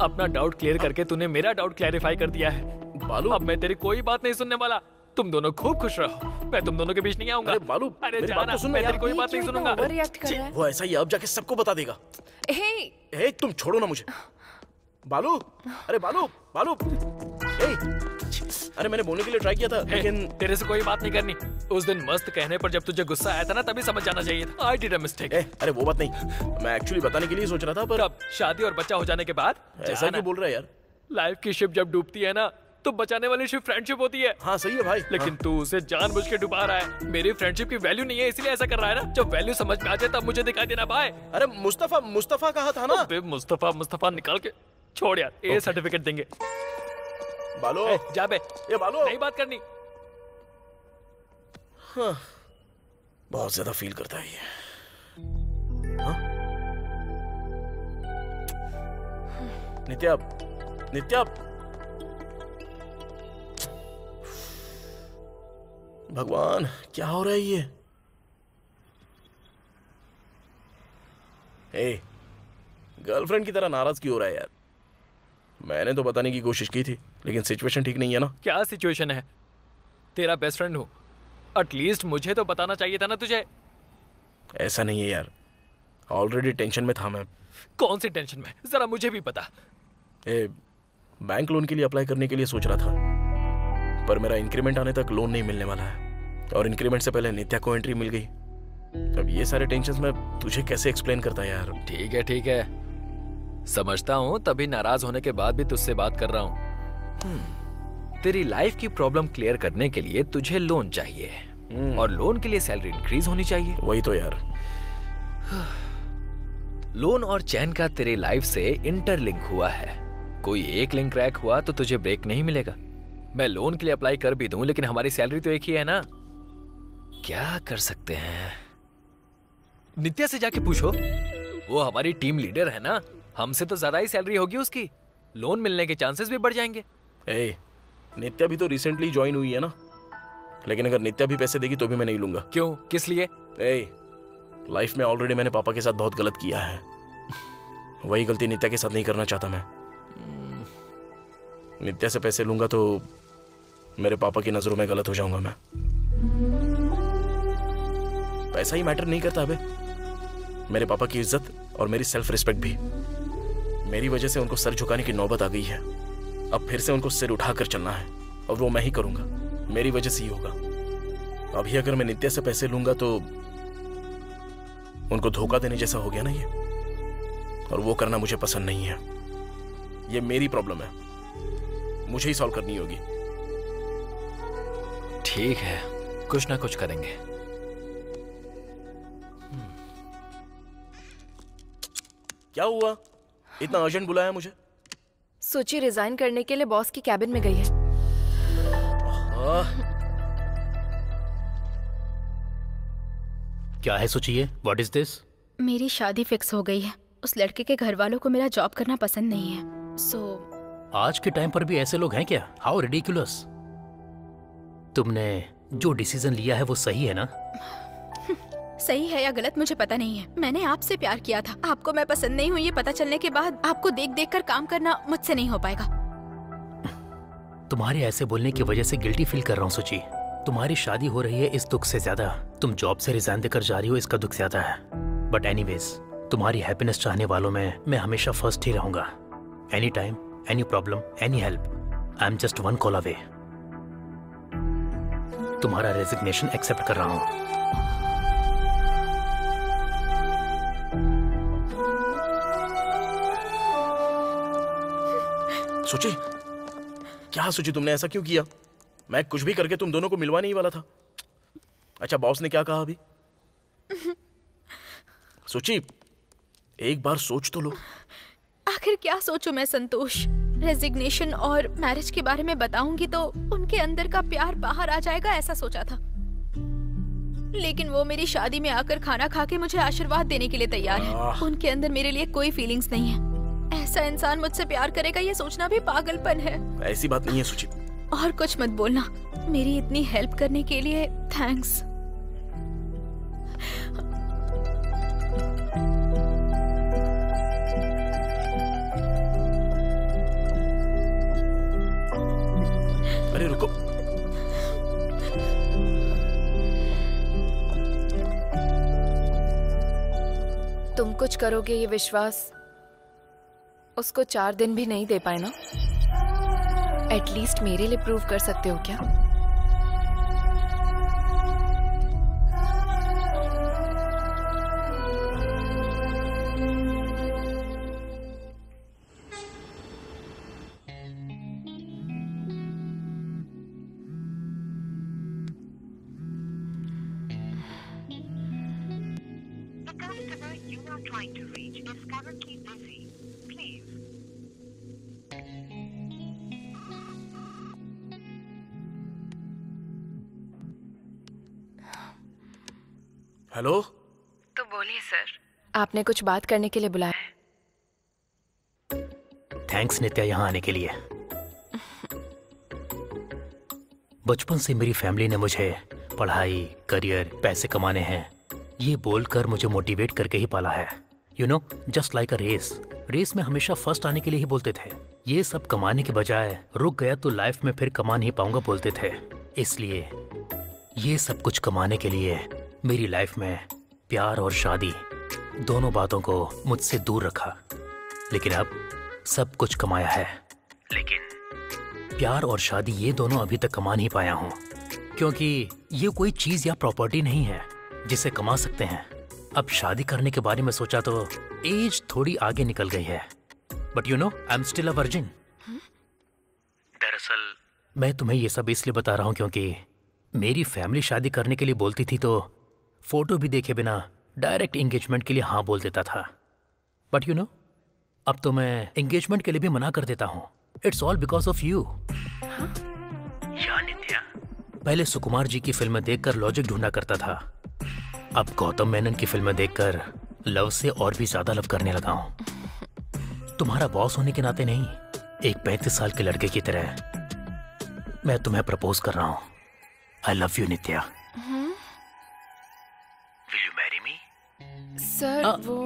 अपना डाउट क्लियर करके तूने मेरा डाउट क्लैरिफाई कर दिया है। बालू, अब मैं तेरी कोई बात नहीं सुनने वाला। तुम दोनों खूब खुश रहो, मैं तुम दोनों के बीच नहीं आऊंगा। अरे बालू, अरे मेरी बात जाना, तो सुन मैं यार। तेरी कोई बात नहीं सुनूंगा। ओवररिएक्ट कर रहा है। वो ऐसा ही अब जाके सबको बता देगा। हे, तुम छोड़ो ना मुझे। बालू, अरे बालू, बालू, अरे मैंने बोलने के लिए ट्राई किया था, लेकिन तेरे से कोई बात नहीं करनी। उस दिन मस्त कहने पर जब तुझे गुस्सा आया था ना, तभी समझ जाना चाहिए था। I did a mistake। अरे वो बात नहीं, मैं एक्चुअली बताने के लिए सोच रहा था, पर कब? शादी और बच्चा हो जाने के बाद? ऐसा क्यों बोल रहा है यार? लाइफ की शिप जब डूबती है ना, तो बचाने वाली शिप फ्रेंडशिप होती है। हाँ सही है भाई, लेकिन तू उसे जानबूझ के डुबा रहा है। मेरी फ्रेंडशिप की वैल्यू नहीं है, इसलिए ऐसा कर रहा है ना। जब वैल्यू समझ में आ जाए तब मुझे दिखाई देना भाई। अरे मुस्तफा, मुस्तफा कहा था ना। मुस्तफा, मुस्तफा निकाल के छोड़ यार, ए सर्टिफिकेट देंगे। बालो, जा बे, ये बालो, नहीं बात करनी। हाँ, बहुत ज्यादा फील करता है ये। हाँ? नित्या, नित्या, भगवान क्या हो रहा है ये? गर्लफ्रेंड की तरह नाराज क्यों हो रहा है यार? मैंने तो बताने की कोशिश की थी, लेकिन सिचुएशन ठीक नहीं है ना। क्या सिचुएशन है? तेरा बेस्ट फ्रेंड हूँ, एटलीस्ट मुझे तो बताना चाहिए था ना तुझे। ऐसा नहीं है यार, ऑलरेडी टेंशन में था मैं। कौन सी टेंशन में, जरा मुझे भी पता। बैंक लोन के लिए अप्लाई करने के लिए सोच रहा था, पर मेरा इंक्रीमेंट आने तक लोन नहीं मिलने वाला है, और इंक्रीमेंट से पहले नित्या को एंट्री मिल गई। अब ये सारे टेंशन्स मैं तुझे कैसे एक्सप्लेन करता यार। ठीक है, समझता हूँ, तभी नाराज होने के बाद भी तुझसे बात कर रहा हूँ। तेरी लाइफ की प्रॉब्लम क्लियर करने के लिए तुझे लोन चाहिए, और लोन के लिए सैलरी इंक्रीज होनी चाहिए। वही तो यार। लोन और चैन का तेरी लाइफ से इंटरलिंक हुआ है। कोई एक लिंक क्रैक हुआ तो तुझे ब्रेक नहीं मिलेगा। मैं लोन के लिए अप्लाई कर भी दूं, लेकिन हमारी सैलरी तो एक ही है ना। क्या कर सकते हैं? नित्या से जाके पूछो, वो हमारी टीम लीडर है ना, हमसे तो ज्यादा ही सैलरी होगी उसकी। लोन मिलने के चांसेस भी बढ़ जाएंगे। नित्या भी तो रिसेंटली ज्वाइन हुई है ना, लेकिन अगर नित्या भी पैसे देगी तो भी मैं नहीं लूंगा। क्यों, किस लिए? लाइफ में ऑलरेडी मैंने पापा के साथ बहुत गलत किया है, वही गलती नित्या के साथ नहीं करना चाहता मैं। नित्या से पैसे लूंगा तो मेरे पापा की नजरों में गलत हो जाऊंगा मैं। पैसा ही मैटर नहीं करता बे, मेरे पापा की इज्जत और मेरी सेल्फ रिस्पेक्ट भी। मेरी वजह से उनको सर झुकाने की नौबत आ गई है। अब फिर से उनको सिर उठाकर चलना है, और वो मैं ही करूंगा। मेरी वजह से ही होगा। अभी अगर मैं नित्या से पैसे लूंगा तो उनको धोखा देने जैसा हो गया ना ये, और वो करना मुझे पसंद नहीं है। ये मेरी प्रॉब्लम है, मुझे ही सॉल्व करनी होगी। ठीक है, कुछ ना कुछ करेंगे। क्या हुआ, इतना अर्जेंट बुलाया मुझे? सोची रिजाइन करने के लिए बॉस की कैबिन में गई है। क्या है सोचिए, व्हाट इज दिस? मेरी शादी फिक्स हो गई है। उस लड़के के घर वालों को मेरा जॉब करना पसंद नहीं है। आज के टाइम पर भी ऐसे लोग हैं क्या? How ridiculous. तुमने जो डिसीजन लिया है वो सही है ना? सही है या गलत मुझे पता नहीं है। मैंने आपसे प्यार किया था, आपको मैं पसंद नहीं हुई ये पता चलने के बाद आपको देख देख कर काम करना मुझसे नहीं हो पाएगा। तुम्हारे ऐसे बोलने की वजह से गिल्टी फील कर रहा हूँ सुची। तुम्हारी शादी हो रही है इस दुख से ज्यादा तुम जॉब से रिजाइन देकर जा रही हो इसका दुख ज्यादा है। बट एनीवेज, तुम्हारी हैप्पीनेस चाहने वालों में मैं हमेशा फर्स्ट ही रहूंगा। Any time, any problem, any help, I am just one call away. तुम्हारा रेजिग्नेशन एक्सेप्ट कर रहा हूं। सोची, क्या सोची तुमने? ऐसा क्यों किया? मैं कुछ भी करके तुम दोनों को मिलवा नहीं वाला था। अच्छा, बॉस ने क्या कहा अभी? सोची, एक बार सोच तो लो। आखिर क्या सोचूं मैं संतोष? रेजिग्नेशन और मैरिज के बारे में बताऊंगी तो उनके अंदर का प्यार बाहर आ जाएगा, ऐसा सोचा था। लेकिन वो मेरी शादी में आकर खाना खा के मुझे आशीर्वाद देने के लिए तैयार है। उनके अंदर मेरे लिए कोई फीलिंग्स नहीं है। ऐसा इंसान मुझसे प्यार करेगा ये सोचना भी पागलपन है। ऐसी बात नहीं है सुची। और कुछ मत बोलना। मेरी इतनी हेल्प करने के लिए थैंक्स। अरे रुको, तुम कुछ करोगे ये विश्वास उसको 4 दिन भी नहीं दे पाए ना? एटलीस्ट मेरे लिए प्रूव कर सकते हो क्या? हेलो। तो बोलिए सर। आपने कुछ बात करने के लिए बुलाया है? थैंक्स नित्या यहाँ आने के लिए। बचपन से मेरी फैमिली ने मुझे पढ़ाई, करियर, पैसे कमाने हैं ये बोलकर मुझे मोटिवेट करके ही पाला है। You know, just like a race में हमेशा फर्स्ट आने के लिए ही बोलते थे। ये सब कमाने के बजाय रुक गया तो लाइफ में फिर कमा नहीं पाऊंगा बोलते थे। इसलिए ये सब कुछ कमाने के लिए मेरी लाइफ में प्यार और शादी दोनों बातों को मुझसे दूर रखा, लेकिन अब सब कुछ कमाया है, लेकिन प्यार और शादी ये दोनों अभी तक कमा नहीं पाया हूँ, क्योंकि ये कोई चीज या प्रॉपर्टी नहीं है जिसे कमा सकते हैं। अब शादी करने के बारे में सोचा तो एज थोड़ी आगे निकल गई है, but you know I am still a virgin. दरअसल मैं तुम्हें ये सब इसलिए बता रहा हूँ क्योंकि मेरी फैमिली शादी करने के लिए बोलती थी तो फोटो भी देखे बिना डायरेक्ट एंगेजमेंट के लिए हाँ बोल देता था, बट यू नो अब तो मैं एंगेजमेंट के लिए भी मना कर देता हूँ। It's all because of you. Nitya, पहले सुकुमार जी की फिल्में देखकर लॉजिक ढूंढा करता था, अब गौतम मेनन की फिल्में देखकर लव से और भी ज्यादा लव करने लगा हूँ। तुम्हारा बॉस होने के नाते नहीं, एक 35 साल के लड़के की तरह मैं तुम्हें प्रपोज कर रहा हूँ। I love you Nitya. Will you marry me? Sir वो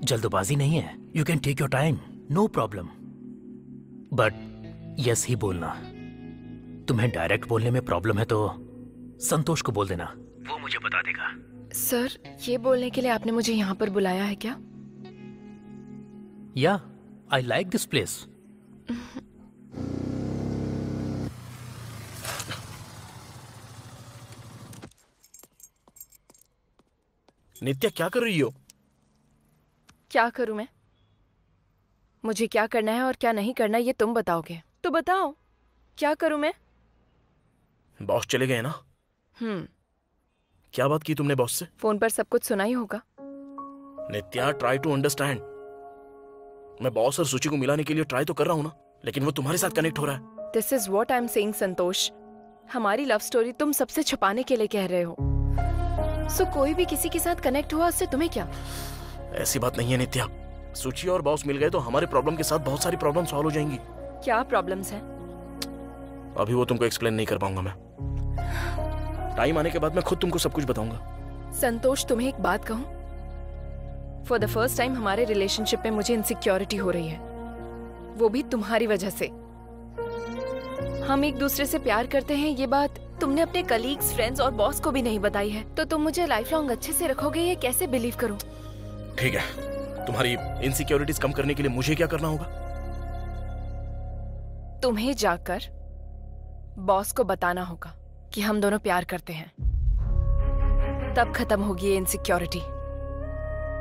जल्दबाजी नहीं है, you can take your time, no problem, but yes ही बोलना। तुम्हें डायरेक्ट बोलने में प्रॉब्लम है तो संतोष को बोल देना, वो मुझे बता देगा। सर ये बोलने के लिए आपने मुझे यहाँ पर बुलाया है क्या? या आई लाइक दिस प्लेस। नित्या क्या कर रही हो? क्या करूं मैं? मुझे क्या करना है और क्या नहीं करना ये तुम बताओगे, तो बताओ क्या करूं मैं? बॉस चले गए ना? क्या बात की तुमने बॉस से? फोन पर सब कुछ सुना ही होगा। नित्या ट्राई टू अंडरस्टैंड। मैं बॉस और सूची को मिलाने के लिए ट्राई तो कर रहा हूँ ना, लेकिन वो तुम्हारे साथ कनेक्ट हो रहा है। This is what I am saying Santosh. हमारी लव स्टोरी तुम सबसे छुपाने के लिए कह रहे हो। सो कोई भी किसी के साथ कनेक्ट हुआ उससे तुम्हें क्या? ऐसी बात नहीं है नित्या, सूची और बॉस मिल गए तो हमारे प्रॉब्लम के साथ बहुत सारी प्रॉब्लम सॉल्व हो जाएंगी। क्या प्रॉब्लम्स हैं? अभी वो तुमको एक्सप्लेन नहीं कर पाऊंगा मैं। टाइम आने के बाद मैं खुद तुमको सब कुछ बताऊंगा। संतोष तुम्हें एक बात कहूं, फॉर द फर्स्ट टाइम हमारे रिलेशनशिप में मुझे इनसिक्योरिटी हो रही है, वो भी तुम्हारी वजह से। हम एक दूसरे से प्यार करते हैं ये बात तुमने अपने कलीग्स, फ्रेंड्स और बॉस को भी नहीं बताई है, तो तुम मुझे लाइफ लॉन्ग अच्छे से रखोगे ये कैसे बिलीव करूं? ठीक है, तुम्हारी इनसिक्योरिटीज कम करने के लिए मुझे क्या करना होगा? तुम्हें जाकर बॉस को बताना होगा कि हम दोनों प्यार करते हैं, तब खत्म होगी ये इनसिक्योरिटी।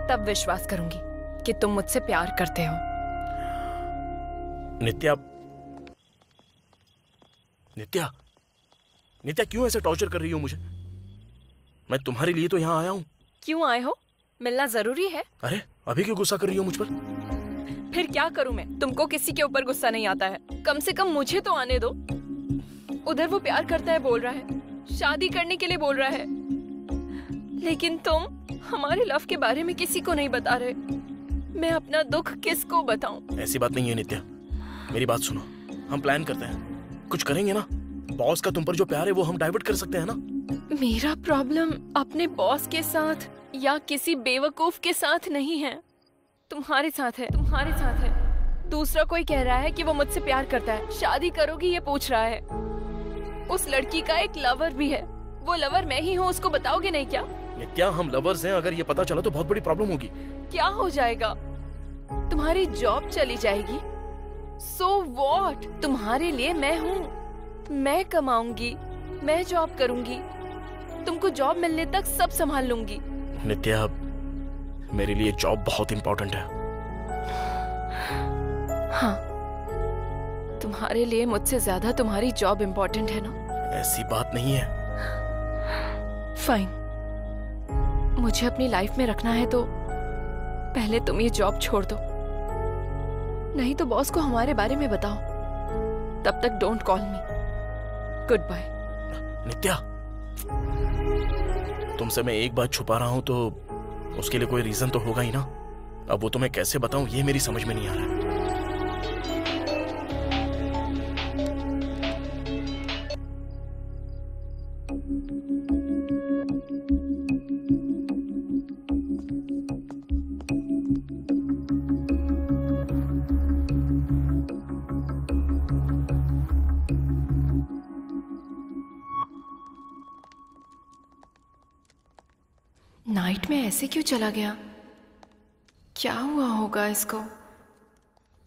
तब विश्वास करूंगी कि तुम मुझसे प्यार करते हो। नित्या, नित्या, नित्या क्यों ऐसे टॉर्चर कर रही हो मुझे? मैं तुम्हारे लिए तो यहाँ आया हूँ। क्यों आए हो? मिलना जरूरी है। अरे अभी क्यों गुस्सा कर रही हो मुझ पर? फिर क्या करूं मैं? तुमको किसी के ऊपर गुस्सा नहीं आता है, कम से कम मुझे तो आने दो। उधर वो प्यार करता है बोल रहा है, शादी करने के लिए बोल रहा है, लेकिन तुम हमारे लव के बारे में किसी को नहीं बता रहे। मैं अपना दुख किसको बताऊं? ऐसी बात नहीं है नित्या, मेरी बात सुनो। हम प्लान करते हैं, कुछ करेंगे ना। बॉस का तुम पर जो प्यार है वो हम डाइवर्ट कर सकते हैं ना। मेरा प्रॉब्लम अपने बॉस के साथ या किसी बेवकूफ के साथ नहीं है, तुम्हारे साथ है। तुम्हारे साथ है। दूसरा कोई कह रहा है कि वो मुझसे प्यार करता है, शादी करोगी ये पूछ रहा है। उस लड़की का एक लवर भी है, वो लवर मैं ही हूँ, उसको बताओगे नहीं क्या? नित्या हम लवर्स हैं, अगर ये पता चला तो बहुत बड़ी प्रॉब्लम होगी। क्या हो जाएगा? तुम्हारी जॉब चली जाएगी। So what? तुम्हारे लिए मैं हूँ, मैं कमाऊंगी, मैं जॉब करूंगी, तुमको जॉब मिलने तक सब संभाल लूंगी। नित्या मेरे लिए जॉब बहुत इंपॉर्टेंट है। हाँ, तुम्हारे लिए मुझसे ज्यादा तुम्हारी जॉब इंपॉर्टेंट है ना? ऐसी बात नहीं है। फाइन, मुझे अपनी लाइफ में रखना है तो पहले तुम ये जॉब छोड़ दो, नहीं तो बॉस को हमारे बारे में बताओ। तब तक don't call me. Good bye. Nitya, तुमसे मैं एक बात छुपा रहा हूं तो उसके लिए कोई रीजन तो होगा ही ना। अब वो तुम्हें कैसे बताऊं ये मेरी समझ में नहीं आ रहा है। में ऐसे क्यों चला गया? क्या हुआ होगा इसको?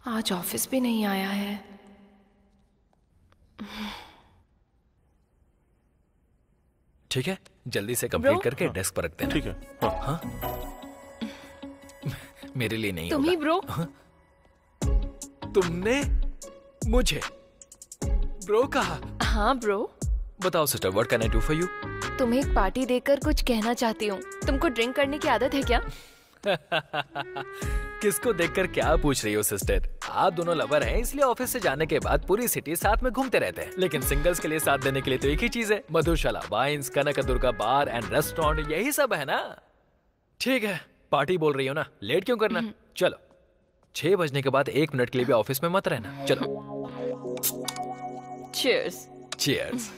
आज ऑफिस भी नहीं आया है। ठीक है, जल्दी से कंप्लीट करके डेस्क पर रखते हैं। ठीक है। हाँ? मेरे लिए नहीं तुम ही ब्रो? तुमने मुझे ब्रो कहा? हाँ ब्रो। बताओ sister, what can I do for you? तुम्हें एक पार्टी देकर कुछ कहना चाहती हूँ। तुमको ड्रिंक करने की आदत है क्या? किसको देखकर क्या पूछ रही हो सिस्टर? आप दोनों लवर हैं, इसलिए ऑफिस से जाने के बाद पूरी सिटी साथ में घूमते रहते हैं। लेकिन सिंगल्स के लिए साथ देने के लिए तो एक ही चीज है, Madhushala wines, Kanakadurga bar and restaurant, यही सब है ना। ठीक है, पार्टी बोल रही हो ना, लेट क्यों करना? चलो, 6 बजने के बाद 1 मिनट के लिए भी ऑफिस में मत रहना। चलो। चीयर्स। चीयर्स।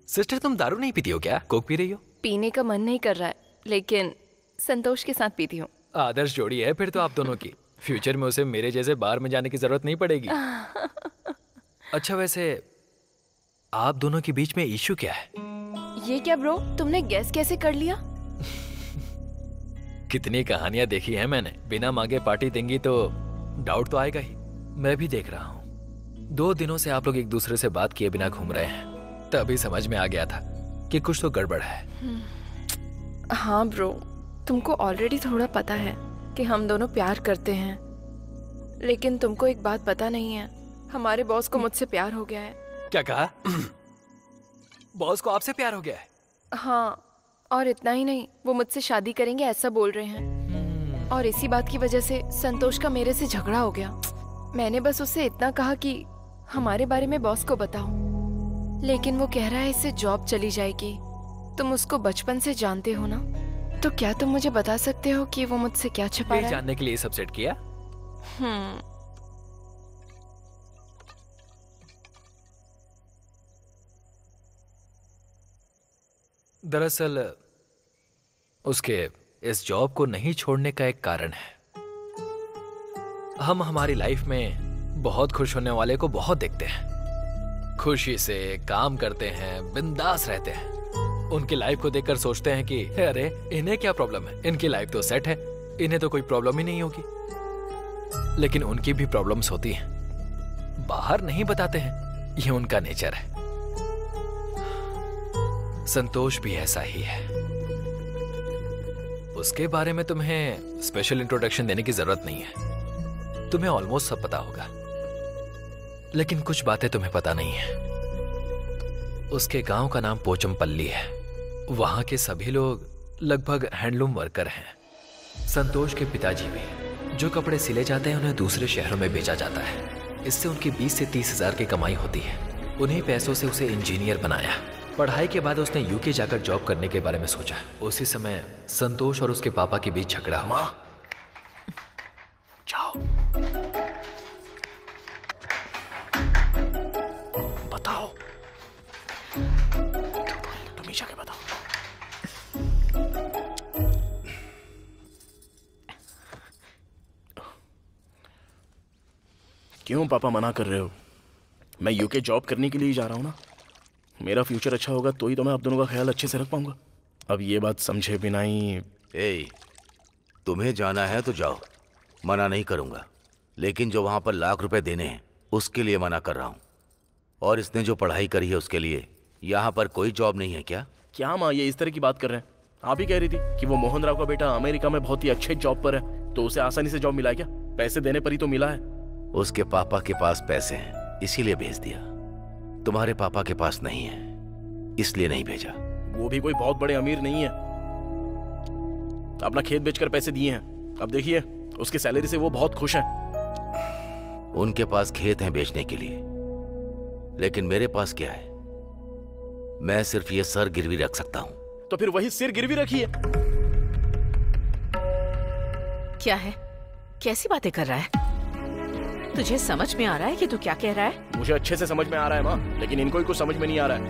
सिस्टर, तुम दारू नहीं पीती हो क्या? कोक पी रही हो? पीने का मन नहीं कर रहा है, लेकिन संतोष के साथ पीती हूँ। आदर्श जोड़ी है फिर तो आप दोनों की। फ्यूचर में उसे मेरे जैसे बार में जाने की जरूरत नहीं पड़ेगी। अच्छा, वैसे आप दोनों के बीच में इशू क्या है? ये क्या ब्रो, तुमने गैस कैसे कर लिया? कितनी कहानियां देखी हैं मैंने। बिना मांगे पार्टी देंगी तो डाउट तो आएगा ही। मैं भी देख रहा हूँ 2 दिनों से आप लोग एक दूसरे से बात किए बिना घूम रहे हैं, तभी समझ में आ गया था कि कुछ तो गड़बड़ है। हाँ ब्रो, तुमको ऑलरेडी थोड़ा पता है कि हम दोनों प्यार करते हैं, लेकिन तुमको एक बात पता नहीं है, हमारे बॉस को मुझसे प्यार हो गया है। क्या कहा? बॉस को आपसे प्यार हो गया है? हाँ, और इतना ही नहीं, वो मुझसे शादी करेंगे ऐसा बोल रहे हैं। और इसी बात की वजह से संतोष का मेरे से झगड़ा हो गया। मैंने बस उससे इतना कहा कि हमारे बारे में बॉस को बताओ, लेकिन वो कह रहा है इससे जॉब चली जाएगी। तुम उसको बचपन से जानते हो ना, तो क्या तुम मुझे बता सकते हो कि वो मुझसे क्या छिपा रहा है? जानने के लिए सब सेट किया? दरअसल उसके इस जॉब को नहीं छोड़ने का एक कारण है। हम हमारी लाइफ में बहुत खुश होने वाले को बहुत देखते हैं, खुशी से काम करते हैं, बिंदास रहते हैं। उनकी लाइफ को देखकर सोचते हैं कि अरे इन्हें क्या प्रॉब्लम है, इनकी लाइफ तो सेट है, इन्हें तो कोई प्रॉब्लम ही नहीं होगी। लेकिन उनकी भी प्रॉब्लम्स होती हैं, बाहर नहीं बताते हैं, ये उनका नेचर है। संतोष भी ऐसा ही है। उसके बारे में तुम्हें स्पेशल इंट्रोडक्शन देने की जरूरत नहीं है, तुम्हें ऑलमोस्ट सब पता होगा। लेकिन कुछ बातें तुम्हें पता नहीं है। उसके गांव का नाम पोचमपल्ली है। वहां के सभी लोग लगभग हैंडलूम वर्कर हैं। संतोष के पिताजी भी। जो कपड़े सिले जाते हैं उन्हें दूसरे शहरों में भेजा जाता है। इससे उनकी 20 से 30 हजार की कमाई होती है। उन्हीं पैसों से उसे इंजीनियर बनाया। पढ़ाई के बाद उसने यूके जाकर जॉब करने के बारे में सोचा। उसी समय संतोष और उसके पापा के बीच झगड़ा हुआ। जाओ, बताओ, तुम ही जाके बताओ। क्यों पापा मना कर रहे हो? मैं यूके जॉब करने के लिए ही जा रहा हूं ना। मेरा फ्यूचर अच्छा होगा तो ही तो मैं आप दोनों का ख्याल अच्छे से रख पाऊंगा। अब ये बात समझे बिना ही। तुम्हें जाना है तो जाओ, मना नहीं करूंगा, लेकिन जो वहां पर लाख रुपए देने हैं उसके लिए मना कर रहा हूं। और इसने जो पढ़ाई करी है उसके लिए यहाँ पर कोई जॉब नहीं है क्या? क्या माँ ये इस तरह की बात कर रहे हैं? आप ही कह रही थी कि वो मोहन राव का बेटा अमेरिका में बहुत ही अच्छे जॉब पर है, तो उसे आसानी से जॉब मिला है क्या? पैसे देने पर ही तो मिला है। उसके पापा के पास पैसे हैं इसीलिए भेज दिया। तुम्हारे पापा के पास नहीं है इसलिए नहीं भेजा। वो भी कोई बहुत बड़े अमीर नहीं है, अपना खेत बेचकर पैसे दिए हैं। अब देखिए उसकी सैलरी से वो बहुत खुश हैं। उनके पास खेत हैं बेचने के लिए, लेकिन मेरे पास क्या है? मैं सिर्फ ये सर गिरवी रख सकता हूं। तो फिर वही सिर गिरवी रखिए। क्या है? कैसी बातें कर रहा है? तुझे समझ में आ रहा है कि तू क्या कह रहा है? मुझे अच्छे से समझ में आ रहा है माँ, लेकिन इनको ही कुछ समझ में नहीं आ रहा है।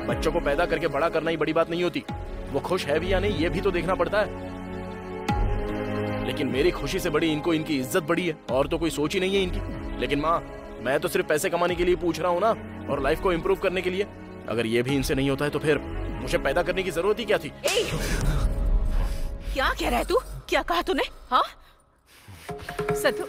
बच्चों को पैदा करके बड़ा करना ही बड़ी बात नहीं होती, वो खुश है भी या नहीं ये भी तो देखना पड़ता है। लेकिन मेरी खुशी से बड़ी इनको इनकी इज्जत बड़ी है, और तो कोई सोच ही नहीं है इनकी। लेकिन माँ मैं तो सिर्फ पैसे कमाने के लिए पूछ रहा हूँ ना, और लाइफ को इम्प्रूव करने के लिए। अगर ये भी इनसे नहीं होता है तो फिर मुझे पैदा करने की जरूरत ही क्या थी? क्या कह रहा है तू? क्या कहा तूने? हाँ संतोष,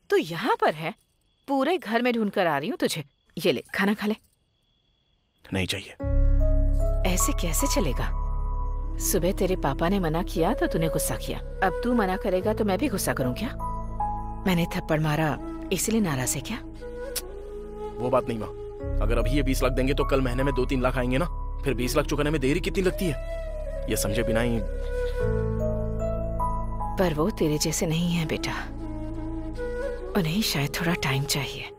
तू यहाँ पर है? पूरे घर में ढूंढ कर आ रही हूँ तुझे। ये ले, खाना खा ले। नहीं चाहिए। ऐसे कैसे चलेगा? सुबह तेरे पापा ने मना किया तो तूने गुस्सा किया, अब तू मना करेगा तो मैं भी गुस्सा करूँ क्या? मैंने थप्पड़ मारा इसलिए नाराज है क्या? वो बात नहीं माँ, अगर अभी ये 20 लाख देंगे तो कल महीने में 2-3 लाख आएंगे ना, फिर 20 लाख चुकाने में देरी कितनी लगती है ये समझे बिना ही। पर वो तेरे जैसे नहीं है बेटा, उन्हें शायद थोड़ा टाइम चाहिए,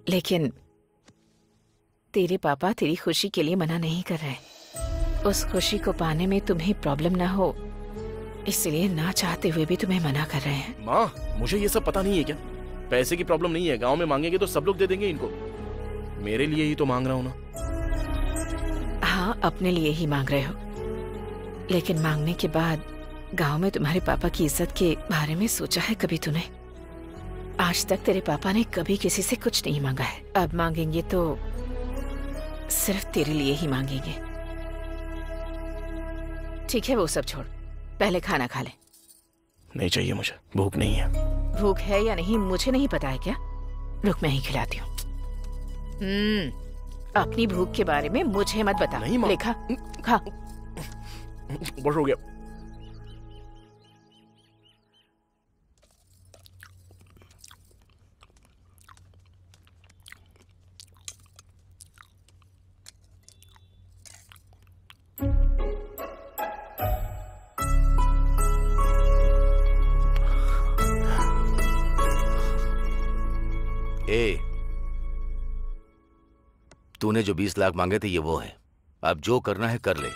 लेकिन तेरे पापा तेरी खुशी के लिए मना नहीं कर रहे। उस खुशी को पाने में तुम्हें प्रॉब्लम ना हो इसलिए ना चाहते हुए भी तुम्हें मना कर रहे हैं। माँ मुझे ये सब पता नहीं है क्या? पैसे की प्रॉब्लम नहीं है, गांव में मांगेंगे तो सब लोग दे देंगे इनको, मेरे लिए ही तो मांग रहा हूँ ना। हाँ अपने लिए ही मांग रहे हो, लेकिन मांगने के बाद गांव में तुम्हारे पापा की इज्जत के बारे में सोचा है कभी तूने? आज तक तेरे पापा ने कभी किसी से कुछ नहीं मांगा है, अब मांगेंगे तो सिर्फ तेरे लिए ही मांगेंगे। ठीक है वो सब छोड़, पहले खाना खा ले। नहीं चाहिए मुझे, भूख नहीं है। भूख है या नहीं मुझे नहीं पता है क्या? रुक मैं ही खिलाती हूँ। अपनी भूख के बारे में मुझे मत बता। नहीं माँ। ले खा खा। बस हो गया। तूने जो 20 लाख मांगे थे ये वो है, अब जो करना है कर ले।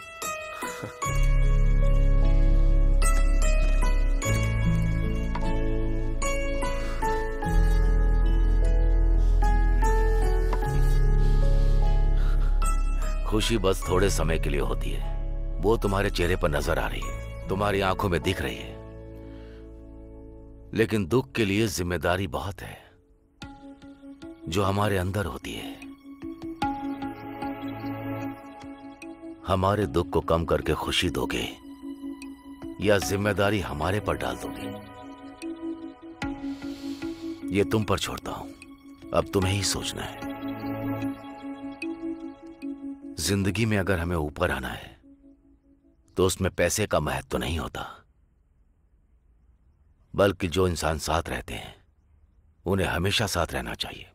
खुशी बस थोड़े समय के लिए होती है, वो तुम्हारे चेहरे पर नजर आ रही है, तुम्हारी आंखों में दिख रही है, लेकिन दुख के लिए जिम्मेदारी बहुत है जो हमारे अंदर होती है। हमारे दुख को कम करके खुशी दोगे या जिम्मेदारी हमारे पर डाल दोगे, ये तुम पर छोड़ता हूं, अब तुम्हें ही सोचना है। जिंदगी में अगर हमें ऊपर आना है तो उसमें पैसे का महत्व नहीं होता, बल्कि जो इंसान साथ रहते हैं उन्हें हमेशा साथ रहना चाहिए।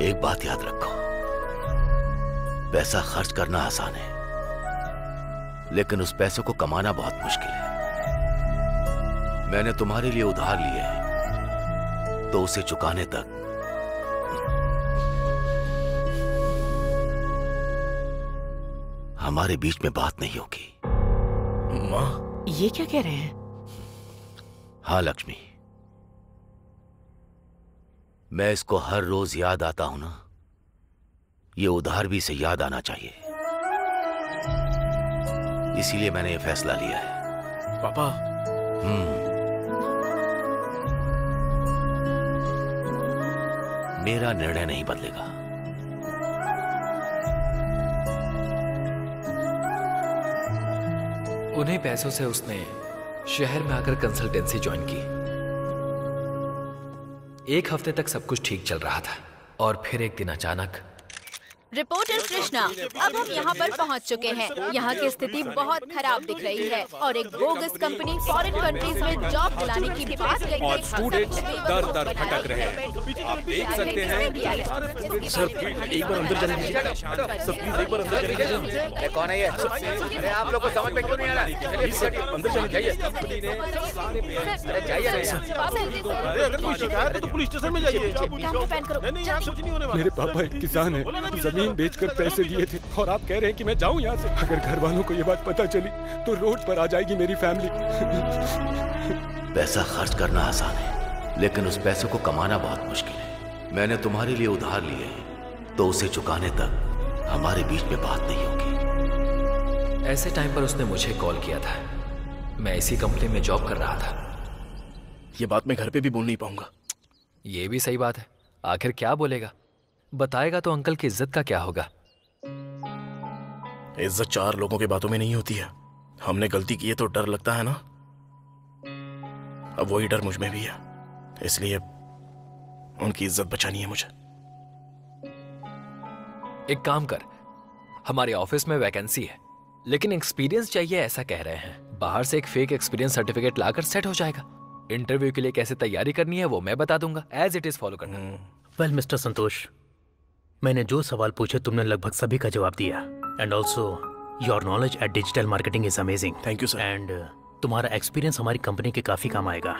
एक बात याद रखो, पैसा खर्च करना आसान है, लेकिन उस पैसे को कमाना बहुत मुश्किल है। मैंने तुम्हारे लिए उधार लिए है, तो उसे चुकाने तक हमारे बीच में बात नहीं होगी। माँ ये क्या कह रहे हैं? हाँ लक्ष्मी, मैं इसको हर रोज याद आता हूं ना, ये उधार भी इसे याद आना चाहिए, इसीलिए मैंने ये फैसला लिया है। पापा। मेरा निर्णय नहीं बदलेगा। उन्हीं पैसों से उसने शहर में आकर कंसल्टेंसी ज्वाइन की। 1 हफ्ते तक सब कुछ ठीक चल रहा था और फिर एक दिन अचानक। रिपोर्टर कृष्णा, अब हम यहाँ पर पहुँच चुके हैं। यहाँ की स्थिति बहुत खराब दिख रही है और एक बोगस कंपनी फॉरेन कंट्रीज में जॉब दिलाने की बात कही और स्टूडेंट्स दर दर भटक रहे हैं। आप देख सकते हैं। सर एक बार अंदर जाने दीजिए। सर प्लीज एक बार अंदर जाने दीजिए। कौन है ये? अरे आप लोग को समझ में क्यों नहीं आ रहा? अंदर जाने दीजिए। अरे जाइए। अगर कोई शिकायत है तो पुलिस स्टेशन में जाइए। नहीं यहाँ कुछ नहीं होने वाला। मेरे पापा एक किसान है, जमीन बेचकर पैसे दिए थे और आप कह रहे हैं कि मैं जाऊं यहाँ से? अगर घर वालों को ये बात पता चली तो रोड पर आ जाएगी मेरी फैमिली। पैसा खर्च करना आसान है, लेकिन उस पैसे को कमाना बहुत मुश्किल है। मैंने तुम्हारे लिए उधार लिए हैं, तो उसे चुकाने तक हमारे बीच में बात नहीं होगी। ऐसे टाइम पर उसने मुझे कॉल किया था। मैं इसी कंपनी में जॉब कर रहा था। ये बात मैं घर पे भी बोल नहीं पाऊंगा। ये भी सही बात है। आखिर क्या बोलेगा? बताएगा तो अंकल की इज्जत का क्या होगा? इज्जत 4 लोगों की बातों में नहीं होती है। हमने गलती की है तो डर लगता है ना। अब वही डर मुझ में भी है, इसलिए उनकी इज्जत बचानी है मुझे। एक काम कर, हमारे ऑफिस में वैकेंसी है, लेकिन एक्सपीरियंस चाहिए ऐसा कह रहे हैं। बाहर से एक फेक एक्सपीरियंस सर्टिफिकेट लाकर सेट हो जाएगा। इंटरव्यू के लिए कैसे तैयारी करनी है वो मैं बता दूंगा। एज इट इज फॉलो करना। वेल मिस्टर संतोष, मैंने जो सवाल पूछे तुमने लगभग सभी का जवाब दिया। And also your knowledge at digital marketing is amazing. Thank you sir. And तुम्हारा एक्सपीरियंस हमारी कंपनी के काफी काम आएगा।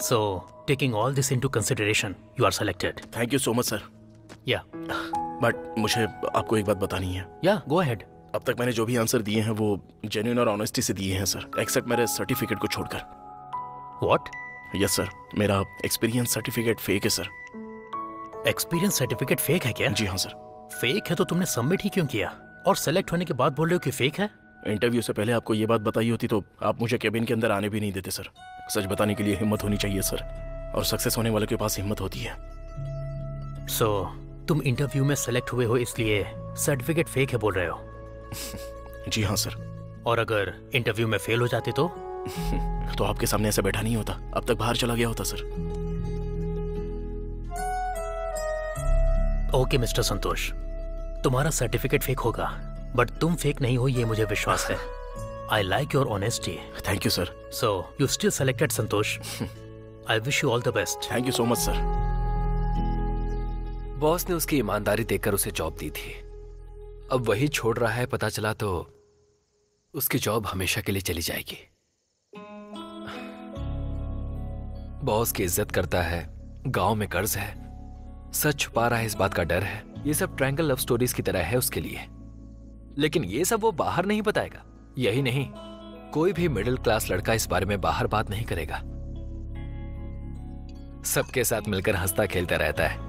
So taking all this into consideration you are selected. Thank you so much sir. Yeah but मुझे आपको एक बात बतानी है। या गो अहेड। अब तक मैंने जो भी आंसर दिए हैं वो जेन्युइन और ऑनेस्टी से दिए हैं सर, एक्सेप्ट मेरे सर्टिफिकेट को छोड़कर। व्हाट? यस सर, मेरा एक्सपीरियंस सर्टिफिकेट फेक है सर। एक्सपीरियंस सर्टिफिकेट फेक है क्या? जी हाँ सर। फेक है तो तुमने सबमिट ही क्यों किया? और सेलेक्ट होने के बाद बोल रहे हो कि फेक है? इंटरव्यू से पहले आपको ये बात बताई होती तो आप मुझे केबिन के अंदर आने भी नहीं देते सर। सच बताने के लिए हिम्मत होनी चाहिए सर, और सक्सेस होने वाले के पास हिम्मत होती है। सो तुम इंटरव्यू में सेलेक्ट हुए हो इसलिए सर्टिफिकेट फेक है बोल रहे हो? जी हाँ सर। और अगर इंटरव्यू में फेल हो जाते तो? तो आपके सामने ऐसा बैठा नहीं होता, अब तक बाहर चला गया होता सर। ओके मिस्टर संतोष, तुम्हारा सर्टिफिकेट फेक होगा बट तुम फेक नहीं हो ये मुझे विश्वास है। I like your honesty. Thank you sir. So you still selected Santosh. I wish you all the best. Thank you so much sir. Boss ने उसकी ईमानदारी देखकर उसे जॉब दी थी। अब वही छोड़ रहा है, पता चला तो उसकी जॉब हमेशा के लिए चली जाएगी। बॉस की इज्जत करता है, गांव में कर्ज है, सच छुपा रहा है इस बात का डर है। ये सब ट्रायंगल लव स्टोरीज की तरह है उसके लिए, लेकिन ये सब वो बाहर नहीं बताएगा। यही नहीं, कोई भी मिडिल क्लास लड़का इस बारे में बाहर बात नहीं करेगा। सबके साथ मिलकर हंसता खेलता रहता है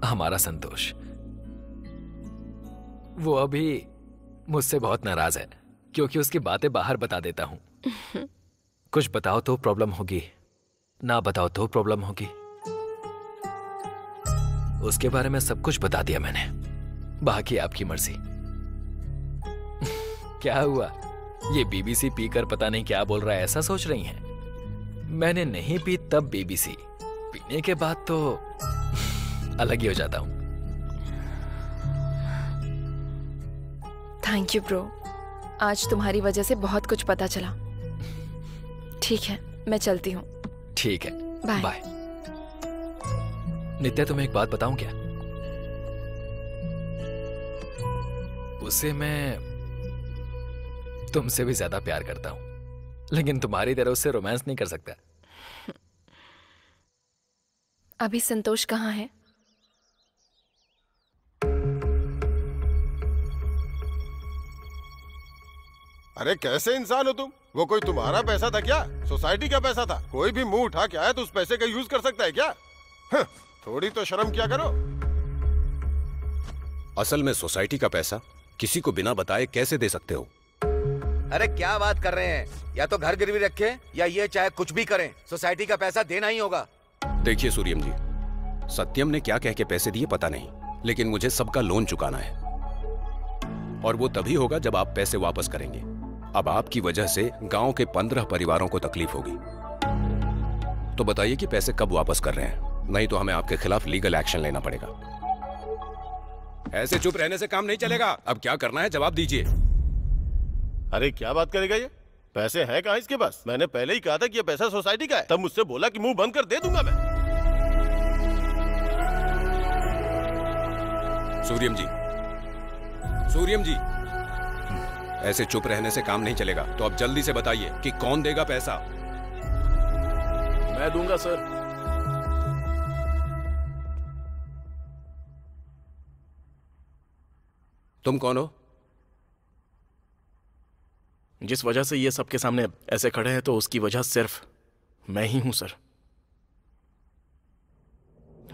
हमारा संतोष। वो अभी मुझसे बहुत नाराज है क्योंकि उसकी बातें बाहर बता देता हूं। कुछ बताओ तो प्रॉब्लम होगी, ना बताओ तो प्रॉब्लम होगी। उसके बारे में सब कुछ बता दिया मैंने, बाकी आपकी मर्जी। क्या हुआ? ये बीबीसी पीकर पता नहीं क्या बोल रहा है ऐसा सोच रही हैं? मैंने नहीं पी तब बीबीसी, पीने के बाद तो अलग ही हो जाता हूं। थैंक यू ब्रो, आज तुम्हारी वजह से बहुत कुछ पता चला। ठीक है, मैं चलती हूँ। ठीक है, बाय। बाय। नित्या, तुम्हें एक बात बताऊं क्या? उसे मैं तुमसे भी ज्यादा प्यार करता हूं, लेकिन तुम्हारी तरह उससे रोमांस नहीं कर सकता। अभी संतोष कहाँ है? अरे कैसे इंसान हो तुम? वो कोई तुम्हारा पैसा था क्या? सोसाइटी का पैसा था। कोई भी मुंह उठा के आया तो उस पैसे का यूज कर सकता है क्या? थोड़ी तो शर्म किया करो। असल में सोसाइटी का पैसा किसी को बिना बताए कैसे दे सकते हो? अरे क्या बात कर रहे हैं? या तो घर गिरवी रखें या ये चाहे कुछ भी करें, सोसाइटी का पैसा देना ही होगा। देखिए सूर्यम जी, सत्यम ने क्या कह के पैसे दिए पता नहीं, लेकिन मुझे सबका लोन चुकाना है और वो तभी होगा जब आप पैसे वापस करेंगे। अब आपकी वजह से गांव के 15 परिवारों को तकलीफ होगी, तो बताइए कि पैसे कब वापस कर रहे हैं, नहीं तो हमें आपके खिलाफ लीगल एक्शन लेना पड़ेगा। ऐसे चुप रहने से काम नहीं चलेगा। अब क्या करना है जवाब दीजिए। अरे क्या बात करेगा ये? पैसे हैं कहाँ इसके पास? मैंने पहले ही कहा था कि ये पैसा सोसाइटी का है, तब मुझसे बोला कि मुंह बंद कर दे दूंगा मैं। सूर्यम जी, सूर्यम जी, ऐसे चुप रहने से काम नहीं चलेगा, तो अब जल्दी से बताइए कि कौन देगा पैसा। मैं दूंगा सर। तुम कौन हो? जिस वजह से ये सबके सामने ऐसे खड़े हैं तो उसकी वजह सिर्फ मैं ही हूं सर।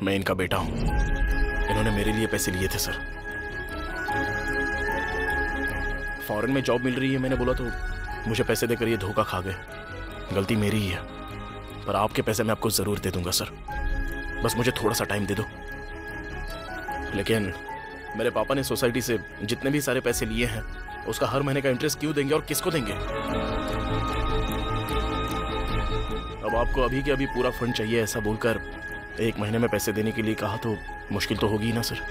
मैं इनका बेटा हूं। इन्होंने मेरे लिए पैसे लिए थे सर। फॉरेन में जॉब मिल रही है मैंने बोला तो मुझे पैसे देकर ये धोखा खा गए। गलती मेरी ही है, पर आपके पैसे मैं आपको जरूर दे दूंगा सर, बस मुझे थोड़ा सा टाइम दे दो। लेकिन मेरे पापा ने सोसाइटी से जितने भी सारे पैसे लिए हैं उसका हर महीने का इंटरेस्ट क्यों देंगे और किसको देंगे? अब आपको अभी के अभी पूरा फंड चाहिए ऐसा बोलकर 1 महीने में पैसे देने के लिए कहा तो मुश्किल तो होगी ही ना सर।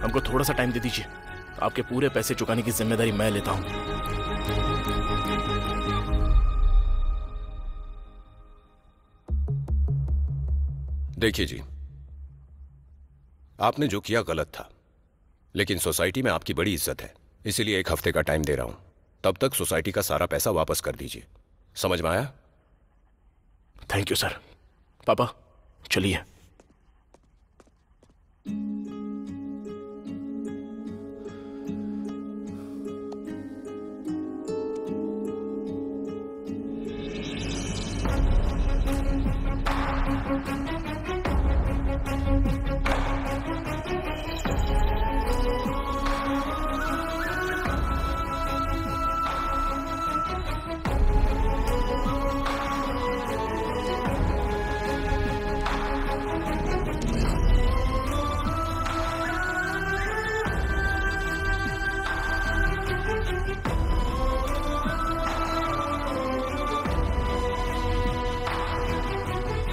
हमको थोड़ा सा टाइम दे दीजिए, आपके पूरे पैसे चुकाने की जिम्मेदारी मैं लेता हूं। देखिए जी, आपने जो किया गलत था, लेकिन सोसाइटी में आपकी बड़ी इज्जत है, इसीलिए 1 हफ्ते का टाइम दे रहा हूं। तब तक सोसाइटी का सारा पैसा वापस कर दीजिए। समझ में आया? Thank you sir. पापा चलिए।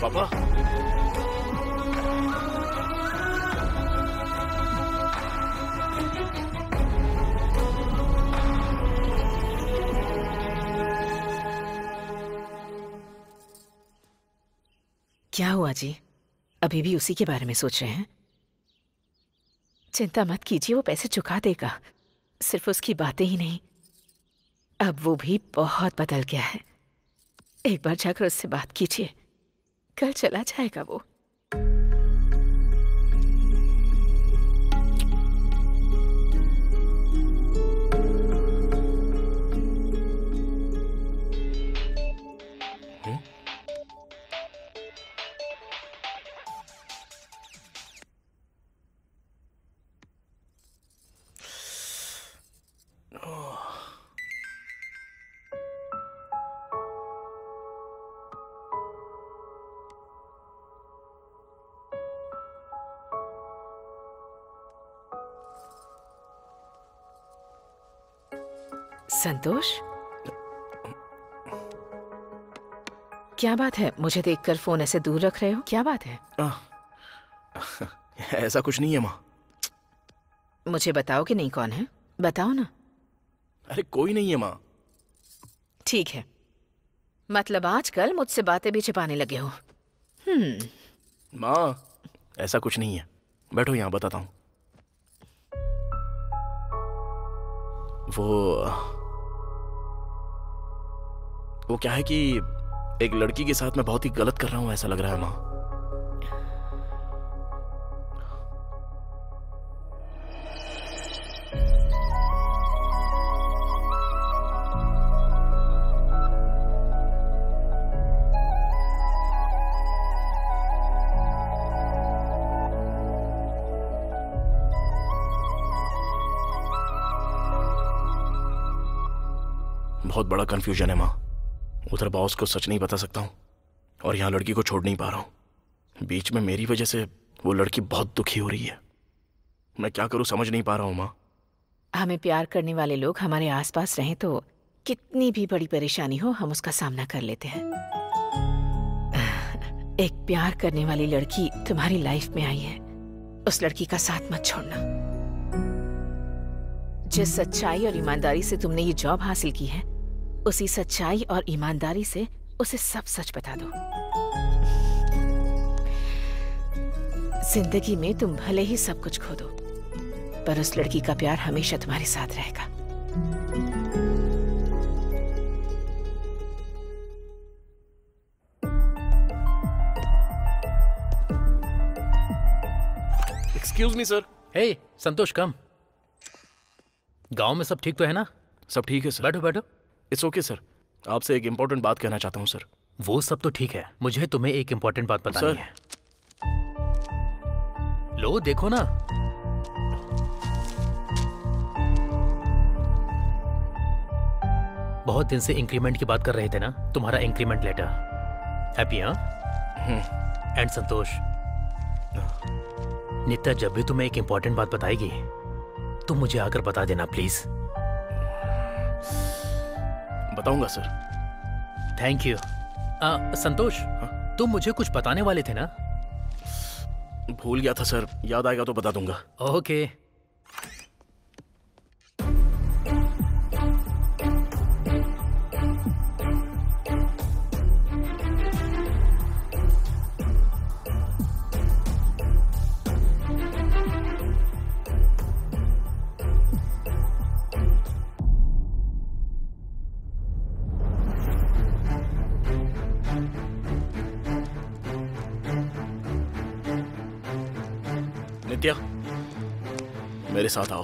पापा क्या हुआ जी? अभी भी उसी के बारे में सोच रहे हैं? चिंता मत कीजिए, वो पैसे चुका देगा। सिर्फ उसकी बातें ही नहीं, अब वो भी बहुत बदल गया है। एक बार जाकर उससे बात कीजिए, कल चला जाएगा वो। संतोष, क्या बात है? मुझे देखकर फोन ऐसे दूर रख रहे हो, क्या बात है? ऐसा कुछ नहीं है माँ। मुझे बताओ कि नहीं कौन है, बताओ ना। अरे कोई नहीं है माँ। ठीक है, मतलब आजकल मुझसे बातें भी छिपाने लगे हो। माँ ऐसा कुछ नहीं है, बैठो यहाँ बताता हूँ। वो क्या है कि एक लड़की के साथ मैं बहुत ही गलत कर रहा हूं ऐसा लग रहा है माँ। बहुत बड़ा कंफ्यूजन है माँ। उधर बॉस को सच नहीं बता सकता हूँ और यहाँ लड़की को छोड़ नहीं पा रहा हूँ। बीच में मेरी वजह से वो लड़की बहुत दुखी हो रही है। मैं क्या करूँ समझ नहीं पा रहा हूँ माँ। हमें प्यार करने वाले लोग हमारे आसपास रहें तो कितनी भी बड़ी परेशानी हो हम उसका सामना कर लेते हैं। एक प्यार करने वाली लड़की तुम्हारी लाइफ में आई है, उस लड़की का साथ मत छोड़ना। जिस सच्चाई और ईमानदारी से तुमने ये जॉब हासिल की है, उसी सच्चाई और ईमानदारी से उसे सब सच बता दो। जिंदगी में तुम भले ही सब कुछ खो दो, पर उस लड़की का प्यार हमेशा तुम्हारे साथ रहेगा। Excuse me sir. Hey Santosh, come. गांव में सब ठीक तो है ना? सब ठीक है सर। बैठो बैठो। It's okay sir. आपसे एक इम्पोर्टेंट बात कहना चाहता हूँ सर। वो सब तो ठीक है, मुझे तुम्हें एक इम्पोर्टेंट बात बतानी है। लो देखो ना। बहुत दिन से इंक्रीमेंट की बात कर रहे थे ना, तुम्हारा इंक्रीमेंट लेटर। हैप्पी? हाँ। एंड संतोष, नित्या जब भी तुम्हें एक इंपॉर्टेंट बात बताएगी तुम मुझे आकर बता देना प्लीज। बताऊंगा सर। Thank you. संतोष, तुम मुझे कुछ बताने वाले थे ना? भूल गया था सर, याद आएगा तो बता दूंगा। ओके। नित्या, मेरे साथ आओ।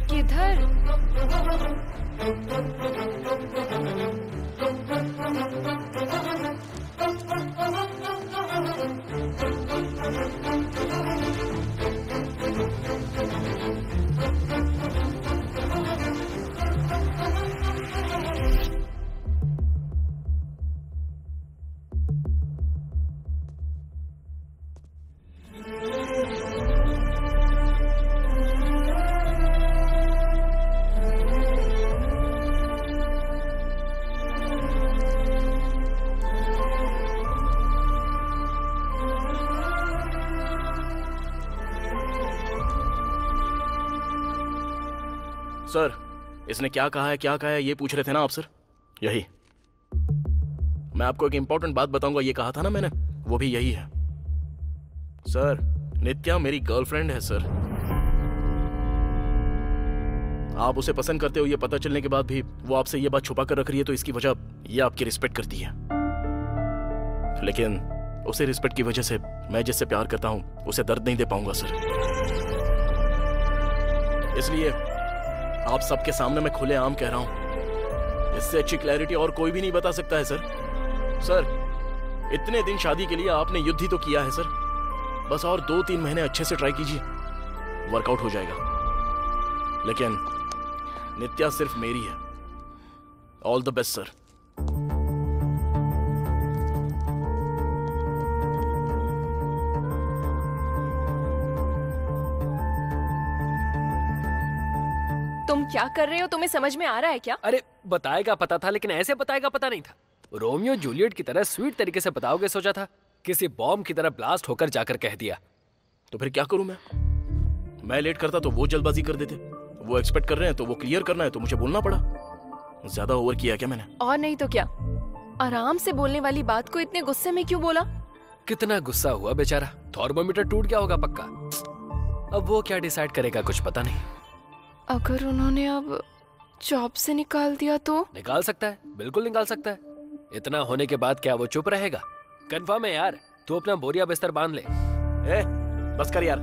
किधर? सर, इसने क्या कहा है ये पूछ रहे थे ना आप सर? यही। मैं आपको एक इंपॉर्टेंट बात बताऊंगा, ये कहा था ना मैंने, वो भी यही है। सर, नित्या मेरी गर्लफ्रेंड है सर। आप उसे पसंद करते हो ये पता चलने के बाद भी वो आपसे ये बात छुपा कर रख रही है, तो इसकी वजह ये आपकी रिस्पेक्ट करती है। लेकिन उसे रिस्पेक्ट की वजह से मैं जिससे प्यार करता हूं उसे दर्द नहीं दे पाऊंगा सर। इसलिए आप सबके सामने मैं खुलेआम कह रहा हूं, इससे अच्छी क्लैरिटी और कोई भी नहीं बता सकता है सर। सर, इतने दिन शादी के लिए आपने युद्ध ही तो किया है सर। बस और 2-3 महीने अच्छे से ट्राई कीजिए, वर्कआउट हो जाएगा। लेकिन नित्या सिर्फ मेरी है। All the best sir. तुम क्या कर रहे हो? तुम्हें समझ में आ रहा है क्या? अरे बताएगा पता था, लेकिन ऐसे बताएगा पता नहीं था। रोमियो जूलियट की तरह स्वीट तरीके से बताओगे सोचा था, किसी बॉम्ब की तरह ब्लास्ट होकर जाकर कह दिया। तो फिर क्या करूं मैं लेट करता तो वो जल्दबाजी कर देते। वो एक्सपेक्ट कर रहे हैं तो वो क्लियर करना है, तो मुझे बोलना पड़ा। ज्यादा ओवर किया क्या मैंने? और नहीं तो क्या। आराम से बोलने वाली बात को इतने गुस्से में क्यों बोला? कितना गुस्सा हुआ बेचारा। थर्मोमीटर टूट गया होगा पक्का। अब वो क्या डिसाइड करेगा कुछ पता नहीं। अगर उन्होंने अब जॉब से निकाल दिया तो? निकाल सकता है, बिल्कुल निकाल सकता है। इतना होने के बाद क्या वो चुप रहेगा? कंफर्म है यार। तू अपना बोरिया बिस्तर बांध ले। बस कर यार,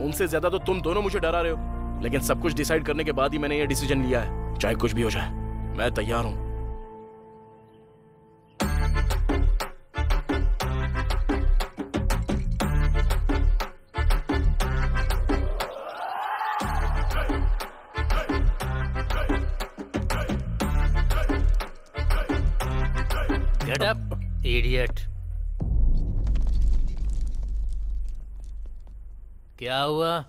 उनसे ज्यादा तो तुम दोनों मुझे डरा रहे हो। लेकिन सब कुछ डिसाइड करने के बाद ही मैंने ये डिसीजन लिया है। चाहे कुछ भी हो जाए, मैं तैयार हूं। Get up, idiot. क्या हुआ?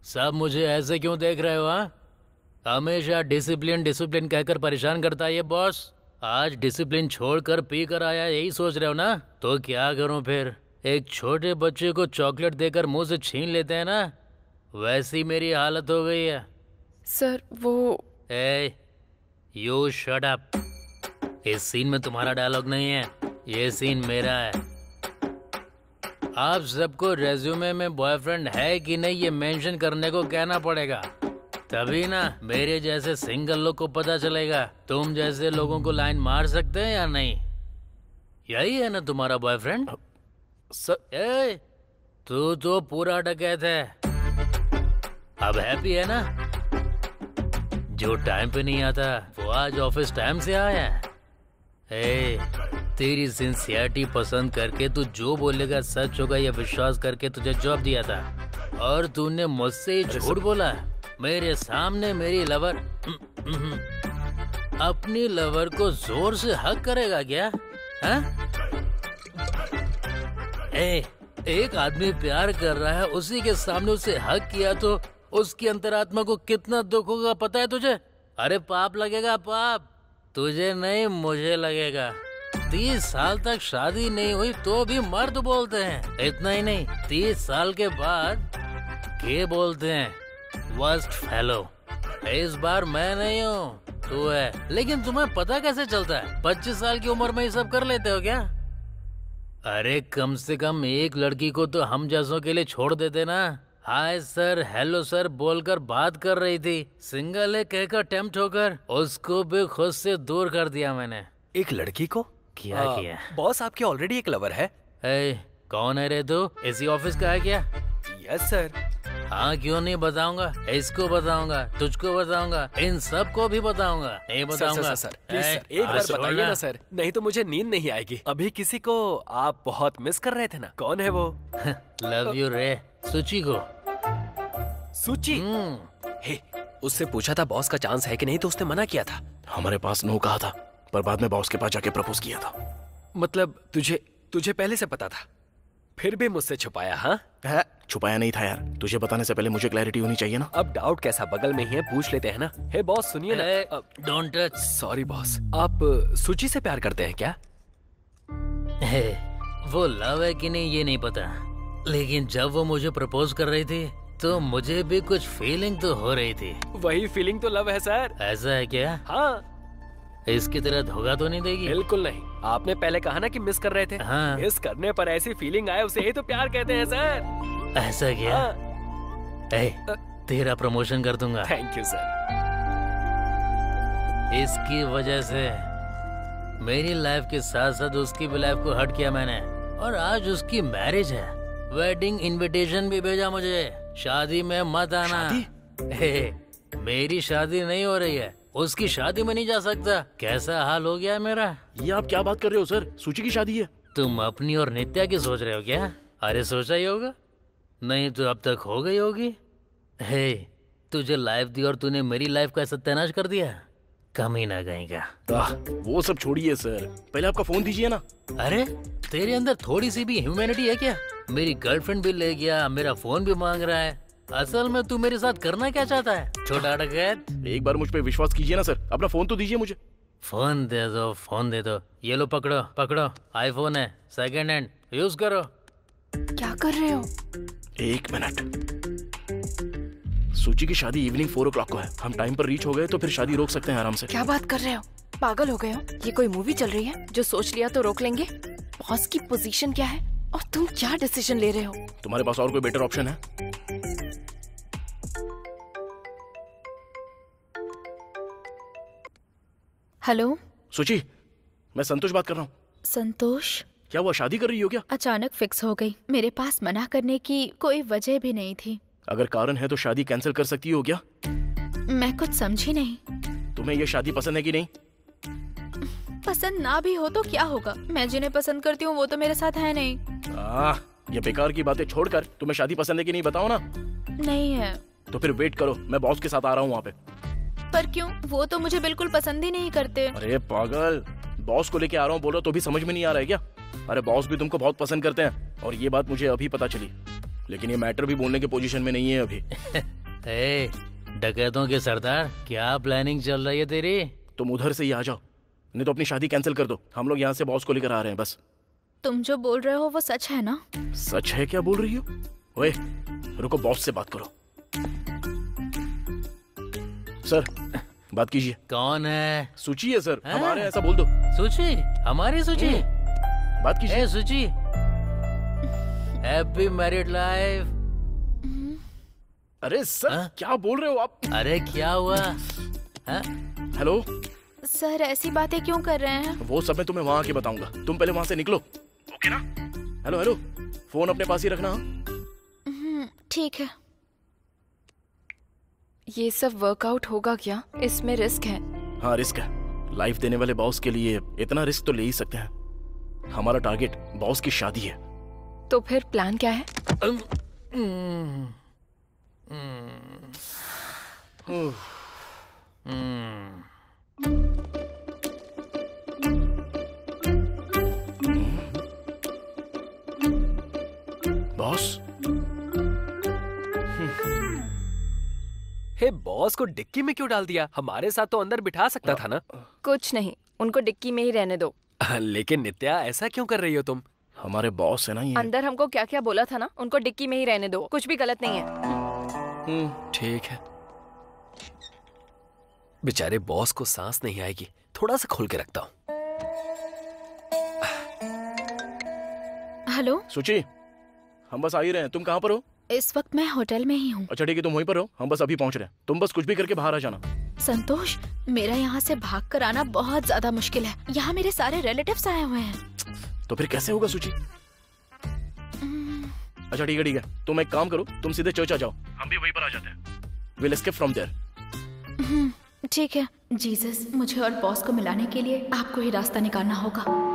सब मुझे ऐसे क्यों देख रहे हो? हाँ, हमेशा डिसिप्लिन डिसिप्लिन कहकर परेशान करता है ये बॉस। आज डिसिप्लिन छोड़कर पी कर आया, यही सोच रहे हो ना? तो क्या करूं फिर? एक छोटे बच्चे को चॉकलेट देकर मुंह से छीन लेते हैं ना, वैसी मेरी हालत हो गई है। सर वो यू शट अप। इस सीन में तुम्हारा डायलॉग नहीं है, ये सीन मेरा है। आप सबको रेज्यूमे में बॉयफ्रेंड है कि नहीं ये मेंशन करने को कहना पड़ेगा, तभी ना मेरे जैसे सिंगल लोग को पता चलेगा तुम जैसे लोगों को लाइन मार सकते हैं या नहीं। यही है ना तुम्हारा बॉयफ्रेंड? सर, तू तो पूरा डकैत है। अब हैप्पी है ना? जो टाइम पे नहीं आता वो आज ऑफिस टाइम से आया है। तेरी सिंसियरिटी पसंद करके तू जो बोलेगा सच होगा ये विश्वास करके तुझे जॉब दिया था। और तूने मुझसे ही झूठ बोला? मेरे सामने मेरी लवर अपनी लवर को जोर से हक करेगा क्या? हाँ? एक आदमी प्यार कर रहा है, उसी के सामने उसे हक किया तो उसकी अंतरात्मा को कितना दुख होगा पता है तुझे? अरे पाप लगेगा, पाप। तुझे नहीं, मुझे लगेगा। 30 साल तक शादी नहीं हुई तो भी मर्द बोलते हैं। इतना ही नहीं, 30 साल के बाद के बोलते हैं वर्स्ट फेलो। इस बार मैं नहीं हूँ, तू है। लेकिन तुम्हें पता कैसे चलता है? 25 साल की उम्र में ये सब कर लेते हो क्या? अरे कम से कम एक लड़की को तो हम जैसों के लिए छोड़ देते ना। हाय सर, हेलो सर बोलकर बात कर रही थी, सिंगल है कहकर टेम्प्ट होकर उसको भी खुद से दूर कर दिया मैंने। एक लड़की को? क्या किया? बॉस आपके ऑलरेडी एक लवर है। कौन है रे तू? इसी ऑफिस का है क्या? Yes sir. हाँ, क्यों नहीं बताऊंगा? इसको बताऊंगा, तुझको बताऊंगा, इन सब को भी बताऊंगा। नहीं बताऊंगा। सर, प्लीज सर, एक बार बताइए ना सर, नहीं तो मुझे नींद नहीं आएगी। अभी किसी को आप बहुत मिस कर रहे थे ना, कौन है वो? लव यू रे, सुची को। सुची? हे, उससे पूछा था बॉस का चांस है कि नहीं, तो उसने मना किया था। हमारे पास नो कहा था, पर बाद में बॉस के पास जाके प्रपोज किया था। मतलब तुझे पहले से पता था, फिर भी मुझसे छुपाया? हाँ, छुपाया नहीं था यार, तुझे बताने से पहले मुझे क्लैरिटी होनी चाहिए ना। अब डाउट कैसा, बगल में ही है, पूछ लेते हैं ना। हे बॉस सुनिए ना। Don't touch. सॉरी बॉस, आप सुची से प्यार करते हैं क्या? वो लव है कि नहीं ये नहीं पता, लेकिन जब वो मुझे प्रपोज कर रही थी तो मुझे भी कुछ फीलिंग तो हो रही थी। वही फीलिंग तो लव है सर। ऐसा है क्या? हाँ। इसकी तरह धोखा तो नहीं देगी? बिल्कुल नहीं। आपने पहले कहा ना कि मिस कर रहे थे। हाँ। मिस करने पर ऐसी फीलिंग आए, उसे ही तो प्यार कहते हैं सर। ऐसा क्या? हाँ। तेरा प्रमोशन कर दूंगा। Thank you sir. इसकी वजह से मेरी लाइफ के साथ साथ उसकी भी लाइफ को हट किया मैंने, और आज उसकी मैरिज है। वेडिंग इनविटेशन भी भेजा मुझे, शादी में मत आना। मेरी शादी नहीं हो रही है, उसकी शादी में नहीं जा सकता। कैसा हाल हो गया है मेरा? ये आप क्या बात कर रहे हो सर? सूची की शादी है। तुम अपनी और नित्या की सोच रहे हो क्या? अरे सोचा ही होगा, नहीं तो अब तक हो गई होगी। हे, तुझे लाइफ दी और तूने मेरी लाइफ का सत्यानाश कर दिया। कमी ना गएगा। वो सब छोड़िए सर, पहले आपका फोन दीजिए ना। अरे तेरे अंदर थोड़ी सी भी ह्यूमैनिटी है क्या? मेरी गर्लफ्रेंड भी ले गया, मेरा फोन भी मांग रहा है। असल में तू मेरे साथ करना क्या चाहता है, छोटा डकैत? एक बार मुझ पे विश्वास कीजिए ना सर, अपना फोन तो दीजिए मुझे। फोन दे दो, फोन दे दो। ये लो पकड़ो पकड़ो, आईफोन है, सेकंड हैंड, यूज करो। क्या कर रहे हो? एक मिनट। सूची की शादी इवनिंग 4 o'clock को है, हम टाइम पर रीच हो गए तो फिर शादी रोक सकते हैं आराम से। क्या बात कर रहे हो? पागल हो गए हो? ये कोई मूवी चल रही है जो सोच लिया तो रोक लेंगे? बॉस की पोजीशन क्या है और तुम क्या डिसीजन ले रहे हो? तुम्हारे पास और कोई बेटर ऑप्शन है? हेलो सूची, मैं संतोष बात कर रहा हूँ। संतोष? क्या हुआ, शादी कर रही हो क्या? अचानक फिक्स हो गई, मेरे पास मना करने की कोई वजह भी नहीं थी। अगर कारण है तो शादी कैंसिल कर सकती हो क्या? मैं कुछ समझी नहीं। तुम्हें ये शादी पसंद है कि नहीं? पसंद ना भी हो तो क्या होगा, मैं जिन्हें पसंद करती हूँ वो तो मेरे साथ है नहीं। ये बेकार की बातें छोड़कर तुम्हें शादी पसंद है कि नहीं बताओ ना। नहीं है। तो फिर वेट करो, मैं बॉस के साथ आ रहा हूँ वहाँ पे। पर क्यों? वो तो मुझे बिल्कुल पसंद ही नहीं करते। अरे पागल, बॉस को लेके आ रहा हूँ बोलो तो भी समझ में नहीं आ रहा है क्या? अरे बॉस भी तुमको बहुत पसंद करते हैं, और ये बात मुझे अभी पता चली, लेकिन ये मैटर भी बोलने के पोजीशन में नहीं है अभी। डकैतों के सरदार, क्या प्लानिंग चल रही है तेरी? तुम उधर से ही आ जाओ, नहीं तो अपनी शादी कैंसिल कर दो। हम लोग यहाँ से बॉस को लेकर आ रहे हैं बस। तुम जो बोल रहे हो वो सच है ना? सच है? क्या बोल रही हो? ओए रुको, बॉस से बात करो। सर बात कीजिए। कौन है? सूची है सर, हमारे, ऐसा बोल दो। सूची? हमारी सूची? बात कीजिए। सूची, हैप्पी मैरिड लाइफ। अरे सर क्या बोल रहे हो आप? अरे क्या हुआ? हेलो सर, ऐसी बातें क्यों कर रहे हैं? वो सब मैं तुम्हें वहाँ आके बताऊंगा, तुम पहले वहाँ से निकलो, ओके ना? हेलो हेलो, फोन अपने पास ही रखना। ठीक है। ये सब वर्कआउट होगा क्या? इसमें रिस्क है। हाँ रिस्क है, लाइफ देने वाले बॉस के लिए इतना रिस्क तो ले ही सकते हैं। हमारा टारगेट बॉस की शादी है। तो फिर प्लान क्या है? बॉस, हे बॉस को डिक्की में क्यों डाल दिया? हमारे साथ तो अंदर बिठा सकता था ना। कुछ नहीं, उनको डिक्की में ही रहने दो। लेकिन नित्या, ऐसा क्यों कर रही हो तुम? हमारे बॉस है ना ये। अंदर हमको क्या क्या बोला था ना, उनको डिक्की में ही रहने दो, कुछ भी गलत नहीं है। ठीक है। बेचारे बॉस को सांस नहीं आएगी, थोड़ा सा खोल के रखता हूँ। हेलो सुची, हम बस आ ही रहे हैं। तुम कहाँ पर हो? इस वक्त मैं होटल में ही हूँ। अच्छा ठीक है, तुम वहीं पर हो, हम बस अभी पहुंच रहे हैं। तुम बस कुछ भी करके बाहर आ जाना। संतोष, मेरा यहाँ से भाग कर आना बहुत ज्यादा मुश्किल है। यहाँ मेरे सारे रिलेटिव्स आए हुए हैं। तो फिर कैसे होगा सुची? अच्छा ठीक है, तुम एक काम करो, तुम सीधे चर्च आ जाओ, हम भी वहीं पर आ जाते हैं। We'll escape from there। ठीक है। जीसस, मुझे और बॉस को मिलाने के लिए आपको ही रास्ता निकालना होगा।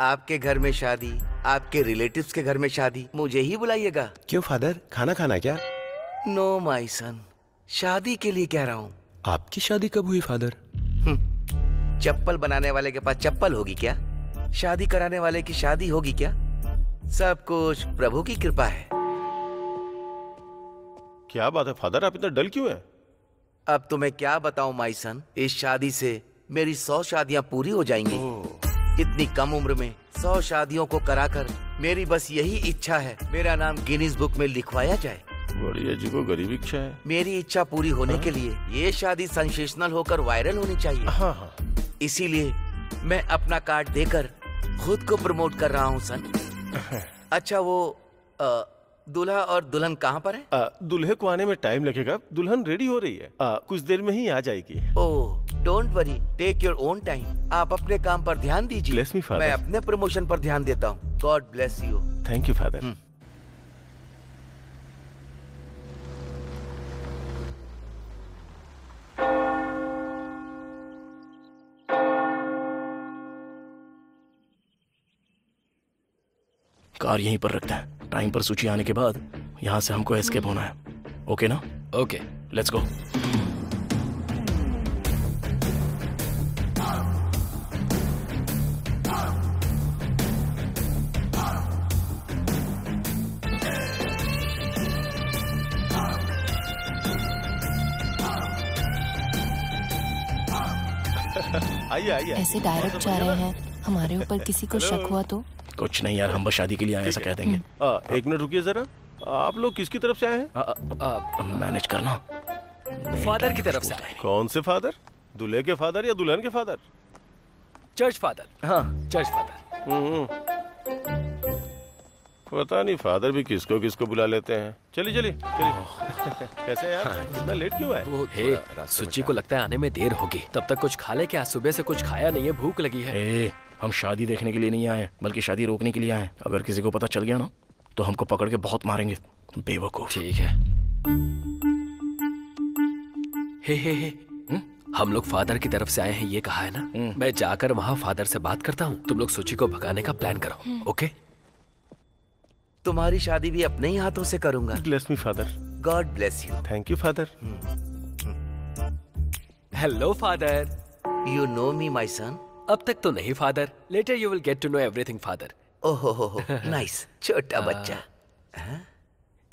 आपके घर में शादी, आपके रिलेटिव्स के घर में शादी, मुझे ही बुलाइएगा। क्यों फादर, खाना खाना क्या? नो माय सन, शादी के लिए कह रहा हूँ। आपकी शादी कब हुई फादर? चप्पल बनाने वाले के पास चप्पल होगी क्या? शादी कराने वाले की शादी होगी क्या? सब कुछ प्रभु की कृपा है। क्या बात है फादर, आप इतना डल क्यों हैं? अब तुम्हें क्या बताऊं माय सन, इस शादी से मेरी 100 शादियां पूरी हो जाएंगी। इतनी कम उम्र में 100 शादियों को कराकर मेरी बस यही इच्छा है, मेरा नाम गिनीज बुक में लिखवाया जाए। बड़ी अजीबोगरीब इच्छा है। मेरी इच्छा पूरी होने के लिए ये शादी सेंसेशनल होकर वायरल होनी चाहिए। हाँ। इसीलिए मैं अपना कार्ड देकर खुद को प्रमोट कर रहा हूँ सन। अच्छा वो दूल्हा और दुल्हन कहाँ पर है? दूल्हे को आने में टाइम लगेगा, दुल्हन रेडी हो रही है, कुछ देर में ही आ जाएगी। Oh, don't worry, take your own time. आप अपने काम पर ध्यान दीजिए। Bless me, Father. मैं अपने प्रमोशन पर ध्यान देता हूँ। God bless you. Thank you father. Car यहीं पर रखते हैं। टाइम पर सूची आने के बाद यहाँ से हमको एस्केप होना है। ओके ना? Okay, let's go. आइए। ऐसे डायरेक्ट जा रहे हैं, हमारे ऊपर किसी को शक हुआ तो? कुछ नहीं यार, हम बस शादी के लिए आए, ऐसा कह देंगे। एक मिनट रुकिए जरा, आप लोग किसकी तरफ से आए हैं? मैनेज करना। फादर की तरफ से आए। कौन से फादर? दूल्हे के फादर या दुल्हन के फादर? Church father. हाँ, चर्च फादर। पता नहीं फादर भी किसको किसको बुला लेते हैं। चलिए। कैसे यार, इतना लेट क्यों है? हे, सुची को लगता है आने में देर होगी। तब तक कुछ खा ले क्या? सुबह से कुछ खाया नहीं है, भूख लगी है। हम शादी देखने के लिए नहीं आए, बल्कि शादी रोकने के लिए आए। अगर किसी को पता चल गया ना तो हमको पकड़ के बहुत मारेंगे, बेवकूफ। ठीक है। हे, हम लोग फादर की तरफ से आए हैं, ये कहा है ना? मैं जाकर वहाँ फादर से बात करता हूँ। तुम लोग सुची को भगाने का प्लान करो। ओके? तुम्हारी शादी भी अपने ही हाथों से करूंगा। Bless me father. God bless you. Thank you father. Hello father. You know me my son? अब तक तो नहीं father, later you will get to know everything father. ओहो, नाइस, छोटा बच्चा।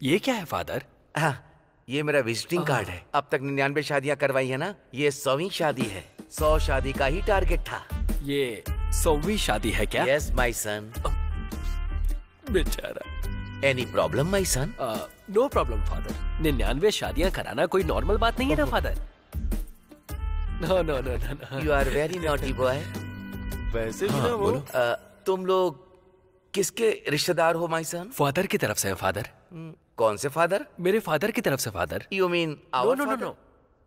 ये क्या है फादर? हाँ, ये मेरा विजिटिंग कार्ड है। अब तक 99 शादियां करवाई है ना, ये 100वीं शादी है। 100 शादी का ही टारगेट था। ये 100वीं शादी है क्या? Yes my son. बेचारा। Any problem my son? No problem father. 99 शादियां कराना कोई नॉर्मल बात नहीं है ना father. No. You are very naughty boy. वैसे भी ना वो तुम लोग किसके रिश्तेदार हो माय सन? फादर की तरफ से है फादर। कौन से फादर? मेरे फादर की तरफ से father. You mean our father?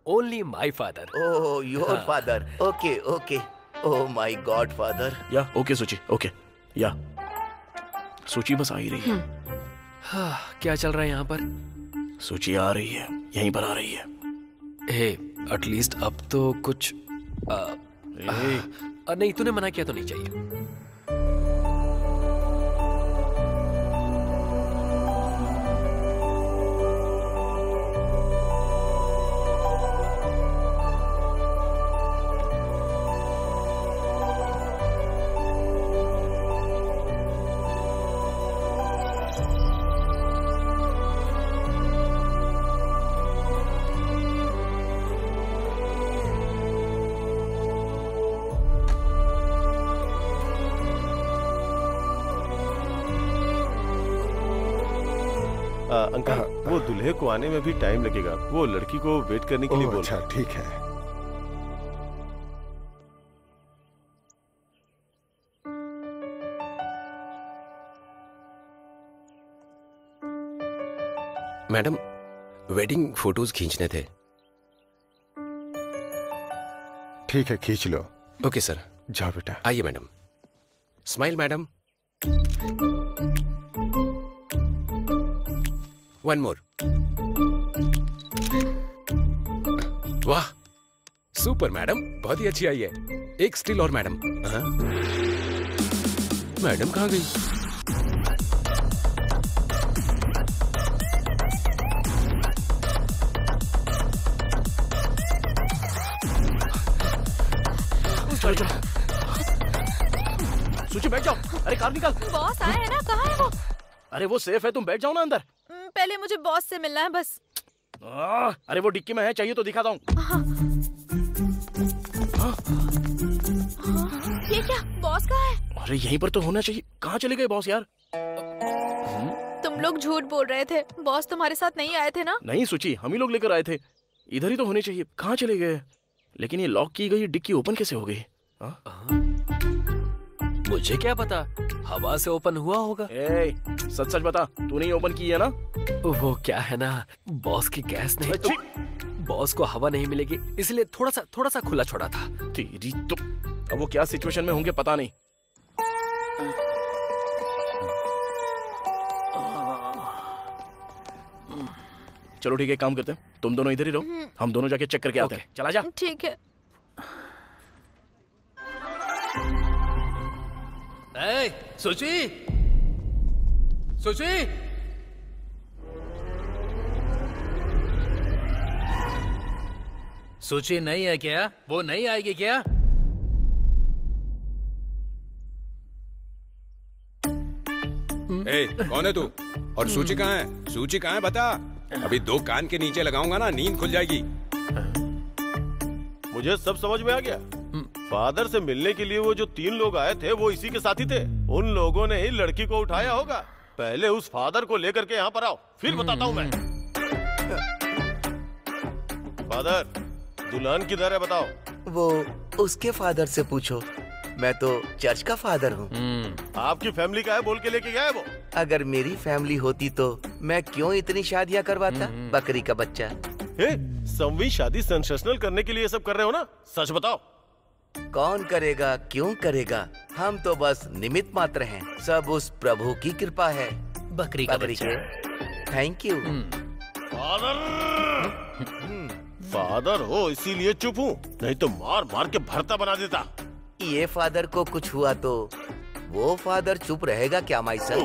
Only my father. Oh your father. Okay okay. Oh my God father. या ओके सूची, ओके या सूची बस आ ही रही है। क्या चल रहा है यहाँ पर? सूची आ रही है, यहीं पर आ रही है। हे एटलीस्ट अब तो कुछ नहीं, तूने मना किया तो नहीं चाहिए। अंकल वो दूल्हे को आने में भी टाइम लगेगा, वो लड़की को वेट करने के लिए बोल। अच्छा ठीक है। मैडम वेडिंग फोटोज खींचने थे। ठीक है खींच लो। Okay sir. जाओ बेटा। आइए madam. Smile madam. One more. वाह सुपर मैडम, बहुत ही अच्छी आई है। एक स्टिल और मैडम। मैडम कहाँ गई? चलो चलो सूची बैठ जाओ। अरे कार निकाल। बॉस आए हैं ना, कहाँ है वो? अरे वो सेफ है, तुम बैठ जाओ ना अंदर। पहले मुझे बॉस से मिलना है बस। अरे वो डिक्की में है, चाहिए तो दिखाता हूँ। ये क्या, बॉस कहाँ है? अरे यहीं पर तो होना चाहिए। कहाँ चले गए बॉस यार? तुम लोग झूठ बोल रहे थे, बॉस तुम्हारे साथ नहीं आए थे ना? नहीं सूची, हम ही लोग लेकर आए थे। इधर ही तो होने चाहिए। कहाँ चले गए? लेकिन ये लॉक की गई डिक्की ओपन कैसे हो गई? मुझे क्या पता, हवा से ओपन हुआ होगा। सच सच बता, तूने ही ओपन की है ना? वो क्या है ना, बॉस की गैस नहीं तो बॉस को हवा नहीं मिलेगी, इसलिए थोड़ा सा खुला छोड़ा था। तेरी तो अब वो क्या सिचुएशन में होंगे पता नहीं। चलो ठीक है, काम करते हैं, तुम दोनों इधर ही रहो, हम दोनों जाके चेक करके आते हैं। चला जा। ठीक है। सुची, सुची, सुची नहीं है क्या? वो नहीं आएगी क्या? कौन है तू? और सूची कहाँ है? सूची कहाँ है बता। अभी 2 कान के नीचे लगाऊंगा ना, नींद खुल जाएगी। मुझे सब समझ में आ गया। फादर से मिलने के लिए वो जो 3 लोग आए थे वो इसी के साथी थे। उन लोगों ने ही लड़की को उठाया होगा। पहले उस फादर को लेकर के यहाँ पर आओ, फिर बताता हूँ मैं। फादर, दुल्हन किधर है बताओ? वो उसके फादर से पूछो, मैं तो चर्च का फादर हूँ। आपकी फैमिली का है बोल के लेके गया है वो। अगर मेरी फैमिली होती तो मैं क्यों इतनी शादियाँ करवाता? बकरी का बच्चा। संवी शादी सेंसेशनल करने के लिए ये सब कर रहे हो ना? सच बताओ। कौन करेगा, क्यों करेगा? हम तो बस निमित्त मात्र हैं। सब उस प्रभु की कृपा है। बकरी का बच्चा। Thank you. फादर हो इसीलिए चुप हूँ, नहीं तो मार मार के भरता बना देता। ये फादर को कुछ हुआ तो वो फादर चुप रहेगा क्या माई सन?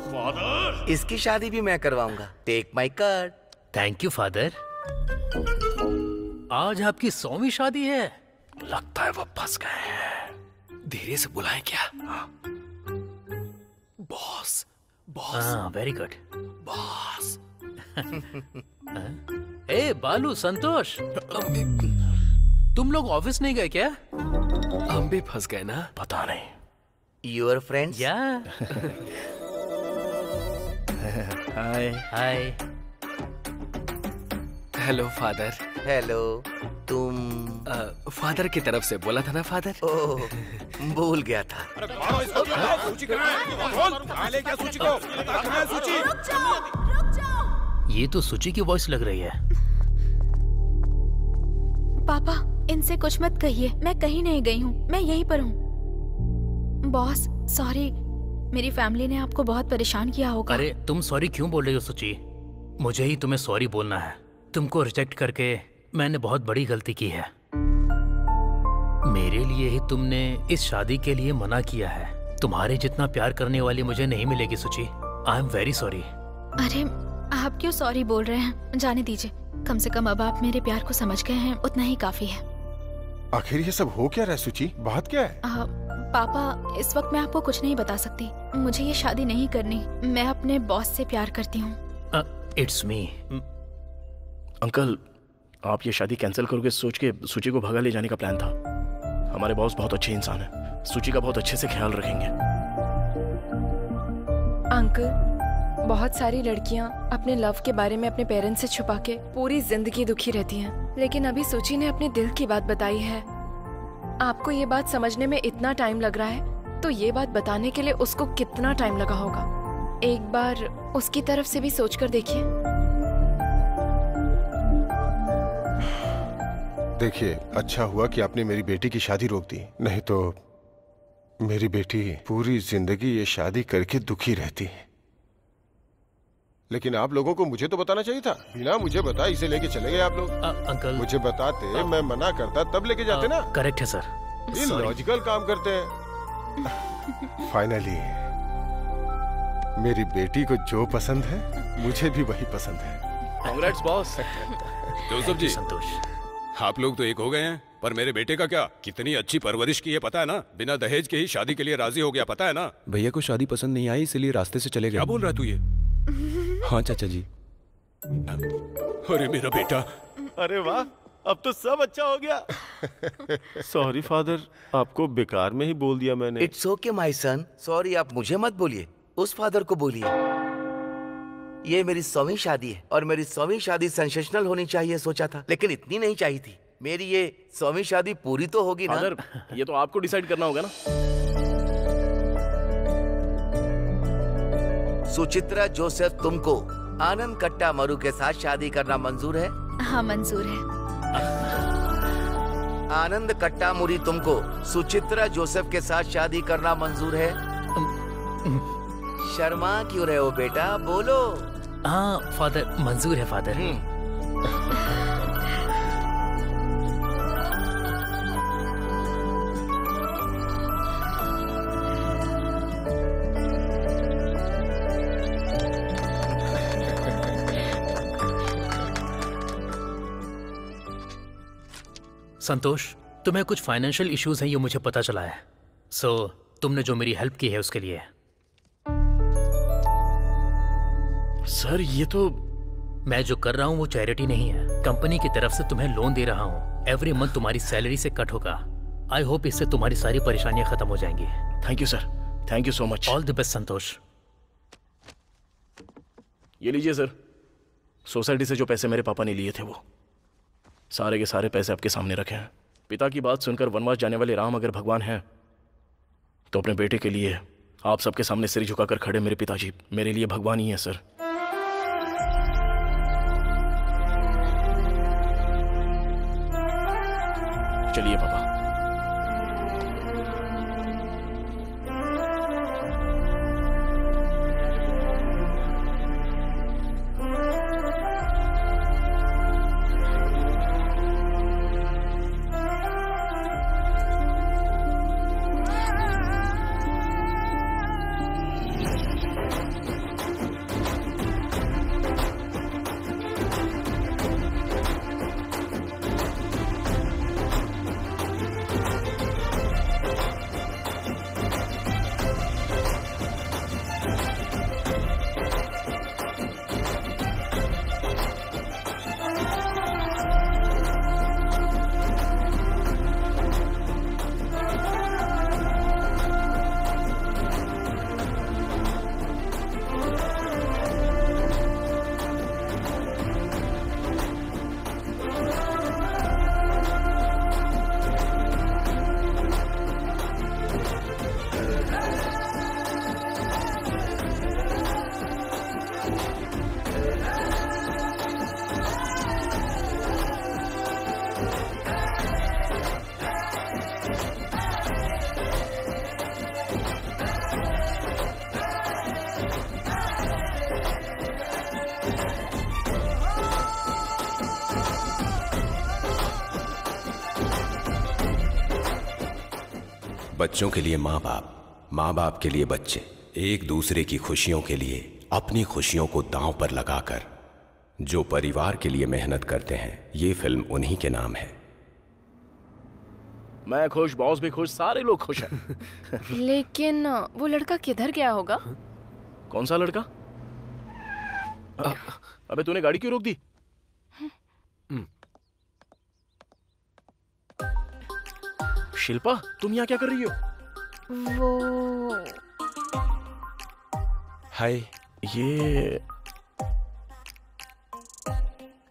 फादर, इसकी शादी भी मैं करवाऊंगा। Take my card. Thank you father. आज आपकी 100वीं शादी है। लगता है वो फंस गए हैं। धीरे से बुलाएं क्या? Boss, boss. हाँ, वेरी गुड बॉस। ए बालू, संतोष, तुम लोग ऑफिस नहीं गए क्या? हम भी फंस गए ना? पता नहीं। Your friends? Yeah. Hi hi. Hello father. Hello. तुम फादर की तरफ से बोला था ना फादर? ओह, भूल गया था। ये तो सुची की वॉइस लग रही है। पापा इनसे कुछ मत कहिए, मैं कहीं नहीं गई हूँ, मैं यहीं पर हूँ। बॉस सॉरी, मेरी फैमिली ने आपको बहुत परेशान किया होगा। अरे तुम सॉरी क्यों बोल रही हो सुची? मुझे ही तुम्हें सॉरी बोलना है। तुमको रिजेक्ट करके मैंने बहुत बड़ी गलती की है। मेरे लिए ही तुमने इस शादी के लिए मना किया है। तुम्हारे जितना प्यार करने वाली मुझे नहीं मिलेगी सुची। I am very sorry. अरे आप क्यों सॉरी बोल रहे हैं? जाने दीजिए, कम से कम अब आप मेरे प्यार को समझ गए हैं, उतना ही काफी है। आखिर ये सब हो क्या रहा है सुची? बात क्या है? पापा इस वक्त मैं आपको कुछ नहीं बता सकती। मुझे ये शादी नहीं करनी। मैं अपने बॉस से प्यार करती हूँ। It's me. अंकल, आप ये शादी कैंसिल करोगे सोच के सूची को भगा ले जाने का प्लान था। हमारे बॉस बहुत अच्छे इंसान हैं, सूची का बहुत अच्छे से ख्याल रखेंगे। अंकल, बहुत सारी लड़कियां अपने लव के बारे में अपने पेरेंट्स से छुपा के पूरी जिंदगी दुखी रहती हैं, लेकिन अभी सूची ने अपने दिल की बात बताई है। आपको ये बात समझने में इतना टाइम लग रहा है, तो ये बात बताने के लिए उसको कितना टाइम लगा होगा। एक बार उसकी तरफ से भी सोचकर देखिए। देखिए, अच्छा हुआ कि आपने मेरी बेटी की शादी रोक दी, नहीं तो मेरी बेटी पूरी जिंदगी ये शादी करके दुखी रहती। लेकिन आप लोगों को मुझे तो बताना चाहिए था। बिना मुझे बताए इसे लेके चले गए आप लोग। अंकल, मुझे बताते, मैं मना करता तब लेके जाते ना। करेक्ट है सर। ये लॉजिकल काम करते हैं। फाइनली मेरी बेटी को जो पसंद है मुझे भी वही पसंद है। Congrats boss. जोसेफ जी, संतोष, आप लोग तो एक हो गए हैं, पर मेरे बेटे का क्या? कितनी अच्छी परवरिश की है पता है ना? बिना दहेज के ही शादी के लिए राजी हो गया, पता है ना? भैया को शादी पसंद नहीं आई, इसलिए रास्ते से चले गए। क्या बोल रहा है तू ये? हाँ चाचा जी। अरे मेरा बेटा। अरे वाह, अब तो सब अच्छा हो गया। सॉरी फादर, आपको बेकार में ही बोल दिया मैंने। It's okay my son. Sorry आप मुझे मत बोलिए, उस फादर को बोलिए। ये मेरी 100वीं शादी है और मेरी 100वीं शादी सेंसेशनल होनी चाहिए सोचा था, लेकिन इतनी नहीं चाहिए थी। मेरी ये 100वीं शादी पूरी तो होगी ना। फादर, ये तो आपको डिसाइड करना होगा ना। सुचित्रा जोसेफ, तुमको आनंद कट्टा मरु के साथ शादी करना मंजूर है? हाँ मंजूर है। आनंद कट्टा मुरी, तुमको सुचित्रा जोसेफ के साथ शादी करना मंजूर है? शर्मा क्यों रहे हो बेटा, बोलो। हाँ फादर, मंजूर है फादर। संतोष, तुम्हें कुछ फाइनेंशियल इश्यूज हैं, ये मुझे पता चला है। तुमने जो मेरी हेल्प की है उसके लिए। सर ये तो मैं जो कर रहा हूँ वो चैरिटी नहीं है, कंपनी की तरफ से तुम्हें लोन दे रहा हूँ। एवरी मंथ तुम्हारी सैलरी से कट होगा। आई होप इससे तुम्हारी सारी परेशानियां खत्म हो जाएंगी। Thank you sir, thank you so much. All the best Santosh. ये लीजिए सर, सोसाइटी से जो पैसे मेरे पापा ने लिए थे वो सारे के सारे पैसे आपके सामने रखे हैं। पिता की बात सुनकर वनवास जाने वाले राम अगर भगवान हैं तो अपने बेटे के लिए आप सबके सामने सिर झुकाकर खड़े मेरे पिताजी मेरे लिए भगवान ही है सर। चलिए पापा। बच्चों के लिए माँ बाप, माँ बाप के लिए बच्चे, एक दूसरे की खुशियों के लिए अपनी खुशियों को दांव पर लगाकर जो परिवार के लिए मेहनत करते हैं, ये फिल्म उन्हीं के नाम है। मैं खुश, बॉस भी खुश, सारे लोग खुश हैं। लेकिन वो लड़का किधर गया होगा? कौन सा लड़का? अबे तूने गाड़ी क्यों रोक दी? शिल्पा, तुम यहाँ क्या कर रही हो? वो हाय,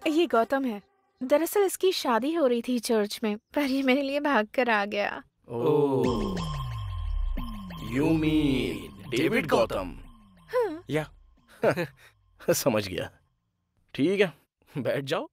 ये गौतम है। दरअसल इसकी शादी हो रही थी चर्च में, पर ये मेरे लिए भाग कर आ गया। ओह, यू मीन डेविड गौतम? हाँ। या समझ गया। ठीक है, बैठ जाओ।